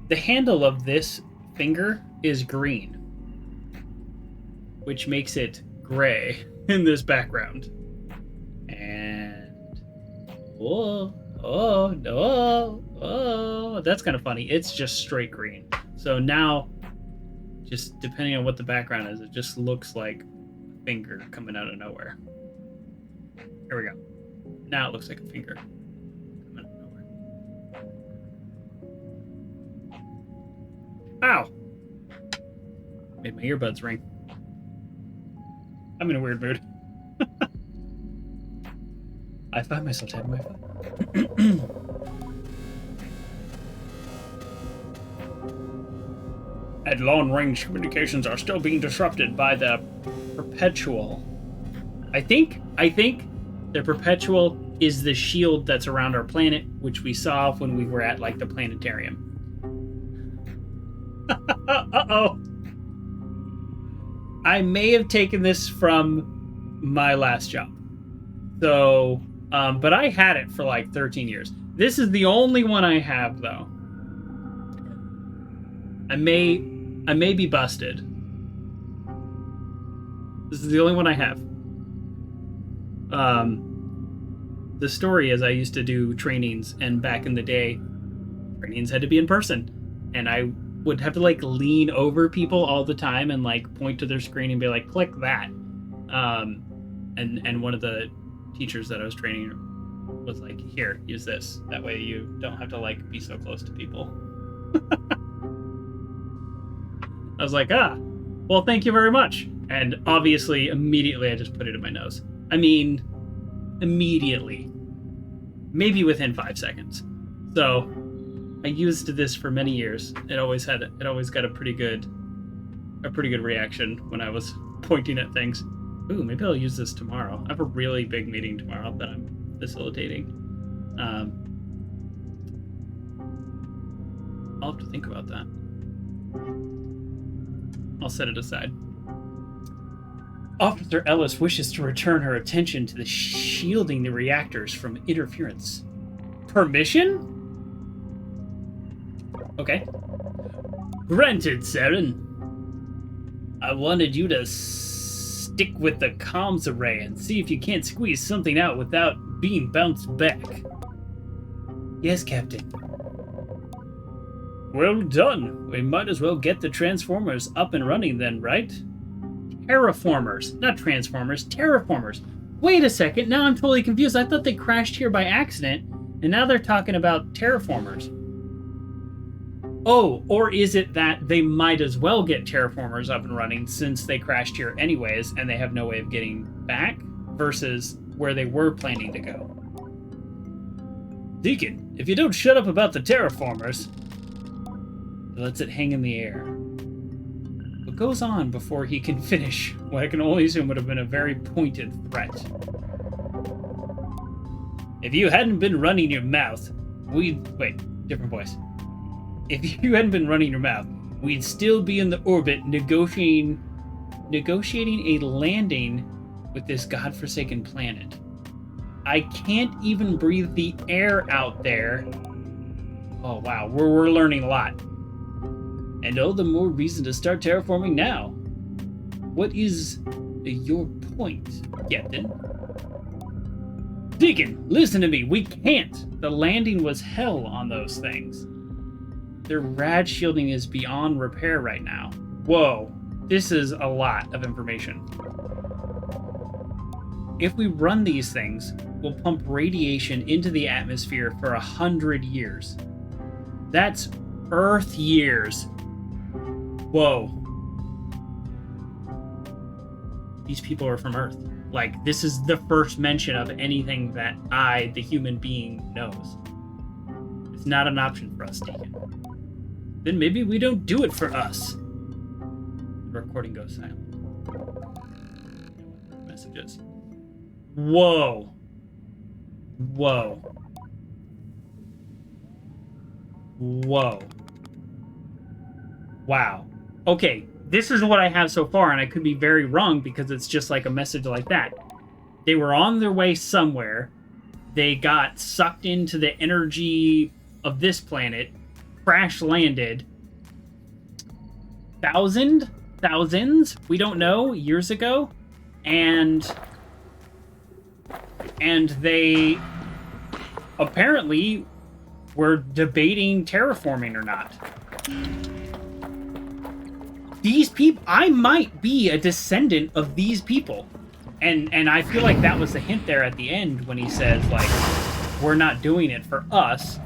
A: The handle of this finger is green, which makes it gray in this background. And that's kind of funny. It's just straight green. So now, just depending on what the background is, it just looks like a finger coming out of nowhere. Here we go. Now it looks like a finger coming out of nowhere. Ow! Made my earbuds ring. I'm in a weird mood. I find myself tapping my foot. And long-range communications are still being disrupted by the Perpetual. I think the Perpetual is the shield that's around our planet, which we saw when we were at, like, the planetarium. Uh-oh. I may have taken this from my last job. So, but I had it for like 13 years. This is the only one I have, though. I may be busted. This is the only one I have. The story is I used to do trainings, and back in the day, trainings had to be in person. And I would have to like lean over people all the time and like point to their screen and be like, click that. And one of the teachers that I was training was like, here, use this. That way you don't have to like be so close to people. I was like, well, thank you very much. And obviously, immediately I just put it in my nose. I mean, immediately. Maybe within 5 seconds. So I used this for many years. It always got a pretty good reaction when I was pointing at things. Ooh, maybe I'll use this tomorrow. I have a really big meeting tomorrow that I'm facilitating. I'll have to think about that. I'll set it aside. Officer Ellis wishes to return her attention to the shielding the reactors from interference. Permission? Okay. Granted, Saren. I wanted you to stick with the comms array and see if you can't squeeze something out without being bounced back. Yes, Captain. Well done. We might as well get the transformers up and running then, right? Terraformers. Not transformers, terraformers. Wait a second, now I'm totally confused. I thought they crashed here by accident, and now they're talking about terraformers. Oh, or is it that they might as well get terraformers up and running since they crashed here anyways and they have no way of getting back versus where they were planning to go? Deacon, if you don't shut up about the terraformers, he lets it hang in the air. What goes on before he can finish what I can only assume would have been a very pointed threat? If you hadn't been running your mouth, we'd... Wait, different voice. If you hadn't been running your mouth, we'd still be in the orbit negotiating a landing with this godforsaken planet. I can't even breathe the air out there. Oh wow, we're learning a lot. And all the more reason to start terraforming now. What is your point, Captain? Deacon, listen to me, we can't. The landing was hell on those things. Their rad shielding is beyond repair right now. Whoa, this is a lot of information. If we run these things, we'll pump radiation into the atmosphere for 100 years. That's Earth years. Whoa. These people are from Earth. Like, this is the first mention of anything that I, the human being, knows. It's not an option for us, Deacon. Then maybe we don't do it for us. The recording goes silent. Messages. Whoa. Whoa. Whoa. Wow. Okay, this is what I have so far, and I could be very wrong because it's just like a message like that. They were on their way somewhere. They got sucked into the energy of this planet, crash landed. Thousands, we don't know, years ago, and they apparently were debating terraforming or not. These people, I might be a descendant of these people. And I feel like that was the hint there at the end when he says, like, we're not doing it for us.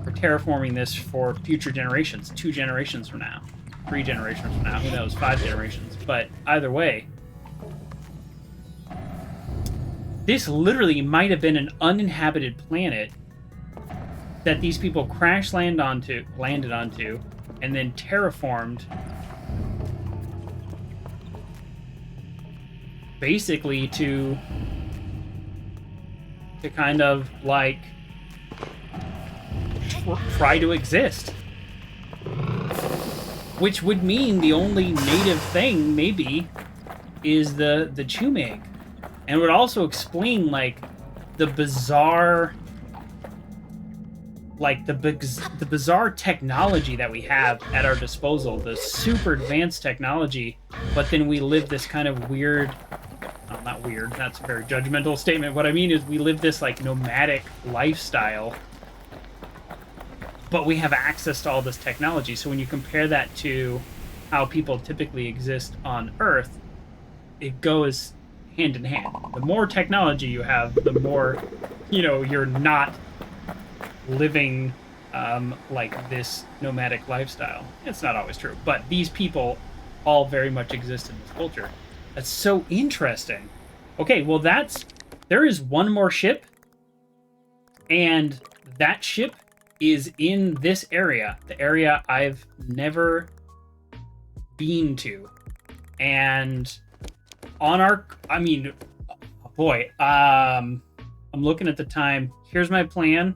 A: We're terraforming this for future generations, 2 generations from now, 3 generations from now, who knows, 5 generations. But either way, this literally might have been an uninhabited planet that these people landed onto, and then terraformed, basically to kind of like try to exist, which would mean the only native thing maybe is the Chumeg, and would also explain like the bizarre the bizarre technology that we have at our disposal, the super advanced technology, but then we live this kind of weird, not weird, that's a very judgmental statement. What I mean is we live this like nomadic lifestyle, but we have access to all this technology. So when you compare that to how people typically exist on Earth, it goes hand in hand. The more technology you have, the more, you're not living like this nomadic lifestyle. It's not always true, but these people all very much exist in this culture. That's so interesting. Okay, well there is one more ship, and that ship is in this area, the area I've never been to. And on our, I'm looking at the time. Here's my plan.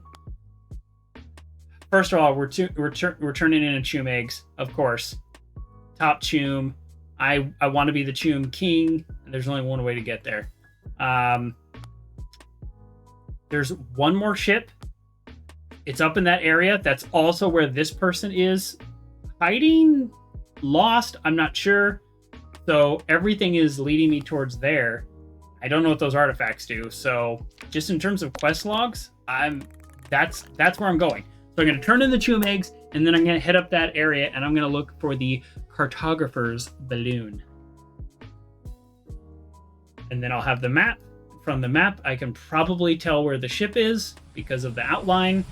A: First of all, we're turning in a Chumegs, of course. Top Chum. I want to be the Chum King, and there's only one way to get there. There's one more ship. It's up in that area. That's also where this person is hiding, lost. I'm not sure. So everything is leading me towards there. I don't know what those artifacts do. So just in terms of quest logs, that's where I'm going. So I'm going to turn in the Chumegs, and then I'm going to head up that area, and I'm going to look for the cartographer's balloon. And then I'll have the map. From the map, I can probably tell where the ship is because of the outline.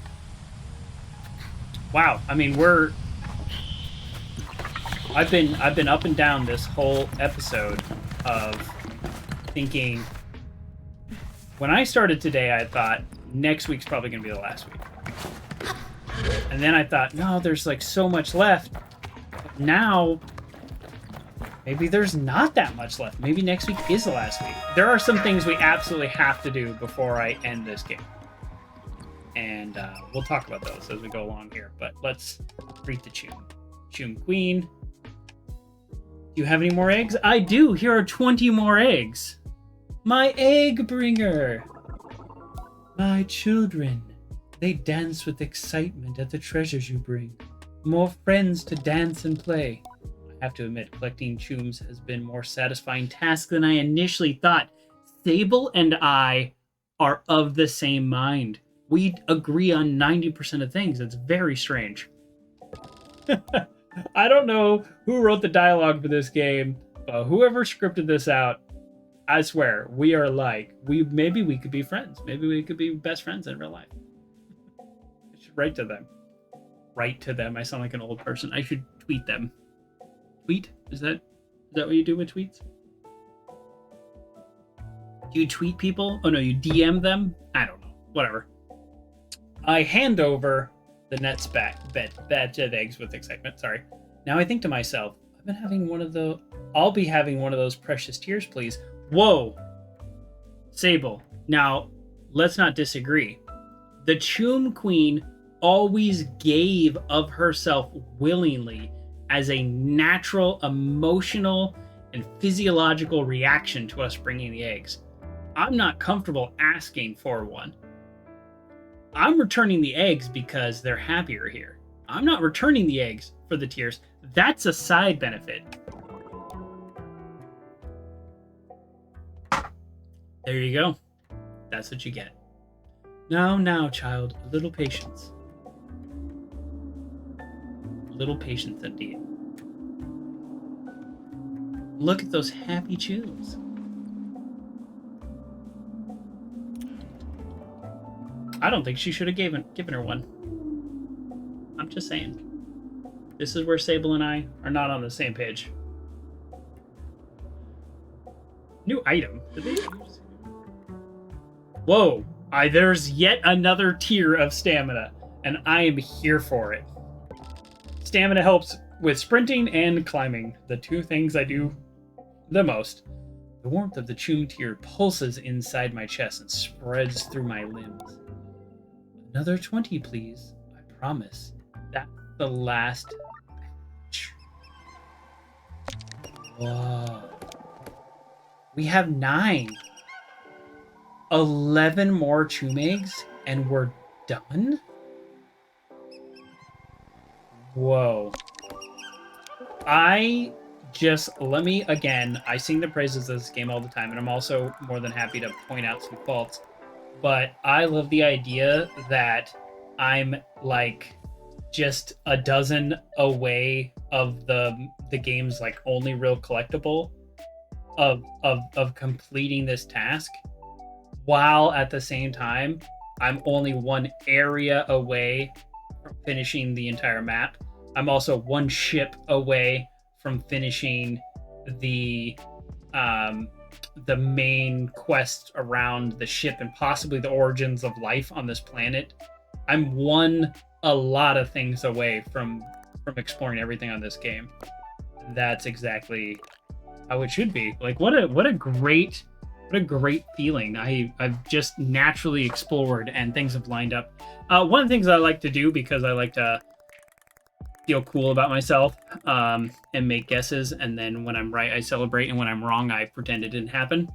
A: Wow, I mean, I've been up and down this whole episode of thinking. When I started today, I thought next week's probably going to be the last week. And then I thought, no, there's like so much left. But now, maybe there's not that much left. Maybe next week is the last week. There are some things we absolutely have to do before I end this game. And we'll talk about those as we go along here. But let's greet the Chum Queen. Do you have any more eggs? I do. Here are 20 more eggs. My egg bringer. My children. They dance with excitement at the treasures you bring. More friends to dance and play. I have to admit, collecting Chums has been a more satisfying task than I initially thought. Sable and I are of the same mind. We agree on 90% of things. It's very strange. I don't know who wrote the dialogue for this game, but whoever scripted this out, I swear, we are like, maybe we could be friends. Maybe we could be best friends in real life. I should write to them. Write to them. I sound like an old person. I should tweet them. Tweet? Is that what you do with tweets? Do you tweet people? Oh no, you DM them? I don't know. Whatever. I hand over the Nets batch of eggs with excitement. Sorry. Now I think to myself, I'll be having one of those precious tears, please. Whoa. Sable. Now, let's not disagree. The Choom Queen always gave of herself willingly as a natural, emotional, and physiological reaction to us bringing the eggs. I'm not comfortable asking for one. I'm returning the eggs because they're happier here. I'm not returning the eggs for the tears. That's a side benefit. There you go. That's what you get. Now, child, a little patience. A little patience indeed. Look at those happy chews. I don't think she should have given her one. I'm just saying. This is where Sable and I are not on the same page. New item. Did they use? Whoa. There's yet another tier of stamina, and I am here for it. Stamina helps with sprinting and climbing, the two things I do the most. The warmth of the Choom tier pulses inside my chest and spreads through my limbs. Another 20, please. I promise. That's the last. Whoa. We have 9. 11 more Choom eggs, and we're done? Whoa. I sing the praises of this game all the time, and I'm also more than happy to point out some faults. But I love the idea that I'm like just a dozen away of the game's like only real collectible of completing this task, while at the same time I'm only one area away from finishing the entire map. I'm also one ship away from finishing the main quest around the ship and possibly the origins of life on this planet. I'm a lot of things away from exploring everything on this game. That's exactly how it should be. Like what a great feeling. I've just naturally explored and things have lined up. One of the things I like to do, because I like to feel cool about myself and make guesses, and then when I'm right I celebrate, and when I'm wrong I pretend it didn't happen.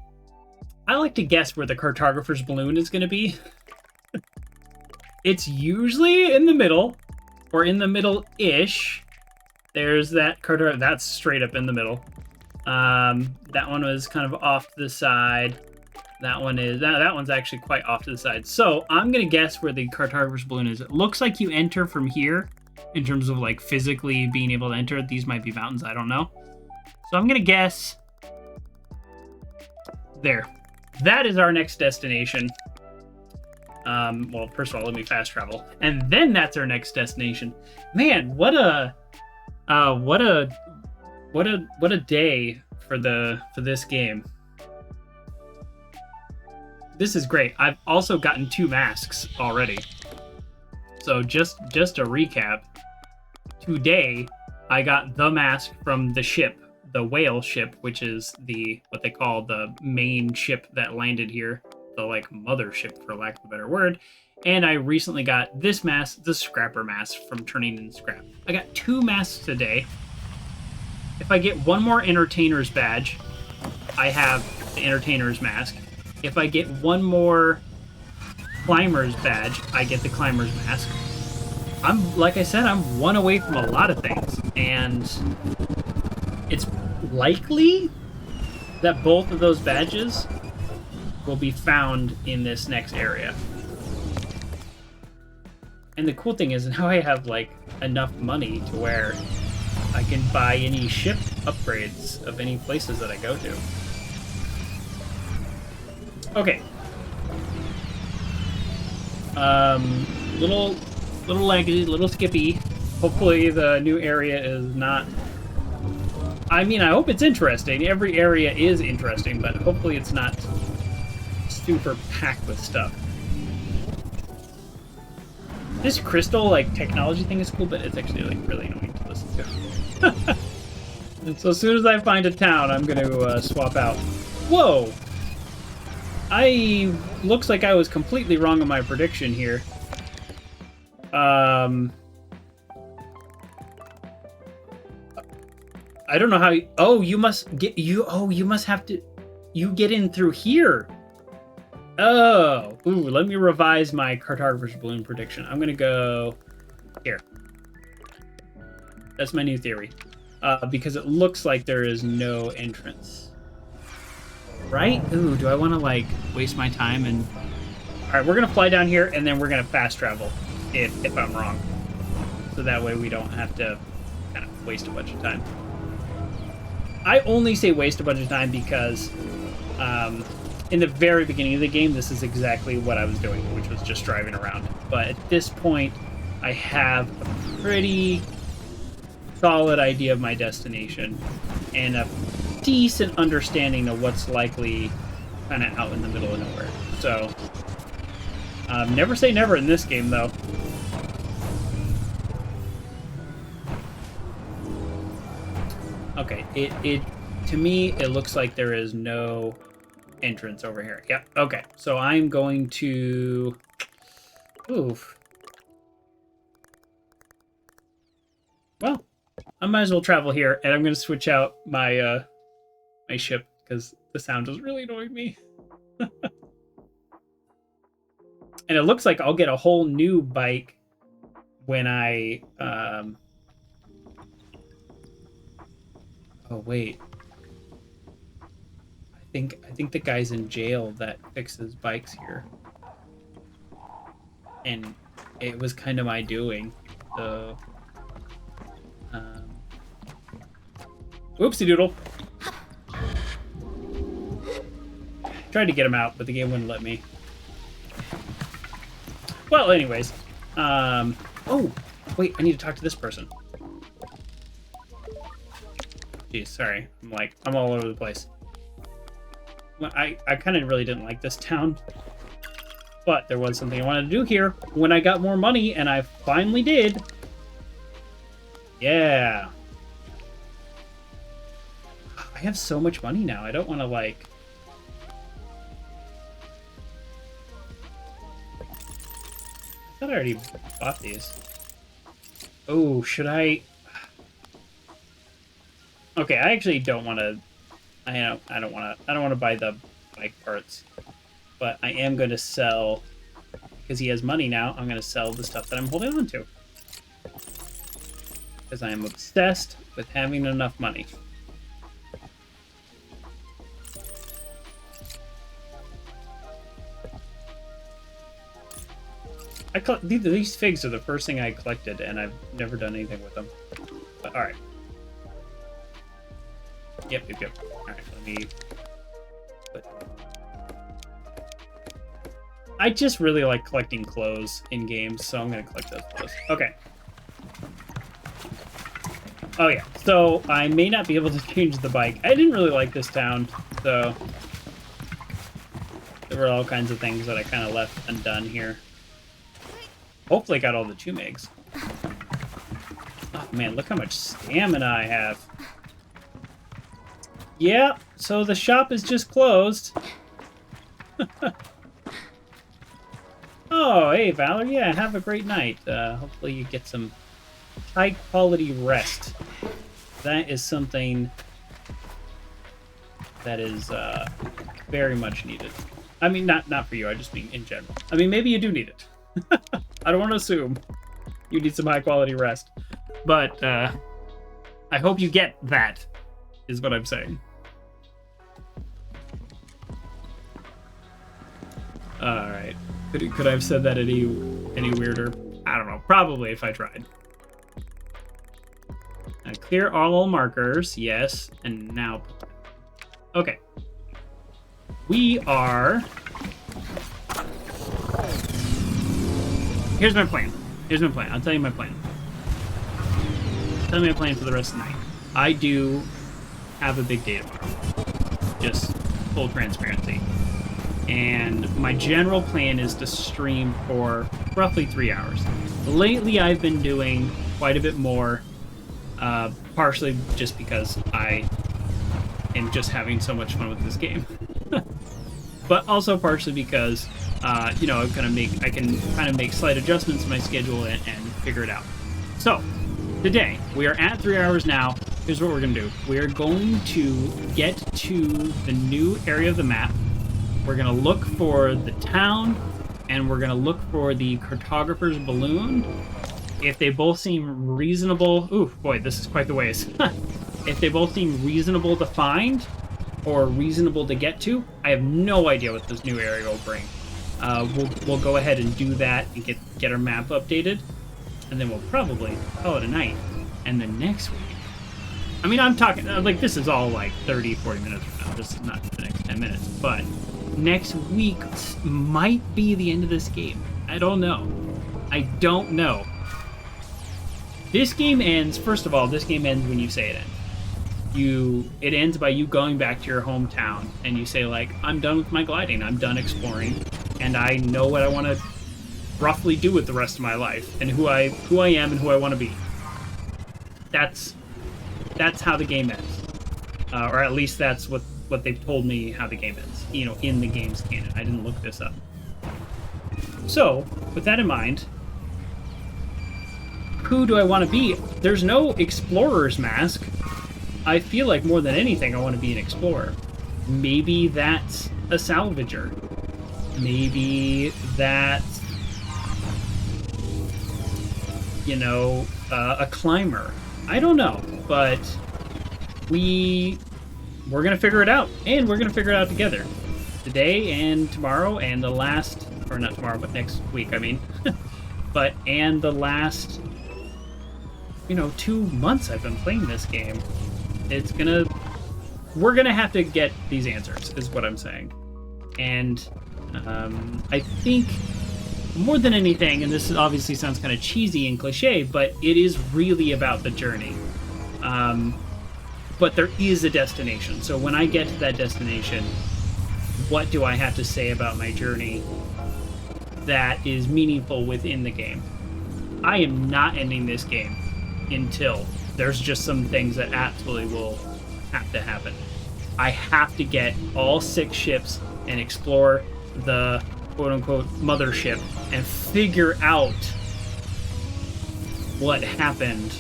A: I like to guess where the cartographer's balloon is going to be. It's usually in the middle, or in the middle-ish. There's that cartographer, that's straight up in the middle. That one was kind of off to the side. That one's actually quite off to the side. So I'm going to guess where the cartographer's balloon is. It looks like you enter from here, in terms of like physically being able to enter. These might be mountains, I don't know. So I'm gonna guess there. That is our next destination. Well, first of all, let me fast travel, and then that's our next destination. Man, what a day for this game. This is great. I've also gotten 2 masks already. So just to recap, today I got the mask from the ship, the whale ship, which is what they call the main ship that landed here, the like mothership for lack of a better word. And I recently got this mask, the scrapper mask from turning in scrap. I got 2 masks today. If I get one more entertainer's badge, I have the entertainer's mask. If I get one more climber's badge, I get the climber's mask. Like I said, I'm one away from a lot of things, and it's likely that both of those badges will be found in this next area. And the cool thing is now I have like enough money to where I can buy any ship upgrades of any places that I go to. Okay. Little leggy, little skippy. Hopefully the new area is not... I mean, I hope it's interesting. Every area is interesting, but hopefully it's not super packed with stuff. This crystal, like, technology thing is cool, but it's actually, like, really annoying to listen to. So as soon as I find a town, I'm gonna swap out. Whoa! Looks like I was completely wrong on my prediction here. I don't know how you... Oh, you must get... you must have to... You get in through here. Oh. Ooh, let me revise my cartographer's balloon prediction. I'm gonna go... Here. That's my new theory. Because it looks like there is no entrance. Right? Ooh, do I want to, like, waste my time and... Alright, we're gonna fly down here, and then we're gonna fast travel. If I'm wrong. So that way we don't have to kind of waste a bunch of time. I only say waste a bunch of time because in the very beginning of the game, this is exactly what I was doing, which was just driving around. But at this point, I have a pretty solid idea of my destination and a decent understanding of what's likely kind of out in the middle of nowhere. So, never say never in this game, though. Okay, to me, it looks like there is no entrance over here. Yep, okay. So I'm going to... Oof. Well, I might as well travel here, and I'm going to switch out my, my ship, because the sound is really annoying me. And it looks like I'll get a whole new bike when I... Oh, wait. I think the guy's in jail that fixes bikes here. And it was kind of my doing. So... Whoopsie doodle. Tried to get him out, but the game wouldn't let me. Well, anyways. Oh, wait, I need to talk to this person. Jeez, sorry. I'm all over the place. Well, I kind of really didn't like this town. But there was something I wanted to do here when I got more money, and I finally did. Yeah. I have so much money now. I don't want to, like... I thought I already bought these. Oh, should I... Okay, I actually don't want to... I don't want to buy the bike parts. But I am going to sell... Because he has money now, I'm going to sell the stuff that I'm holding on to. Because I am obsessed with having enough money. These figs are the first thing I collected, and I've never done anything with them. But, alright. Yep. Alright, let me... I just really like collecting clothes in games, so I'm going to collect those clothes. Okay. Oh, yeah. So, I may not be able to change the bike. I didn't really like this town, so... There were all kinds of things that I kind of left undone here. Hopefully I got all the 2 megs. Oh, man, look how much stamina I have. Yeah, so the shop is just closed. Oh, hey, Valor. Yeah, have a great night. Hopefully you get some high-quality rest. That is something that is very much needed. I mean, not for you. I just mean in general. I mean, maybe you do need it. I don't want to assume you need some high-quality rest. But I hope you get that, is what I'm saying. Alright. Could I have said that any weirder? I don't know. Probably if I tried. Clear all markers. Yes. And now... Okay. We are... Here's my plan. I'll tell you my plan. Tell me my plan for the rest of the night. I do have a big day tomorrow. Just full transparency. and my general plan is to stream for roughly 3 hours. Lately, I've been doing quite a bit more, partially just because I am just having so much fun with this game, but also partially because you know, I can kind of make slight adjustments to my schedule and figure it out. So today we are at 3 hours now. Here's what we're gonna do. We're going to get to the new area of the map. We're gonna look for the town, and we're gonna look for the cartographer's balloon. If they both seem reasonable, ooh boy, this is quite the ways. If they both seem reasonable to find or reasonable to get to, I have no idea what this new area will bring. We'll go ahead and do that and get our map updated, and then we'll probably call it a night. And then next week, I mean, I'm talking like this is all like 30, 40 minutes from now. This is not the next 10 minutes, but next week might be the end of this game. I don't know. I don't know. This game ends, first of all, this game ends when you say it ends. It ends by you going back to your hometown and you say, like, I'm done with my gliding, I'm done exploring, and I know what I want to roughly do with the rest of my life and who I am and who I want to be. That's how the game ends. Or at least that's what they've told me how the game ends, you know, in the game's canon. I didn't look this up. So, with that in mind, who do I want to be? There's no explorer's mask. I feel like more than anything, I want to be an explorer. Maybe that's a salvager. Maybe that's, you know, a climber. I don't know, but we're gonna figure it out, and we're gonna figure it out together. Today and tomorrow, and the last, or not tomorrow, but next week, I mean. And the last, you know, 2 months I've been playing this game. We're gonna have to get these answers, is what I'm saying. And I think more than anything, and this obviously sounds kind of cheesy and cliche, but it is really about the journey. But there is a destination. So when I get to that destination, what do I have to say about my journey that is meaningful within the game? I am not ending this game until there's just some things that absolutely will have to happen. I have to get all 6 ships and explore the quote-unquote mothership and figure out what happened.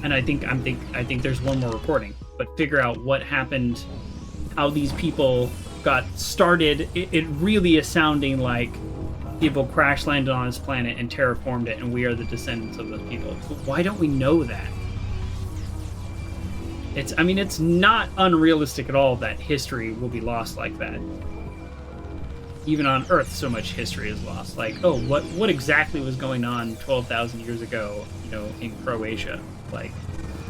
A: And I think there's one more recording, but figure out what happened, how these people got started. It really is sounding like people crash landed on this planet and terraformed it, and we are the descendants of those people. But why don't we know that? It's not unrealistic at all that history will be lost like that. Even on Earth, so much history is lost. Like, oh, what exactly was going on 12,000 years ago, you know, in Croatia? Like,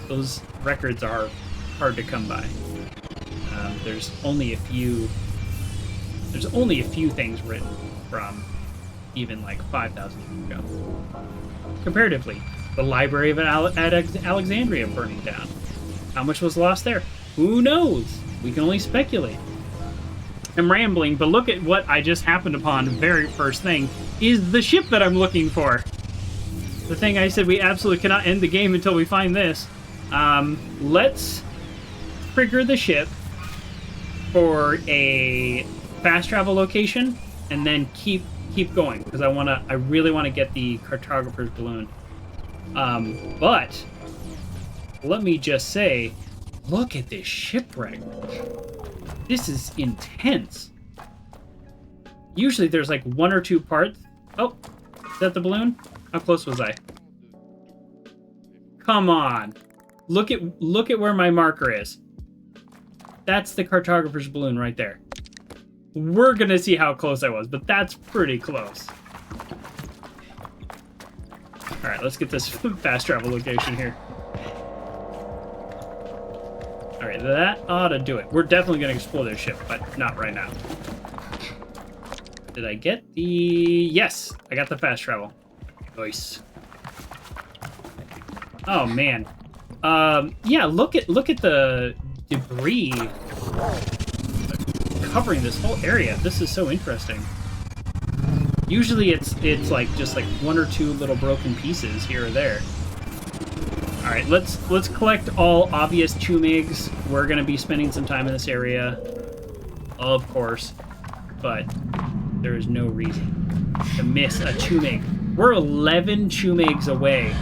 A: those records are hard to come by. There's only a few things written from even like 5,000 years ago. Comparatively, the Library of Alexandria burning down. How much was lost there? Who knows? We can only speculate. I'm rambling, but look at what I just happened upon. Very first thing is the ship that I'm looking for. The thing I said we absolutely cannot end the game until we find this. Let's trigger the ship for a fast travel location, and then keep going, because I really want to get the cartographer's balloon. But let me just say, look at this shipwreck. This is intense. Usually there's like 1 or 2 parts. Oh, is that the balloon? How close was I? Come on. Look at where my marker is. That's the cartographer's balloon right there. We're gonna see how close I was, but that's pretty close. Alright, let's get this fast travel location here. Alright, that ought to do it. We're definitely gonna explore this ship, but not right now. Did I get the... Yes! I got the fast travel. Nice. Oh, man. Yeah, look at the debris. covering this whole area. This is so interesting. Usually it's like just like one or two little broken pieces here or there. All right, let's collect all obvious chumigs. We're gonna be spending some time in this area, of course, but there is no reason to miss a chumig. We're 11 chumigs away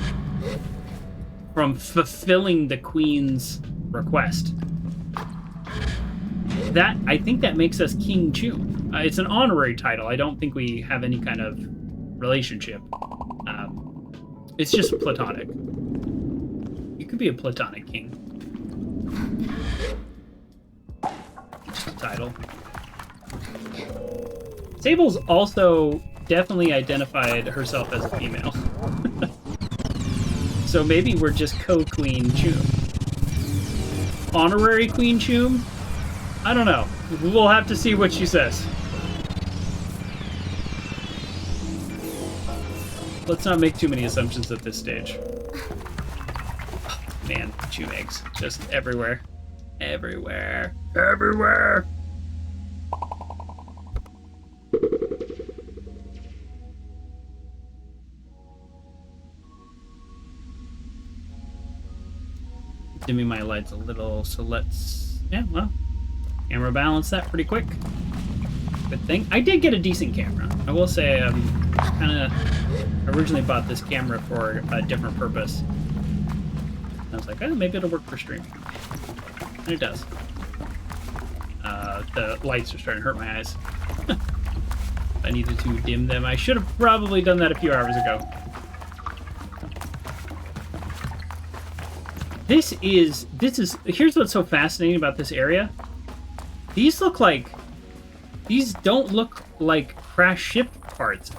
A: from fulfilling the queen's request. That, I think that makes us King Chum. It's an honorary title. I don't think we have any kind of relationship. It's just platonic. You could be a platonic king. Just a title. Sable's also definitely identified herself as a female. So maybe we're just co-Queen Chum. Honorary Queen Chum? I don't know. We'll have to see what she says. Let's not make too many assumptions at this stage. Oh, man, chumigs. Just everywhere. Everywhere. Everywhere! Dimming my lights a little, so let's... Yeah, well... Camera balance that pretty quick. Good thing. I did get a decent camera. I will say, I originally bought this camera for a different purpose. I was like, oh, maybe it'll work for streaming. And it does. The lights are starting to hurt my eyes. I needed to dim them. I should have probably done that a few hours ago. Here's what's so fascinating about this area. These don't look like crash ship parts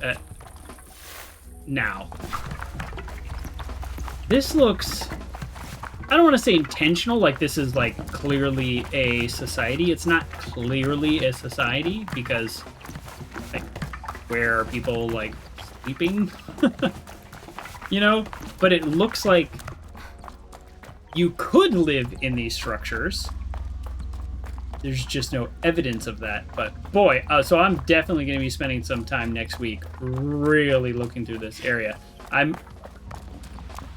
A: now. This looks, I don't want to say intentional, like this is like clearly a society. It's not clearly a society because like where are people like sleeping? You know, but it looks like you could live in these structures. There's just no evidence of that. But boy, so I'm definitely going to be spending some time next week really looking through this area.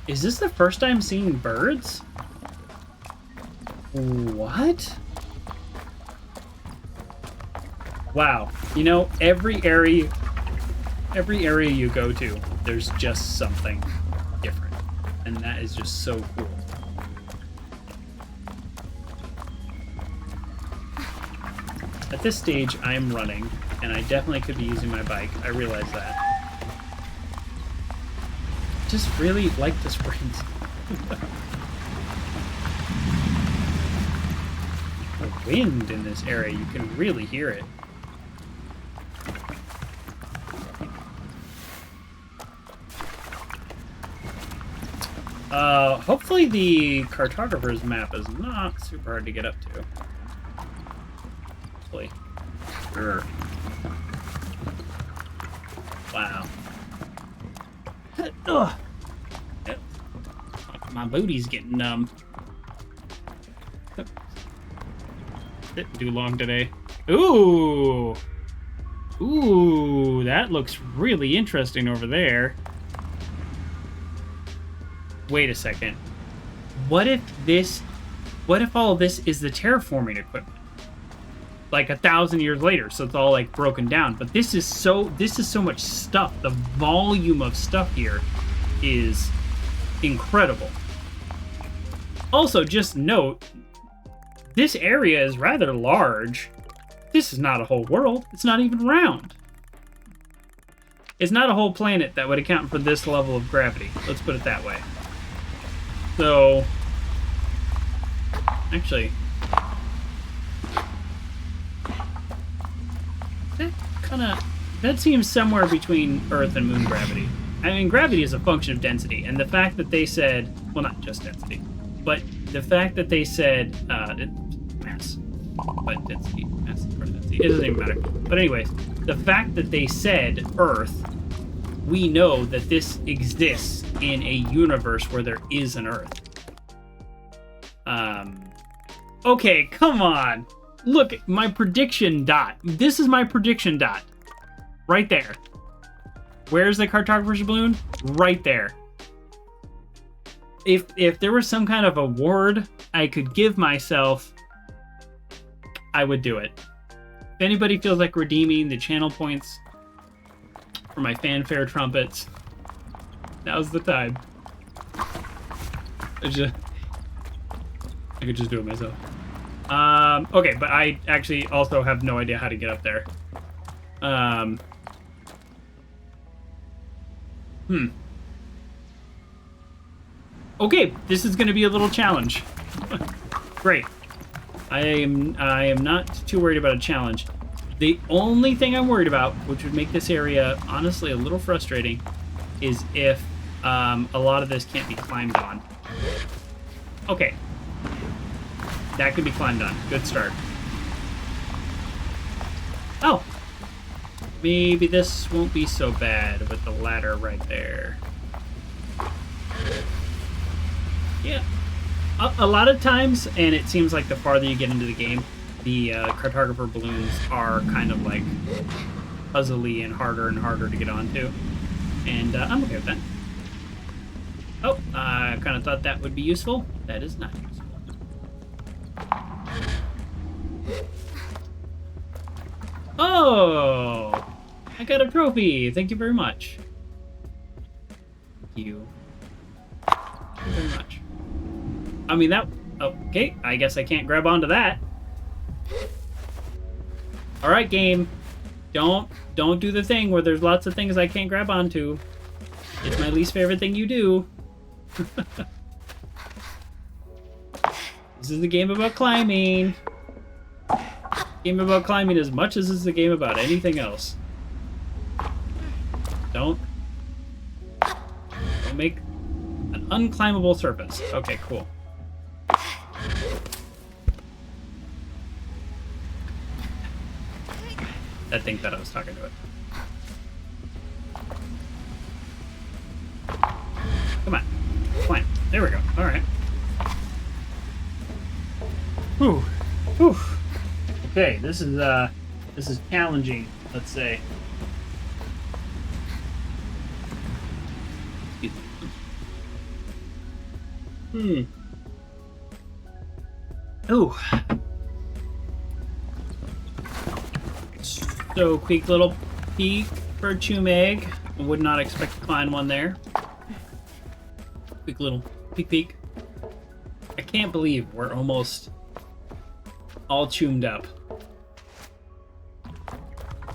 A: Is this the first time seeing birds? What? Wow. You know, every area you go to, there's just something different. And that is just so cool. At this stage, I'm running, and I definitely could be using my bike. I realize that. Just really like the sprint. The wind in this area, you can really hear it. Hopefully the cartographer's map is not super hard to get up to. Hopefully. Sure. Wow. Ugh. My booty's getting numb. Didn't too long today. Ooh! Ooh, that looks really interesting over there. Wait a second. What if all of this is the terraforming equipment? Like 1,000 years later, so it's all like broken down. But this is so much stuff. The volume of stuff here is incredible. Also, just note, this area is rather large. This is not a whole world. It's not even round. It's not a whole planet that would account for this level of gravity. Let's put it that way. So, actually, that seems somewhere between Earth and moon gravity. I mean, gravity is a function of density, and the fact that they said, well, not just density, but the fact that they said mass, but density, mass, or density, it doesn't even matter. But anyways, the fact that they said Earth, we know that this exists in a universe where there is an Earth. Okay, come on. Look, my prediction dot. This is my prediction dot. Right there. Where's the cartographer's balloon? Right there. If there was some kind of award I could give myself, I would do it. If anybody feels like redeeming the channel points for my fanfare trumpets, now's the time. I could just do it myself. Okay, but I actually also have no idea how to get up there. Okay, this is going to be a little challenge. Great. I am not too worried about a challenge. The only thing I'm worried about, which would make this area honestly a little frustrating, is if a lot of this can't be climbed on. Okay. That could be climbed on. Good start. Oh! Maybe this won't be so bad with the ladder right there. Yeah. A lot of times, and it seems like the farther you get into the game, the cartographer balloons are kind of like puzzly and harder to get onto. And I'm okay with that. Oh, I kind of thought that would be useful. That is not useful. Oh! I got a trophy! Thank you very much. Thank you. Thank you very much. I mean, that... Okay, I guess I can't grab onto that. Alright, game. Don't do the thing where there's lots of things I can't grab onto. It's my least favorite thing you do. This is a game about climbing. Game about climbing as much as this is a game about anything else. Don't make an unclimbable surface. Okay, cool. That thing thought I was talking to it. Come on. Climb. There we go. Alright. Whew. Whew. Okay, this is challenging, let's say. Ooh. So, quick little peek for a Chumeg. I would not expect to find one there. Quick little peek. I can't believe we're almost all choomed up.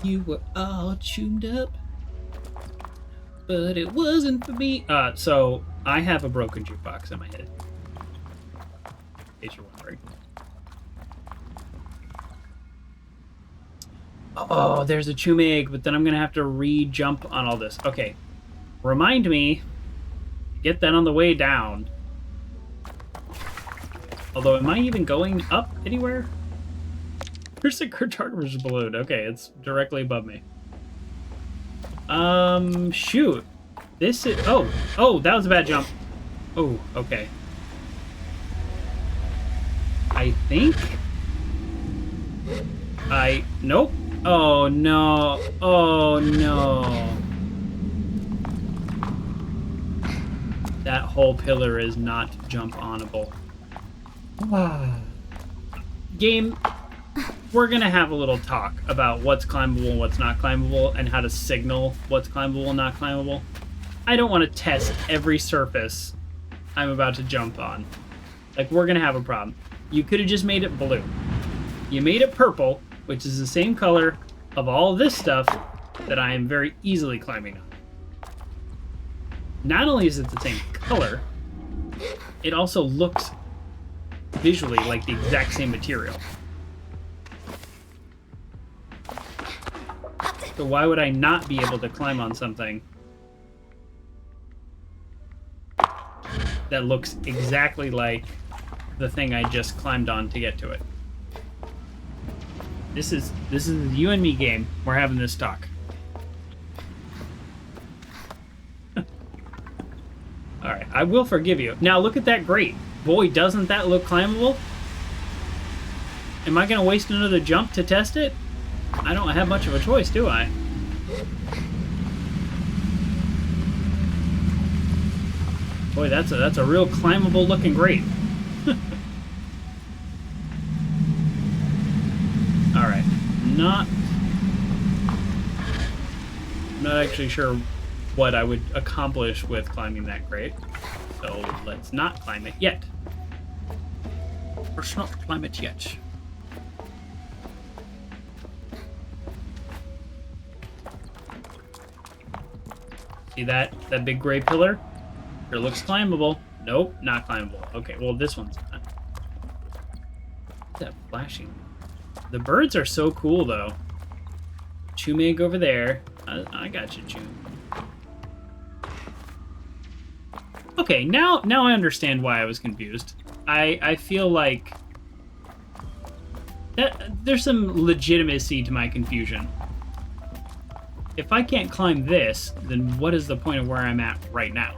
A: You were all choomed up, but it wasn't for me. So I have a broken jukebox in my head, in case you're wondering. Oh, there's a Chumeg, but then I'm gonna have to re-jump on all this. Okay, remind me, get that on the way down. Although, am I even going up anywhere? There's a cartographer's balloon. Okay, it's directly above me. Shoot. This is... Oh, that was a bad jump. Oh, okay. I think... Nope. Oh, no. Oh, no. That whole pillar is not jump-onable. Game... We're gonna have a little talk about what's climbable and what's not climbable and how to signal what's climbable and not climbable. I don't want to test every surface I'm about to jump on. Like, we're gonna have a problem. You could have just made it blue. You made it purple, which is the same color of all this stuff that I am very easily climbing on. Not only is it the same color, it also looks visually like the exact same material. So why would I not be able to climb on something that looks exactly like the thing I just climbed on to get to it? This is a you and me game. We're having this talk. Alright, I will forgive you. Now look at that grate. Boy, doesn't that look climbable? Am I gonna waste another jump to test it? I don't have much of a choice, do I? Boy, that's a real climbable looking grate. All right, not actually sure what I would accomplish with climbing that grate, so let's not climb it yet. Let's not climb it yet. See that big gray pillar? Sure looks climbable. Nope, not climbable. Okay, well this one's not. What's that flashing? The birds are so cool though. Chumig over there. I got you, Chum. Okay, now I understand why I was confused. I feel like there's some legitimacy to my confusion. If I can't climb this, then what is the point of where I'm at right now?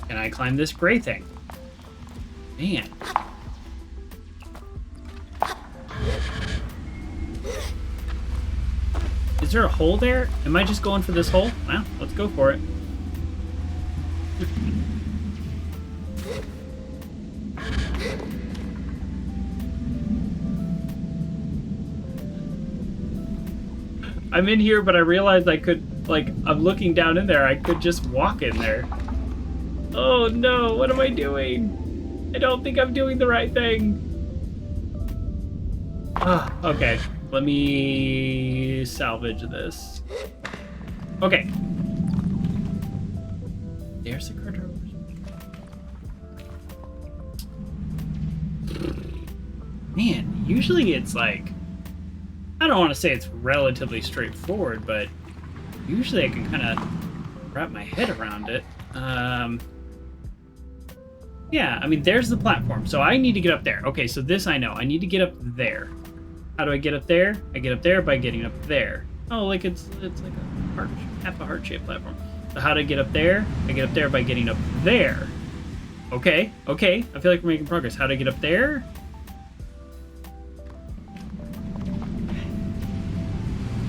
A: Can I climb this gray thing? Man. Is there a hole there? Am I just going for this hole? Well, let's go for it. I'm in here, but I realized I could, like, I'm looking down in there. I could just walk in there. Oh no, what am I doing? I don't think I'm doing the right thing. Ah, okay. Let me salvage this. Okay. There's the critter. Man, usually it's like, I don't want to say it's relatively straightforward, but usually I can kind of wrap my head around it. Yeah, I mean, there's the platform, so I need to get up there. Okay, so this I know. I need to get up there. How do I get up there? I get up there by getting up there. Oh, like it's like a heart, half a heart-shaped platform. So how do I get up there? I get up there by getting up there. Okay, okay. I feel like we're making progress. How do I get up there?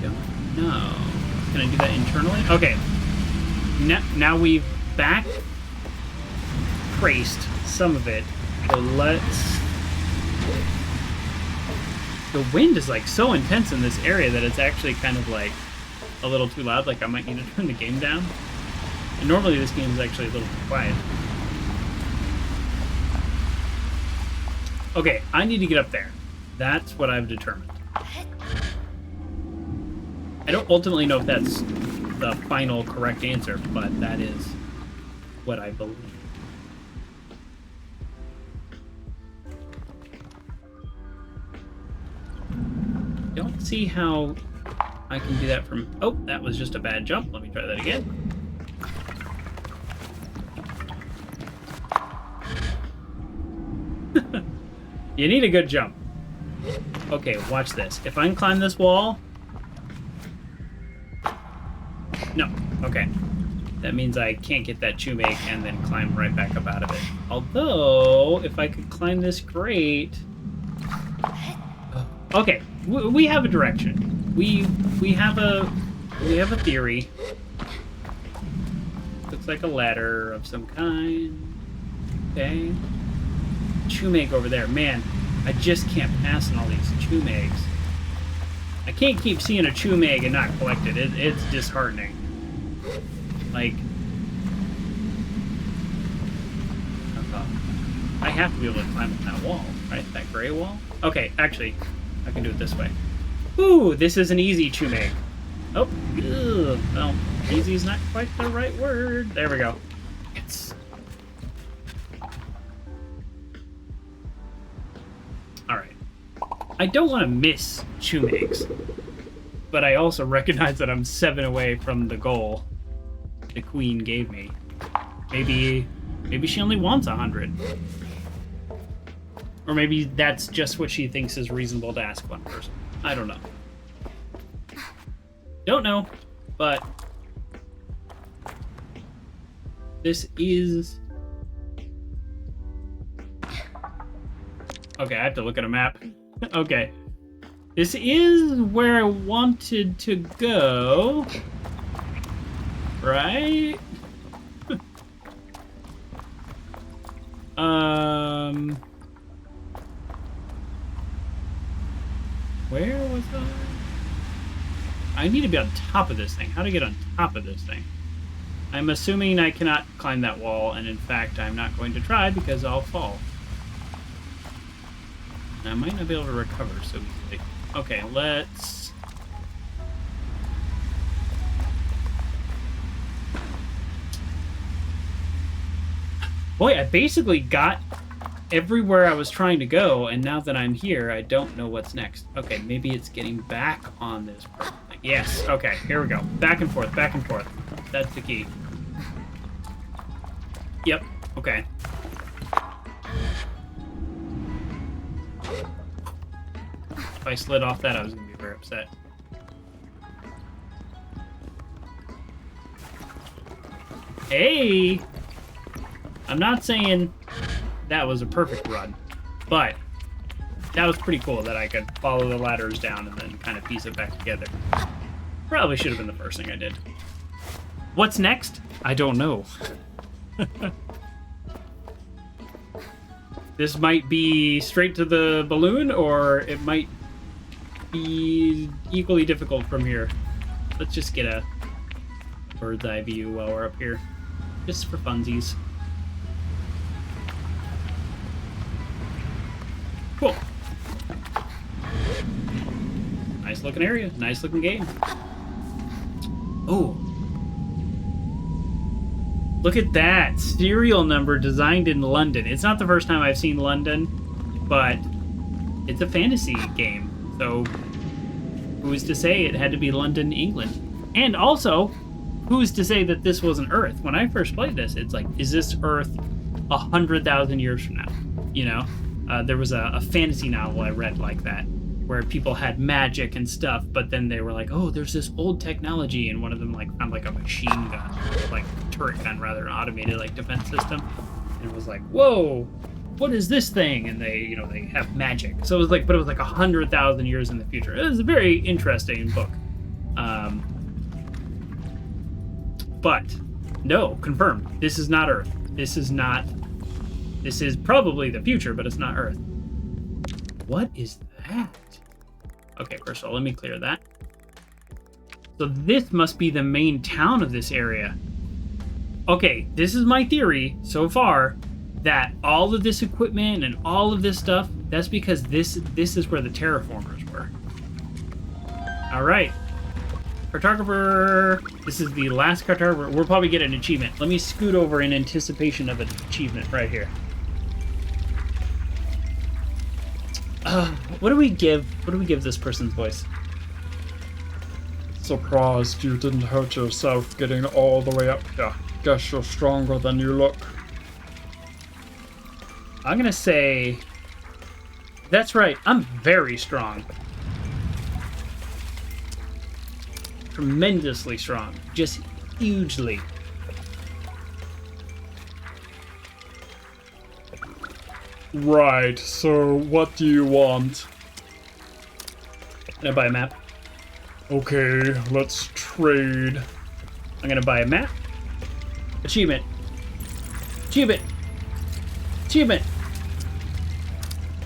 A: Don't know. Can I do that internally? Okay. Now we've back traced some of it. So let's... The wind is like so intense in this area that it's actually kind of like a little too loud. Like I might need to turn the game down. And normally this game is actually a little too quiet. Okay, I need to get up there. That's what I've determined. I don't ultimately know if that's the final correct answer, but that is what I believe. Don't see how I can do that from... Oh, that was just a bad jump. Let me try that again. You need a good jump. Okay, watch this. If I can climb this wall... No. Okay. That means I can't get that Chumig and then climb right back up out of it. Although, if I could climb this grate... Okay, we have a direction. We have a theory. Looks like a ladder of some kind. Okay. Chumig over there. Man, I just can't pass on all these Chumigs. I can't keep seeing a Chumig and not collect it. It's disheartening. Like, I have to be able to climb up that wall, right? That gray wall? Okay, actually, I can do it this way. Ooh, this is an easy Chumig. Oh, ugh. Well, easy is not quite the right word. There we go. Yes. Alright. I don't want to miss Chumigs, but I also recognize that I'm 7 away from the goal the queen gave me. Maybe she only wants 100. Or maybe that's just what she thinks is reasonable to ask one person. I don't know. Don't know, but this is Okay, I have to look at a map. Okay. This is where I wanted to go. Right? Where was I need to be on top of this thing. How to get on top of this thing? I'm assuming I cannot climb that wall, and in fact, I'm not going to try because I'll fall. And I might not be able to recover so easily. Okay, let's... Boy, I basically got everywhere I was trying to go, and now that I'm here, I don't know what's next. Okay, maybe it's getting back on this thing. Yes, okay, here we go. Back and forth, back and forth. That's the key. Yep, okay. If I slid off that, I was going to be very upset. Hey! I'm not saying that was a perfect run, but that was pretty cool that I could follow the ladders down and then kind of piece it back together. Probably should have been the first thing I did. What's next? I don't know. This might be straight to the balloon, or it might be equally difficult from here. Let's just get a bird's eye view while we're up here, just for funsies. Cool. Nice looking area, nice looking game. Oh. Look at that serial number designed in London. It's not the first time I've seen London, but it's a fantasy game. So who's to say it had to be London, England? And also, who's to say that this wasn't Earth? When I first played this, it's like, is this Earth 100,000 years from now? You know? There was a fantasy novel I read like that, where people had magic and stuff, but then they were like, oh, there's this old technology, and one of them like found like a machine gun, like turret gun rather, an automated like defense system, and it was like, whoa, what is this thing? And they, you know, they have magic. So it was like, but it was like 100,000 years in the future. It was a very interesting book. But no, confirmed. This is not Earth. This is not. This is probably the future, but it's not Earth. What is that? Okay, first of all, let me clear that. So this must be the main town of this area. Okay, this is my theory so far, that all of this equipment and all of this stuff, that's because this is where the terraformers were. All right. Cartographer. This is the last cartographer. We'll probably get an achievement. Let me scoot over in anticipation of an achievement right here. What do we give this person's voice?
B: Surprised you didn't hurt yourself getting all the way up here. Guess you're stronger than you look.
A: I'm gonna say... That's right, I'm very strong. Tremendously strong. Just hugely.
B: Right, so what do you want?
A: Can I buy a map?
B: Okay, let's trade.
A: I'm gonna buy a map. Achievement. Achievement. Achievement.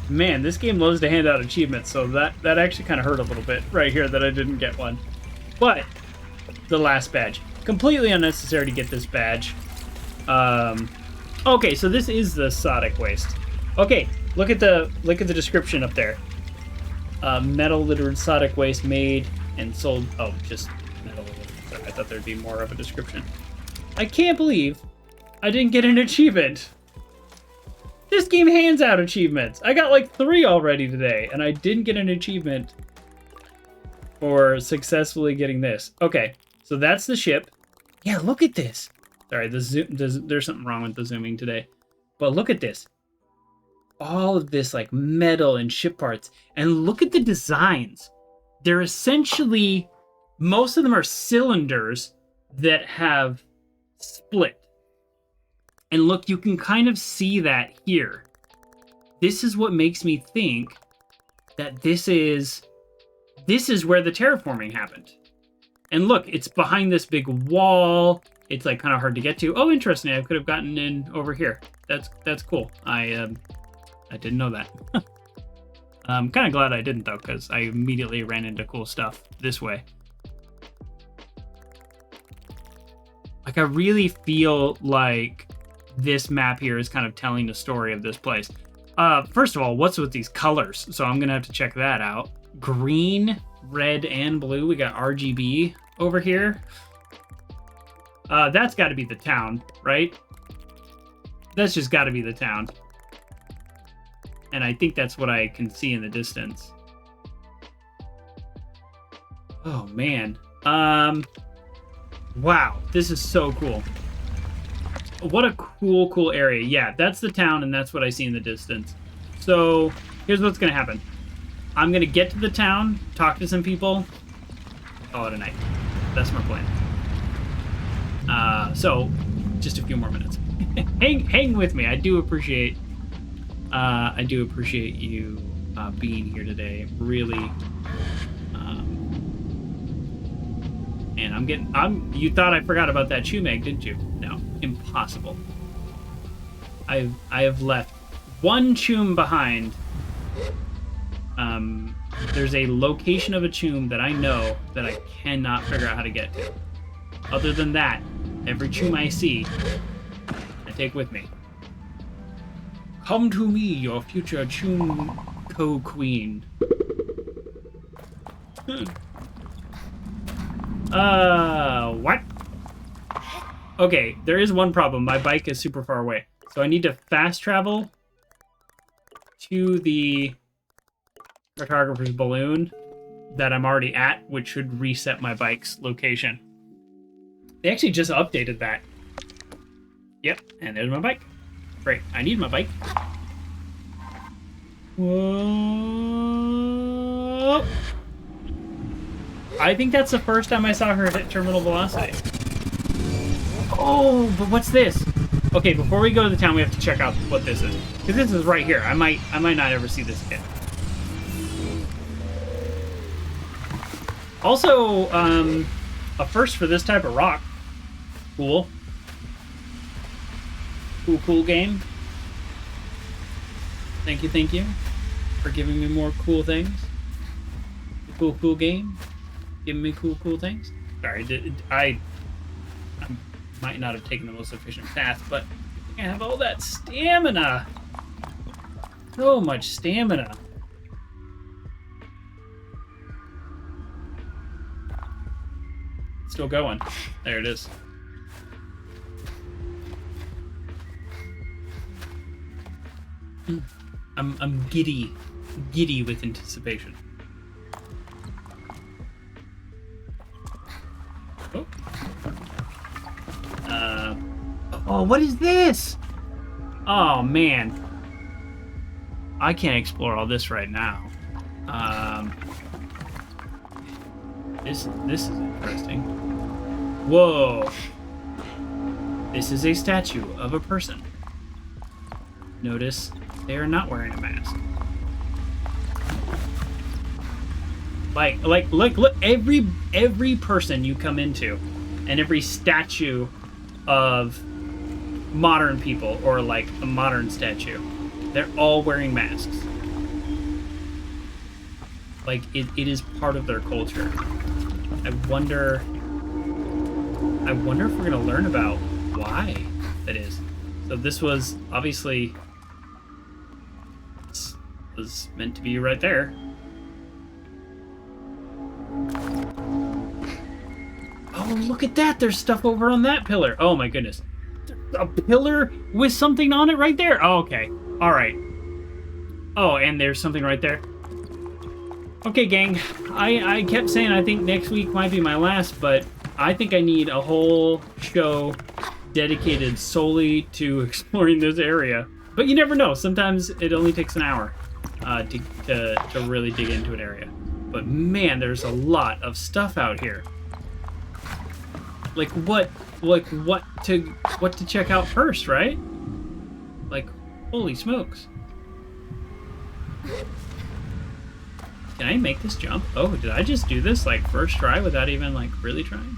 A: Man, this game loves to hand out achievements, so that actually kind of hurt a little bit right here that I didn't get one. But the last badge, completely unnecessary to get this badge. Okay, so this is the Sodic Waste. Okay, look at the description up there. Metal littered Sodic Waste made and sold. Oh, just metal. Sorry, I thought there'd be more of a description. I can't believe I didn't get an achievement. This game hands out achievements. I got like 3 already today, and I didn't get an achievement for successfully getting this. Okay, so that's the ship. Yeah, look at this. Sorry, there's something wrong with the zooming today. But look at this. All of this like metal and ship parts. And look at the designs. They're essentially, most of them are cylinders that have split. And look, you can kind of see that here. this is what makes me think that this is where the terraforming happened. And look, it's behind this big wall. It's like kind of hard to get to. Oh, interesting. I could have gotten in over here. That's cool. I didn't know that. I'm kind of glad I didn't though, because I immediately ran into cool stuff this way. Like I really feel like this map here is kind of telling the story of this place. First of all, what's with these colors? So I'm gonna have to check that out. Green, red, and blue. We got RGB over here. That's got to be the town, right? That's just got to be the town. And I think that's what I can see in the distance. Oh, man. Wow, this is so cool. What a cool area. Yeah, that's the town, and that's what I see in the distance. So, here's what's going to happen. I'm going to get to the town, talk to some people, call it a night. That's my plan. So, just a few more minutes. hang with me. I do appreciate you being here today. Really. And you thought I forgot about that shoe mag, didn't you? No, impossible. I have left one tomb behind. There's a location of a tomb that I know that I cannot figure out how to get to. Other than that, every tomb I see, I take with me. Come to me, your future tomb co-queen. What? Okay, there is one problem. My bike is super far away. So I need to fast travel to the cartographer's balloon that I'm already at, which should reset my bike's location. They actually just updated that. Yep, and there's my bike. Great, I need my bike. Whoa! I think that's the first time I saw her hit terminal velocity. Oh, but what's this? Okay, before we go to the town, we have to check out what this is. Because this is right here. I might not ever see this again. Also, a first for this type of rock. Cool. Cool game. Thank you for giving me more cool things. Cool game. Giving me cool things. Sorry, I might not have taken the most efficient path, but I have all that stamina. So much stamina. Still going. There it is. I'm giddy with anticipation. Oh. Oh, what is this? Oh man, I can't explore all this right now. This is interesting. Whoa. This is a statue of a person. Notice they are not wearing a mask. Like, look, every person you come into, and every statue of modern people, or like a modern statue, they're all wearing masks. Like, it is part of their culture. I wonder if we're gonna learn about why that is. So this was obviously was meant to be right there. Oh, look at that! There's stuff over on that pillar. Oh my goodness. A pillar with something on it right there? Oh, okay. Alright. Oh, and there's something right there. Okay, gang. I kept saying I think next week might be my last, but I think I need a whole show dedicated solely to exploring this area. But you never know. Sometimes it only takes an hour to really dig into an area. But man, there's a lot of stuff out here. Like what to check out first, right? Like, holy smokes. Can I make this jump? Oh, did I just do this like first try without even like really trying?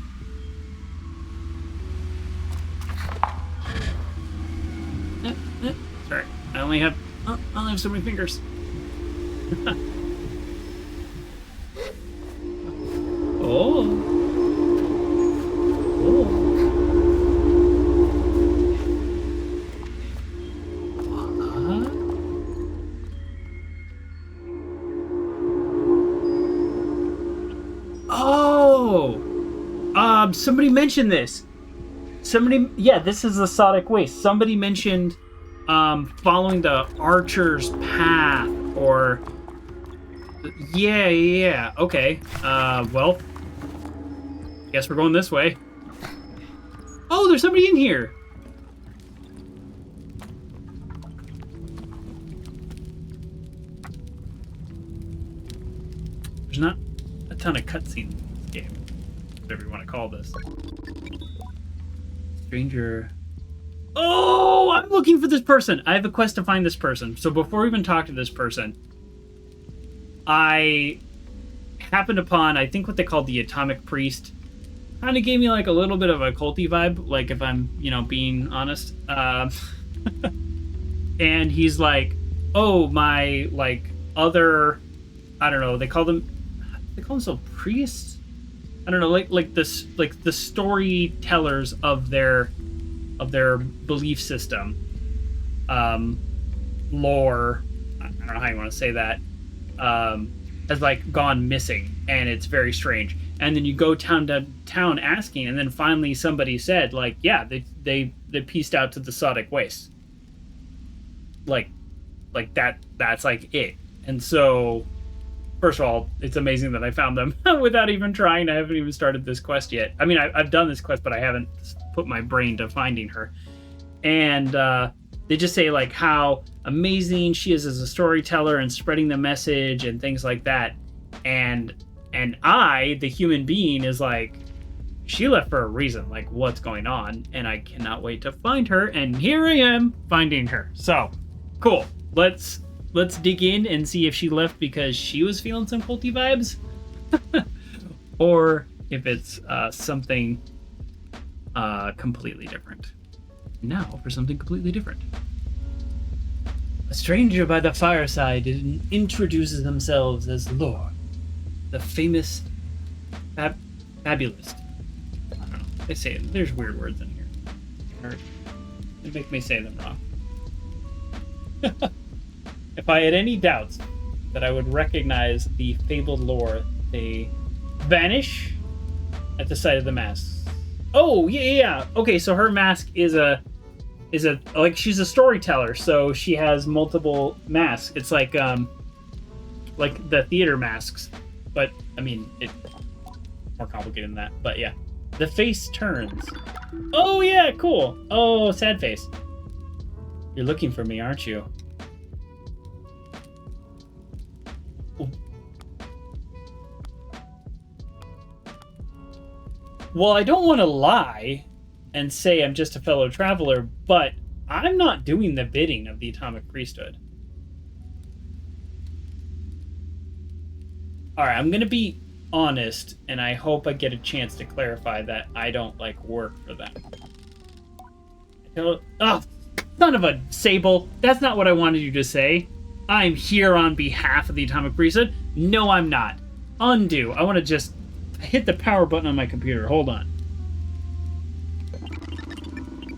A: Sorry, I only have so many fingers. Oh. Somebody mentioned this. Yeah, this is the Sodic Waste. Somebody mentioned following the Archer's path, or yeah. Okay. Well, guess we're going this way. Oh, there's somebody in here. There's not a ton of cutscenes in this game, whatever you want to call this. Stranger. Oh, I'm looking for this person. I have a quest to find this person. So before we even talk to this person, I happened upon, I think, what they called the Atomic Priest. Kind of gave me like a little bit of a culty vibe, like if I'm, being honest. And he's like, oh, my like other, I don't know, they call themselves priests. I don't know, like the storytellers of their belief system, lore. I don't know how you want to say that. Has like gone missing, and it's very strange. And then you go town to town asking, and then finally somebody said, like, yeah, they pieced out to the Sodic Waste. Like that's like it. And so, first of all, it's amazing that I found them without even trying. I haven't even started this quest yet. I mean, I've done this quest, but I haven't put my brain to finding her. And they just say like how amazing she is as a storyteller and spreading the message and things like that. And I, the human being, is like, she left for a reason. Like, what's going on? And I cannot wait to find her. And here I am finding her. So, cool. Let's dig in and see if she left because she was feeling some culty vibes, or if it's something completely different. Now for something completely different. A stranger by the fireside introduces themselves as Lore, the famous fabulist. I don't know. They say it. There's weird words in here. Or they make me say them wrong. If I had any doubts that I would recognize the fabled Lore, they vanish at the sight of the masks. Oh, yeah. Okay, so her mask is a like, she's a storyteller, so she has multiple masks. It's like the theater masks, but I mean, it's more complicated than that. But yeah, the face turns. Oh yeah, cool. Oh, sad face. You're looking for me, aren't you? Well, I don't want to lie and say I'm just a fellow traveler, but I'm not doing the bidding of the Atomic Priesthood. Alright, I'm going to be honest, and I hope I get a chance to clarify that I don't, like, work for them. Oh, son of a Sable! That's not what I wanted you to say. I'm here on behalf of the Atomic Priesthood. No, I'm not. Undo. I want to just hit the power button on my computer. Hold on.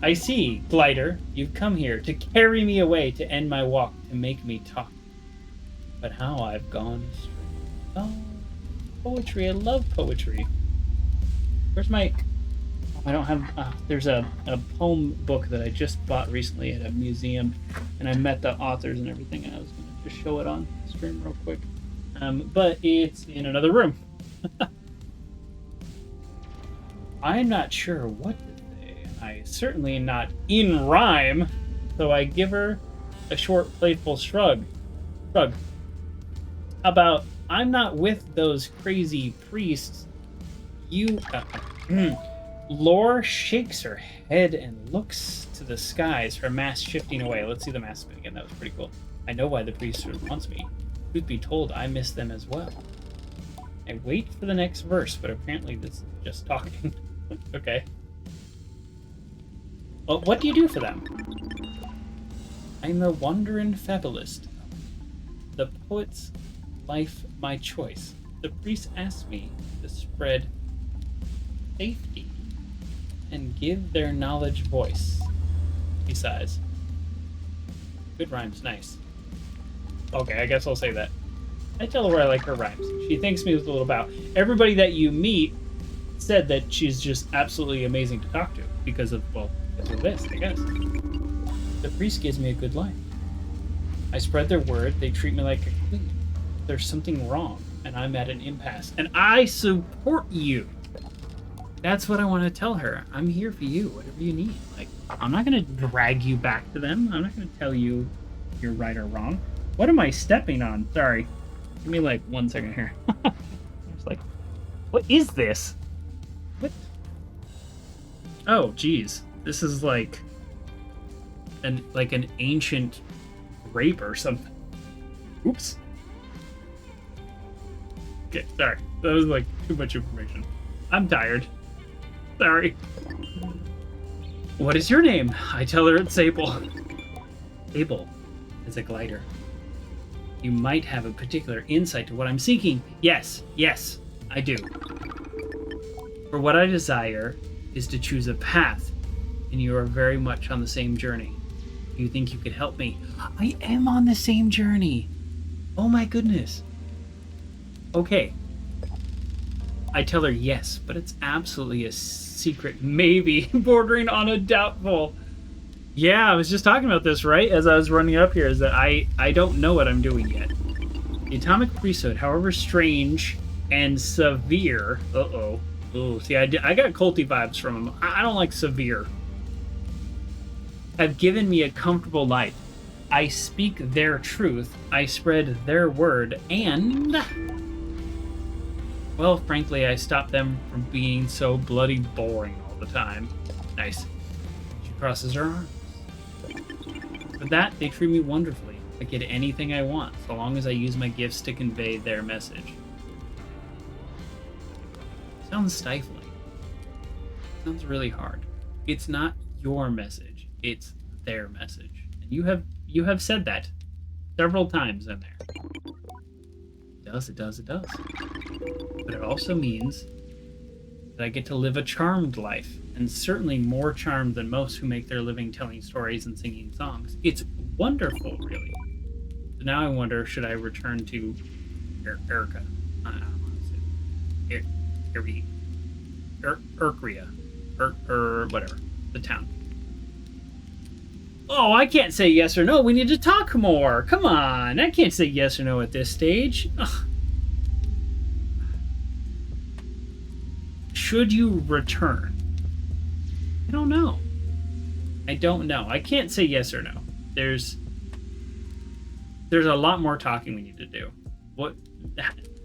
A: I see, Glider. You've come here to carry me away, to end my walk, to make me talk. But how I've gone astray. Oh, poetry. I love poetry. Where's my... Oh, I don't have... there's a poem book that I just bought recently at a museum, and I met the authors and everything, and I was going to just show it on stream real quick. But it's in another room. I'm not sure what to say, and I certainly not in rhyme, so I give her a short, playful shrug. How about, I'm not with those crazy priests. Lore shakes her head and looks to the skies, her mask shifting away. Let's see the mask spin again. That was pretty cool. I know why the priesthood wants me. Truth be told, I miss them as well. I wait for the next verse, but apparently this is just talking. Okay. Well, what do you do for them? I'm a wandering fabulist. The poet's life my choice. The priest asked me to spread safety and give their knowledge voice. He sighs. Good rhymes, nice. Okay, I guess I'll say that. I tell her I like her rhymes. She thanks me with a little bow. Everybody that you meet said that she's just absolutely amazing to talk to because of, well, because of this, I guess. The priest gives me a good life. I spread their word, they treat me like a queen. There's something wrong, and I'm at an impasse. And I support you! That's what I want to tell her. I'm here for you, whatever you need. Like, I'm not going to drag you back to them. I'm not going to tell you you're right or wrong. What am I stepping on? Sorry. Give me like 1 second here. I was like, what is this? What? Oh, geez. This is like an ancient rape or something. Oops. Okay, sorry. That was like too much information. I'm tired. Sorry. What is your name? I tell her it's Sable. Sable is a glider. You might have a particular insight to what I'm seeking. Yes, I do. For what I desire is to choose a path, and you are very much on the same journey. You think you could help me? I am on the same journey. Oh my goodness. Okay. I tell her yes, but it's absolutely a secret maybe, bordering on a doubtful. Yeah, I was just talking about this, right? As I was running up here, is that I don't know what I'm doing yet. The atomic priesthood, however strange and severe... Uh-oh. Oh, see, I got culty vibes from them. I don't like severe. Have given me a comfortable life. I speak their truth. I spread their word, and... Well, frankly, I stopped them from being so bloody boring all the time. Nice. She crosses her arms. For that, they treat me wonderfully. I get anything I want, so long as I use my gifts to convey their message. Sounds stifling. Sounds really hard. It's not your message, it's their message. And you have said that several times in there. It does. But it also means that I get to live a charmed life, and certainly more charmed than most who make their living telling stories and singing songs. It's wonderful, really. So now I wonder, should I return to Erica? I don't know how to say it. Erkria. Or whatever. The town. Oh, I can't say yes or no. We need to talk more. Come on. I can't say yes or no at this stage. Ugh. Should you return? I don't know. I can't say yes or no. There's a lot more talking we need to do.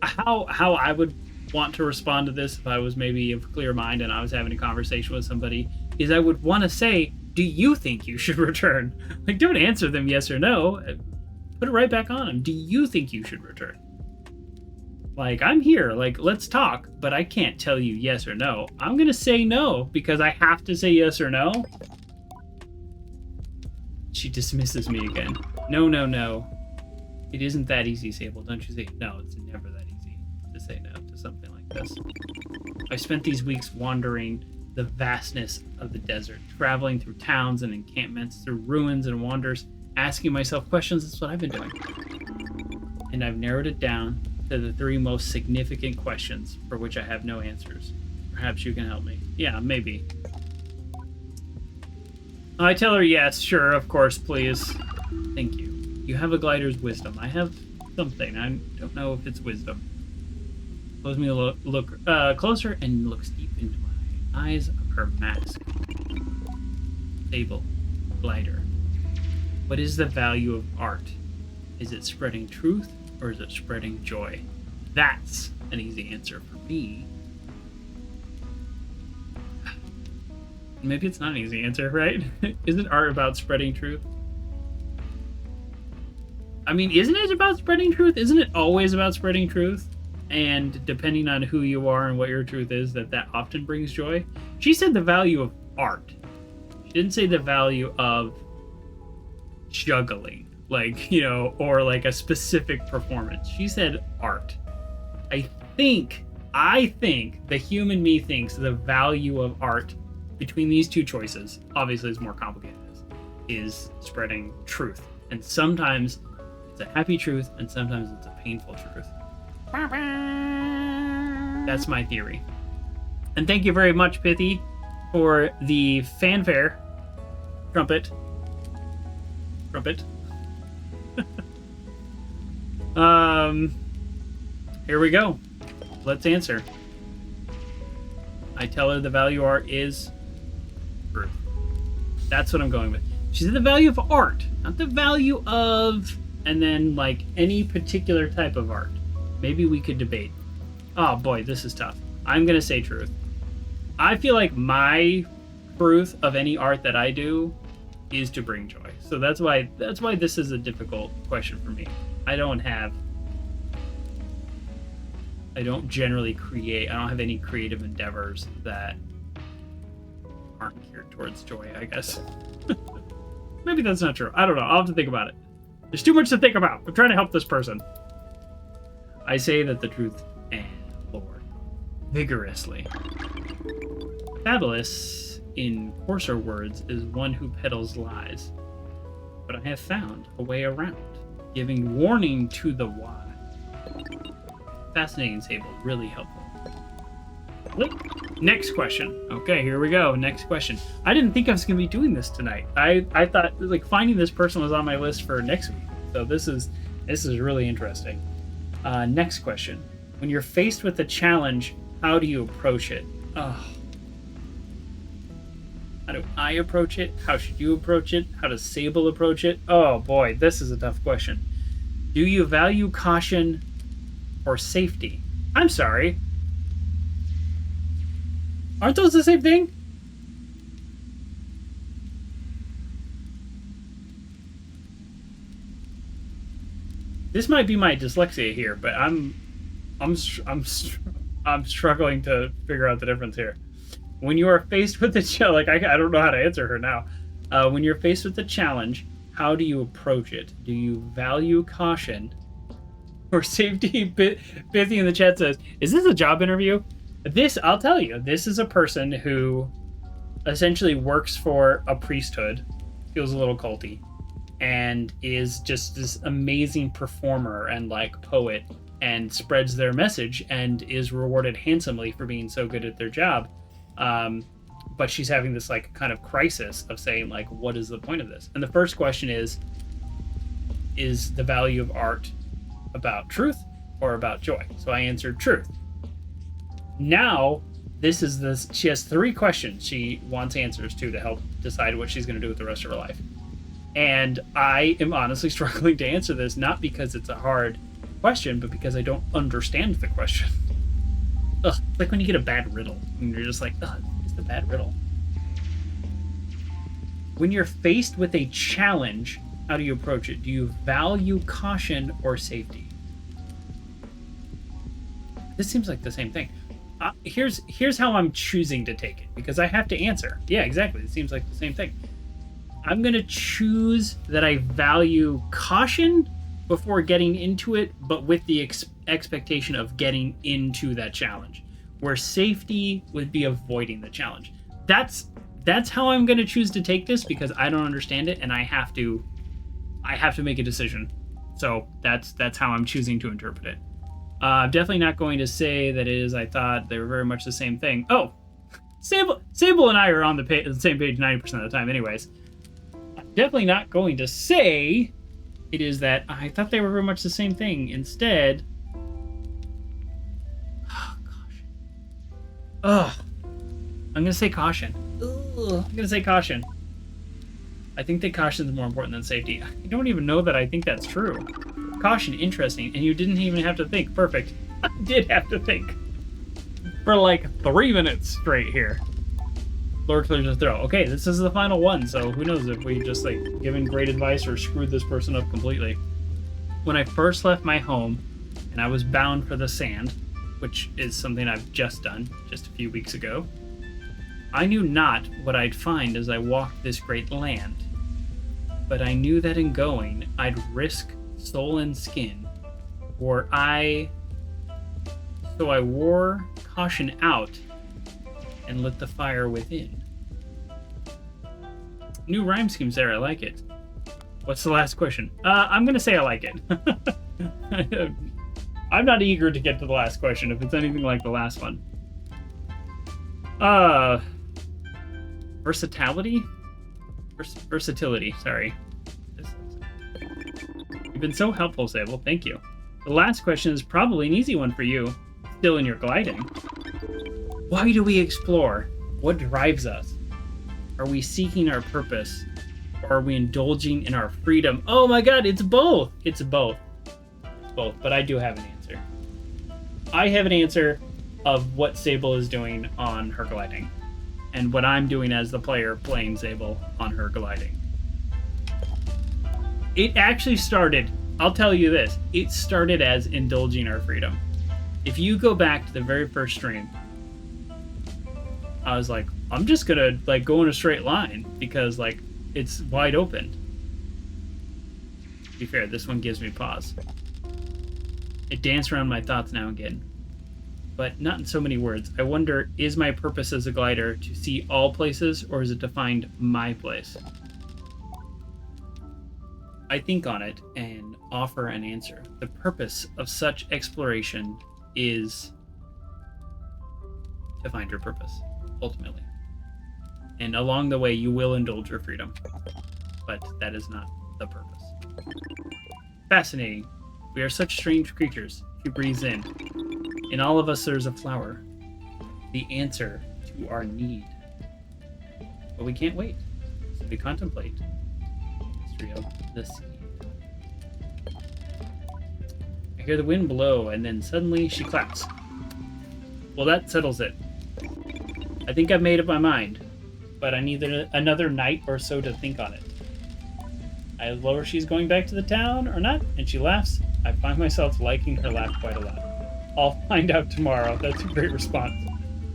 A: How I would want to respond to this if I was maybe of clear mind and I was having a conversation with somebody is I would want to say, do you think you should return? Like, don't answer them yes or no. Put it right back on them. Do you think you should return? Like, I'm here. Like, let's talk, but I can't tell you yes or no. I'm going to say no because I have to say yes or no. She dismisses me again. No. It isn't that easy, Sable. Don't you see? No, it's never that easy to say no to something like this. I spent these weeks wandering the vastness of the desert, traveling through towns and encampments, through ruins and wonders, asking myself questions. That's what I've been doing. And I've narrowed it down to the 3 most significant questions for which I have no answers. Perhaps you can help me. Yeah, maybe. I tell her yes, sure, of course, please. Thank you. You have a glider's wisdom. I have something. I don't know if it's wisdom. Close me a look closer and looks deep into my eyes of her mask. Sable. Glider. What is the value of art? Is it spreading truth or is it spreading joy? That's an easy answer for me. Maybe it's not an easy answer, right? Isn't art about spreading truth? I mean, isn't it about spreading truth? Isn't it always about spreading truth? And depending on who you are and what your truth is, that often brings joy. She said the value of art. She didn't say the value of juggling, like, you know, or like a specific performance. She said art. I think the human me thinks the value of art between these two choices, obviously it's more complicated, is spreading truth. And sometimes it's a happy truth, and sometimes it's a painful truth. That's my theory. And thank you very much, Pithy, for the fanfare. Trumpet. Here we go. Let's answer. I tell her the value of art is truth. That's what I'm going with. She said the value of art, not the value of, and then like any particular type of art. Maybe we could debate. Oh boy, this is tough. I'm gonna say truth. I feel like my truth of any art that I do is to bring joy. So that's why this is a difficult question for me. I don't generally create. I don't have any creative endeavors that aren't geared towards joy, I guess. Maybe that's not true. I don't know. I'll have to think about it. There's too much to think about. I'm trying to help this person. I say that the truth and Lord vigorously. Fabulous, in coarser words, is one who peddles lies. But I have found a way around, giving warning to the wise. Fascinating, Sable. Really helpful. Next question. Okay, here we go. Next question. I didn't think I was going to be doing this tonight. I thought like finding this person was on my list for next week. So this is really interesting. Next question. When you're faced with a challenge, how do you approach it? Oh. How do I approach it? How should you approach it? How does Sable approach it? Oh boy, this is a tough question. Do you value caution or safety? I'm sorry. Aren't those the same thing? This might be my dyslexia here, but I'm struggling to figure out the difference here. When you are faced with the challenge, like I don't know how to answer her now. When you're faced with the challenge, how do you approach it? Do you value caution or safety? Pithy in the chat says, "Is this a job interview?" This, I'll tell you, this is a person who essentially works for a priesthood, feels a little culty, and is just this amazing performer and like poet, and spreads their message and is rewarded handsomely for being so good at their job. But she's having this like kind of crisis of saying like, what is the point of this? And the first question is the value of art about truth or about joy? So I answered truth. Now, she has 3 questions she wants answers to help decide what she's going to do with the rest of her life. And I am honestly struggling to answer this, not because it's a hard question, but because I don't understand the question. Ugh, like when you get a bad riddle, and you're just like, ugh, it's a bad riddle. When you're faced with a challenge, how do you approach it? Do you value caution or safety? This seems like the same thing. Here's how I'm choosing to take it, because I have to answer. Yeah, exactly. It seems like the same thing. I'm going to choose that I value caution before getting into it, but with the expectation of getting into that challenge, where safety would be avoiding the challenge. That's how I'm going to choose to take this, because I don't understand it and I have to make a decision. So that's how I'm choosing to interpret it. I'm definitely not going to say that it is. I thought they were very much the same thing. Oh, Sable and I are on the same page 90% of the time anyways. I'm definitely not going to say it is that I thought they were very much the same thing. Instead, oh gosh. I'm going to say caution. I'm going to say caution. I think that caution is more important than safety. I don't even know that I think that's true. Caution, interesting. And you didn't even have to think. Perfect. I did have to think. For like 3 minutes straight here. Lord clears the throw. Okay, this is the final one, so who knows if we just like given great advice or screwed this person up completely. when I first left my home and I was bound for the sand, which is something I've just done just a few weeks ago, I knew not what I'd find as I walked this great land. But I knew that in going, I'd risk soul and skin, so I wore caution out and lit the fire within. New rhyme schemes there, I like it. What's the last question? I'm gonna say I like it. I'm not eager to get to the last question if it's anything like the last one. Versatility? Versatility, sorry. You've been so helpful, Sable. Thank you. The last question is probably an easy one for you. Still in your gliding. Why do we explore? What drives us? Are we seeking our purpose? Or are we indulging in our freedom? Oh my god, it's both! It's both. It's both, but I do have an answer. I have an answer of what Sable is doing on her gliding. And what I'm doing as the player playing Sable on her gliding. It actually started, I'll tell you this, it started as indulging our freedom. If you go back to the very first stream, I was like, I'm just gonna like go in a straight line because like it's wide open. To be fair, this one gives me pause. It danced around my thoughts now and again, but not in so many words. I wonder, is my purpose as a glider to see all places, or is it to find my place? I think on it and offer an answer. The purpose of such exploration is to find your purpose, ultimately. And along the way, you will indulge your freedom. But that is not the purpose. Fascinating. We are such strange creatures. She breathes in. In all of us, there's a flower. The answer to our need. But we can't wait. So we contemplate the mystery of the sea. I hear the wind blow, and then suddenly she claps. Well, that settles it. I think I've made up my mind, but I need another night or so to think on it. I lower she's going back to the town or not, and she laughs. I find myself liking her laugh quite a lot. I'll find out tomorrow. That's a great response.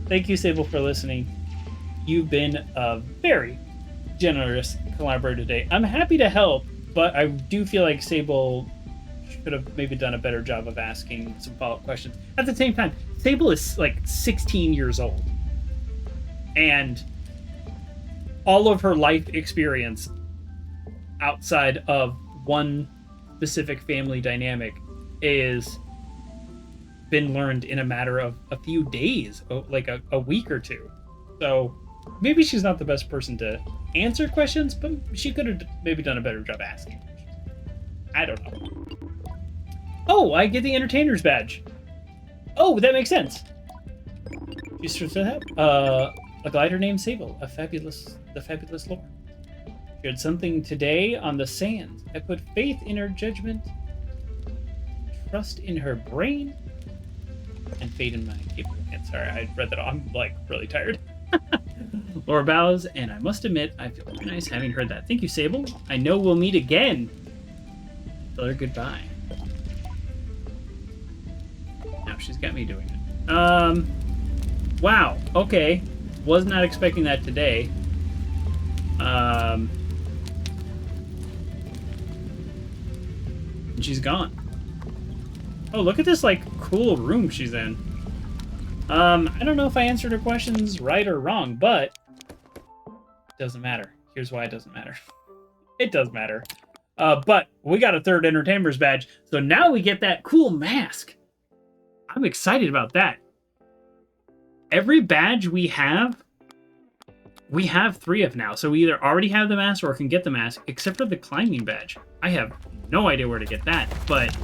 A: Thank you, Sable, for listening. You've been a very generous collaborator today. I'm happy to help, but I do feel like Sable should have maybe done a better job of asking some follow-up questions. At the same time, Sable is like 16 years old. And all of her life experience outside of one specific family dynamic is been learned in a matter of a few days, like a week or two. So maybe she's not the best person to answer questions, but she could have maybe done a better job asking questions. I don't know. Oh, I get the entertainer's badge. Oh, that makes sense. You should have a glider named Sable, the fabulous lore. Shared something today on the sands. I put faith in her judgment, trust in her brain, and faith in my capable hands. Sorry, I read that all. I'm like really tired. Laura bows, and I must admit, I feel very nice having heard that. Thank you, Sable. I know we'll meet again. Tell her goodbye. Now she's got me doing it. Wow. Okay. Was not expecting that today. And she's gone. Oh, look at this like cool room she's in. I don't know if I answered her questions right or wrong, but it doesn't matter. Here's why it doesn't matter. It does matter. But we got a third entertainer's badge, so now we get that cool mask. I'm excited about that. Every badge we have 3 of now, so we either already have the mask or can get the mask, except for the climbing badge. I have no idea where to get that, but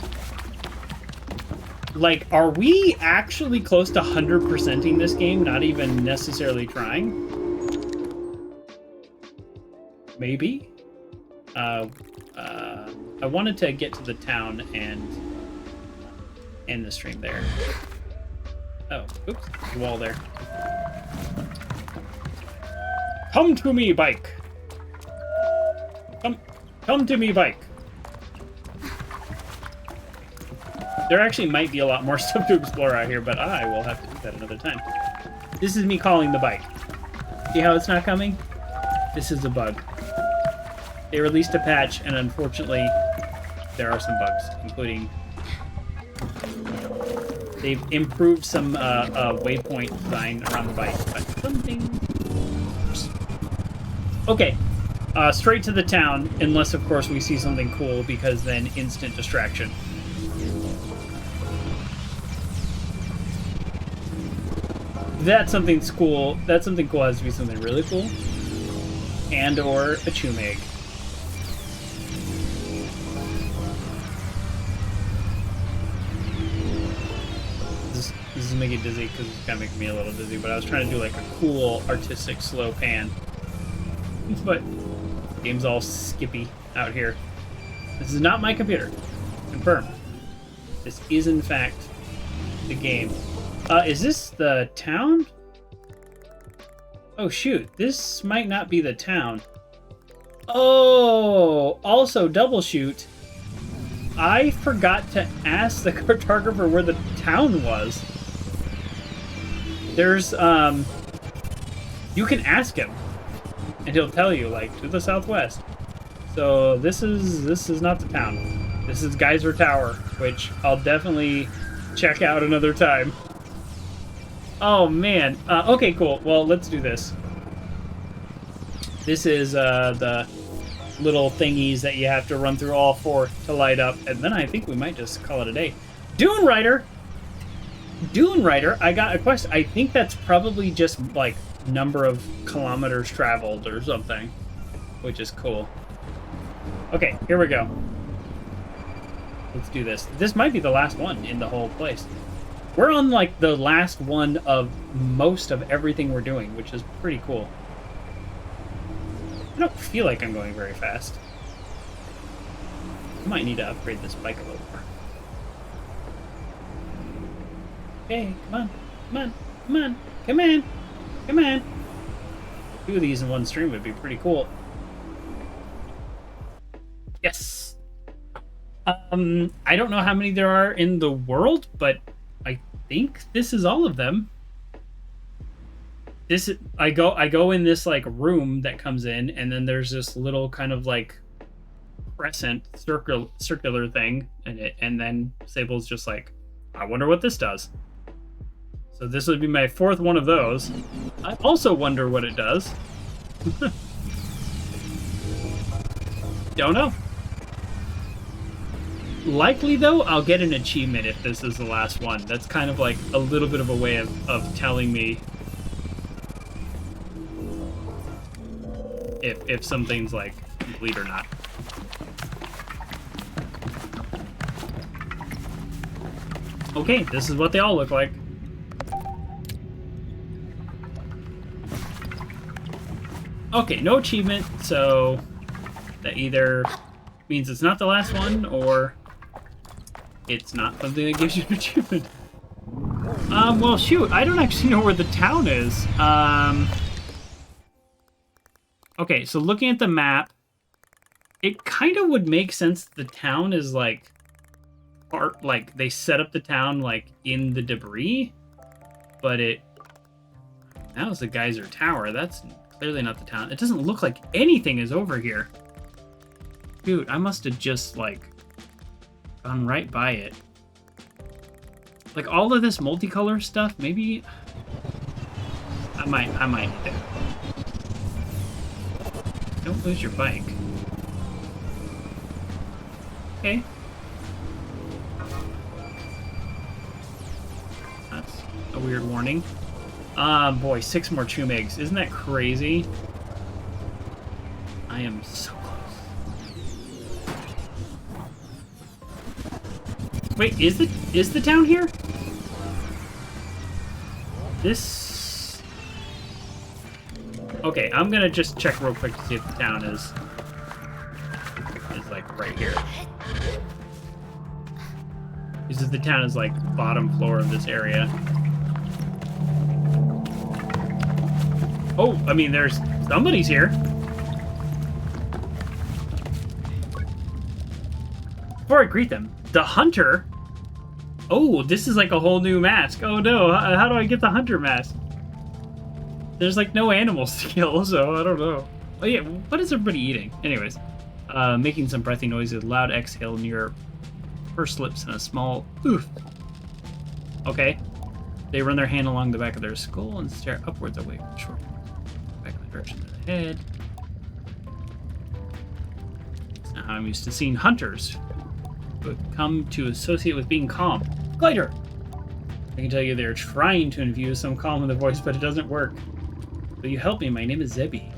A: like, are we actually close to 100%ing this game, not even necessarily trying? Maybe? I wanted to get to the town and end the stream there. Oh, oops, there's a wall there. Come to me, bike. Come to me, bike. There actually might be a lot more stuff to explore out here, but I will have to do that another time. This is me calling the bike. See how it's not coming? This is a bug. They released a patch, and unfortunately, there are some bugs, including... They've improved some waypoint design around the bike, but something... Okay, straight to the town, unless, of course, we see something cool, because then instant distraction. That's something cool. That's something cool has to be something really cool. And or a Chum egg. This is making dizzy because it's kind of making me a little dizzy, but I was trying to do like a cool artistic slow pan. But game's all skippy out here. This is not my computer. Confirmed. This is in fact the game. Is this the town? Oh shoot, this might not be the town. Oh, also double shoot. I forgot to ask the cartographer where the town was. There's, you can ask him, and he'll tell you, like, to the southwest. So this is not the town. This is Geyser Tower, which I'll definitely check out another time. Oh, man. Okay, cool. Well, let's do this. This is the little thingies that you have to run through all four to light up. And then I think we might just call it a day. Dune Rider! Dune Rider, I got a quest. I think that's probably just, like, number of kilometers traveled or something. Which is cool. Okay, here we go. Let's do this. This might be the last one in the whole place. We're on, like, the last one of most of everything we're doing, which is pretty cool. I don't feel like I'm going very fast. I might need to upgrade this bike a little more. Okay, come on, come on, come on, come on, come on. 2 of these in one stream would be pretty cool. Yes! I don't know how many there are in the world, but I think this is all of them. This is, I go in this like room that comes in, and then there's this little kind of like crescent circular thing, and then Sable's just like, I wonder what this does. So this would be my 4th one of those. I also wonder what it does. Don't know. Likely, though, I'll get an achievement if this is the last one. That's kind of like a little bit of a way of telling me if something's like complete or not. Okay, this is what they all look like. Okay, no achievement, so that either means it's not the last one, or it's not something that gives you an achievement. Well, shoot, I don't actually know where the town is. Okay, so looking at the map, it kind of would make sense the town is, like, part, like, they set up the town, like, in the debris, but that was the Geyser Tower. That's clearly not the town. It doesn't look like anything is over here. Dude, I must have just, like, gone right by it. Like, all of this multicolor stuff, maybe I might need to. Don't lose your bike. Okay. That's a weird warning. Boy, 6 more Chum eggs. Isn't that crazy? I am so close. Wait, is the town here? This... Okay, I'm gonna just check real quick to see if the town is like right here. Because the town is like bottom floor of this area. Oh, I mean, there's somebody's here. Before I greet them, the hunter Oh, this is like a whole new mask. Oh no, how do I get the hunter mask? There's like no animals to kill, so I don't know. Oh yeah, what is everybody eating? Anyways, making some breathy noises, loud exhale near pursed lips and a small oof. Okay. They run their hand along the back of their skull and stare upwards away from the short back in the direction of the head. It's not how I'm used to seeing hunters who have come to associate with being calm. Glider! I can tell you they're trying to infuse some calm in the voice, but it doesn't work. Will you help me? My name is Zebby.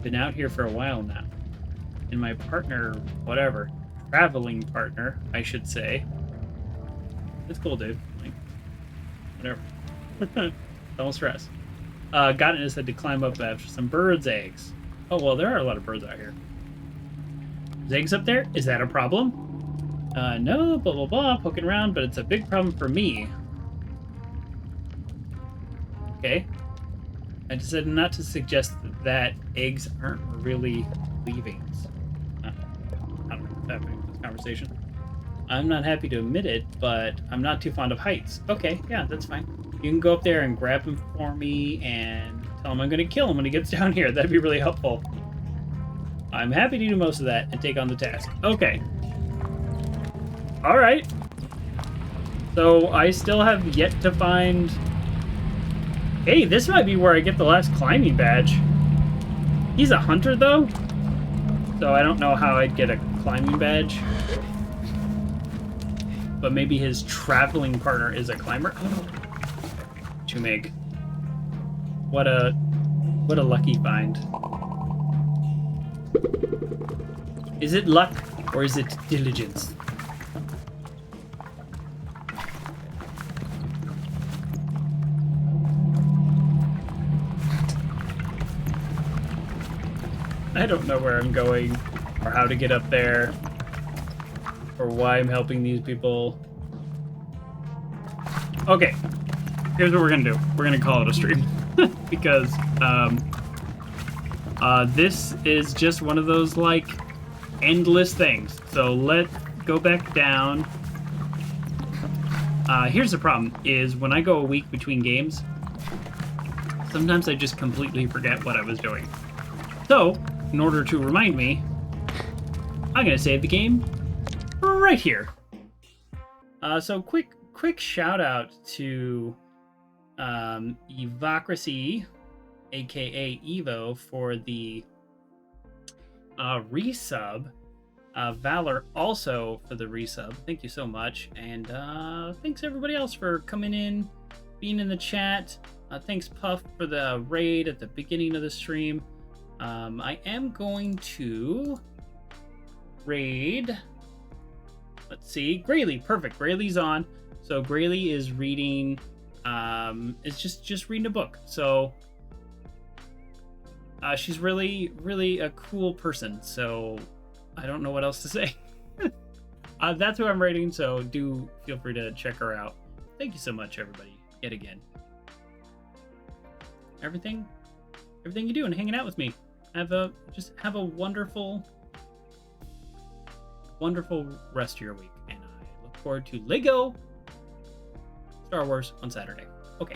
A: Been out here for a while now. And my partner, whatever, traveling partner, I should say. It's cool, dude. Like, whatever. Don't stress. Got it in his head to climb up after some birds' eggs. Oh, well, there are a lot of birds out here. There's eggs up there? Is that a problem? No, blah, blah, blah, poking around, but it's a big problem for me. Okay. I decided not to suggest that eggs aren't really leavings. I don't know what's happening with this conversation. I'm not happy to admit it, but I'm not too fond of heights. Okay, yeah, that's fine. You can go up there and grab him for me and tell him I'm going to kill him when he gets down here. That'd be really helpful. I'm happy to do most of that and take on the task. Okay. Alright. So I still have yet to find... Hey, this might be where I get the last climbing badge. He's a hunter, though. So I don't know how I'd get a climbing badge. But maybe his traveling partner is a climber. Chumig. What a lucky find. Is it luck or is it diligence? I don't know where I'm going or how to get up there or why I'm helping these people. Okay, here's what we're gonna do. We're gonna call it a stream because this is just one of those like endless things. So let's go back down. Here's the problem is when I go a week between games, sometimes I just completely forget what I was doing. So in order to remind me, I'm gonna save the game right here. So quick shout out to Evocracy, aka Evo, for the resub. Valor also for the resub. Thank you so much, and thanks everybody else for coming in, being in the chat. Thanks Puff for the raid at the beginning of the stream. I am going to raid. Let's see, Grayley. Perfect. Grayley's on. So Grayley is reading. It's just reading a book. So she's really a cool person. So I don't know what else to say. That's who I'm rating. So do feel free to check her out. Thank you so much, everybody. Yet again. Everything you do and hanging out with me. Have a wonderful rest of your week, and I look forward to Lego Star Wars on Saturday. Okay.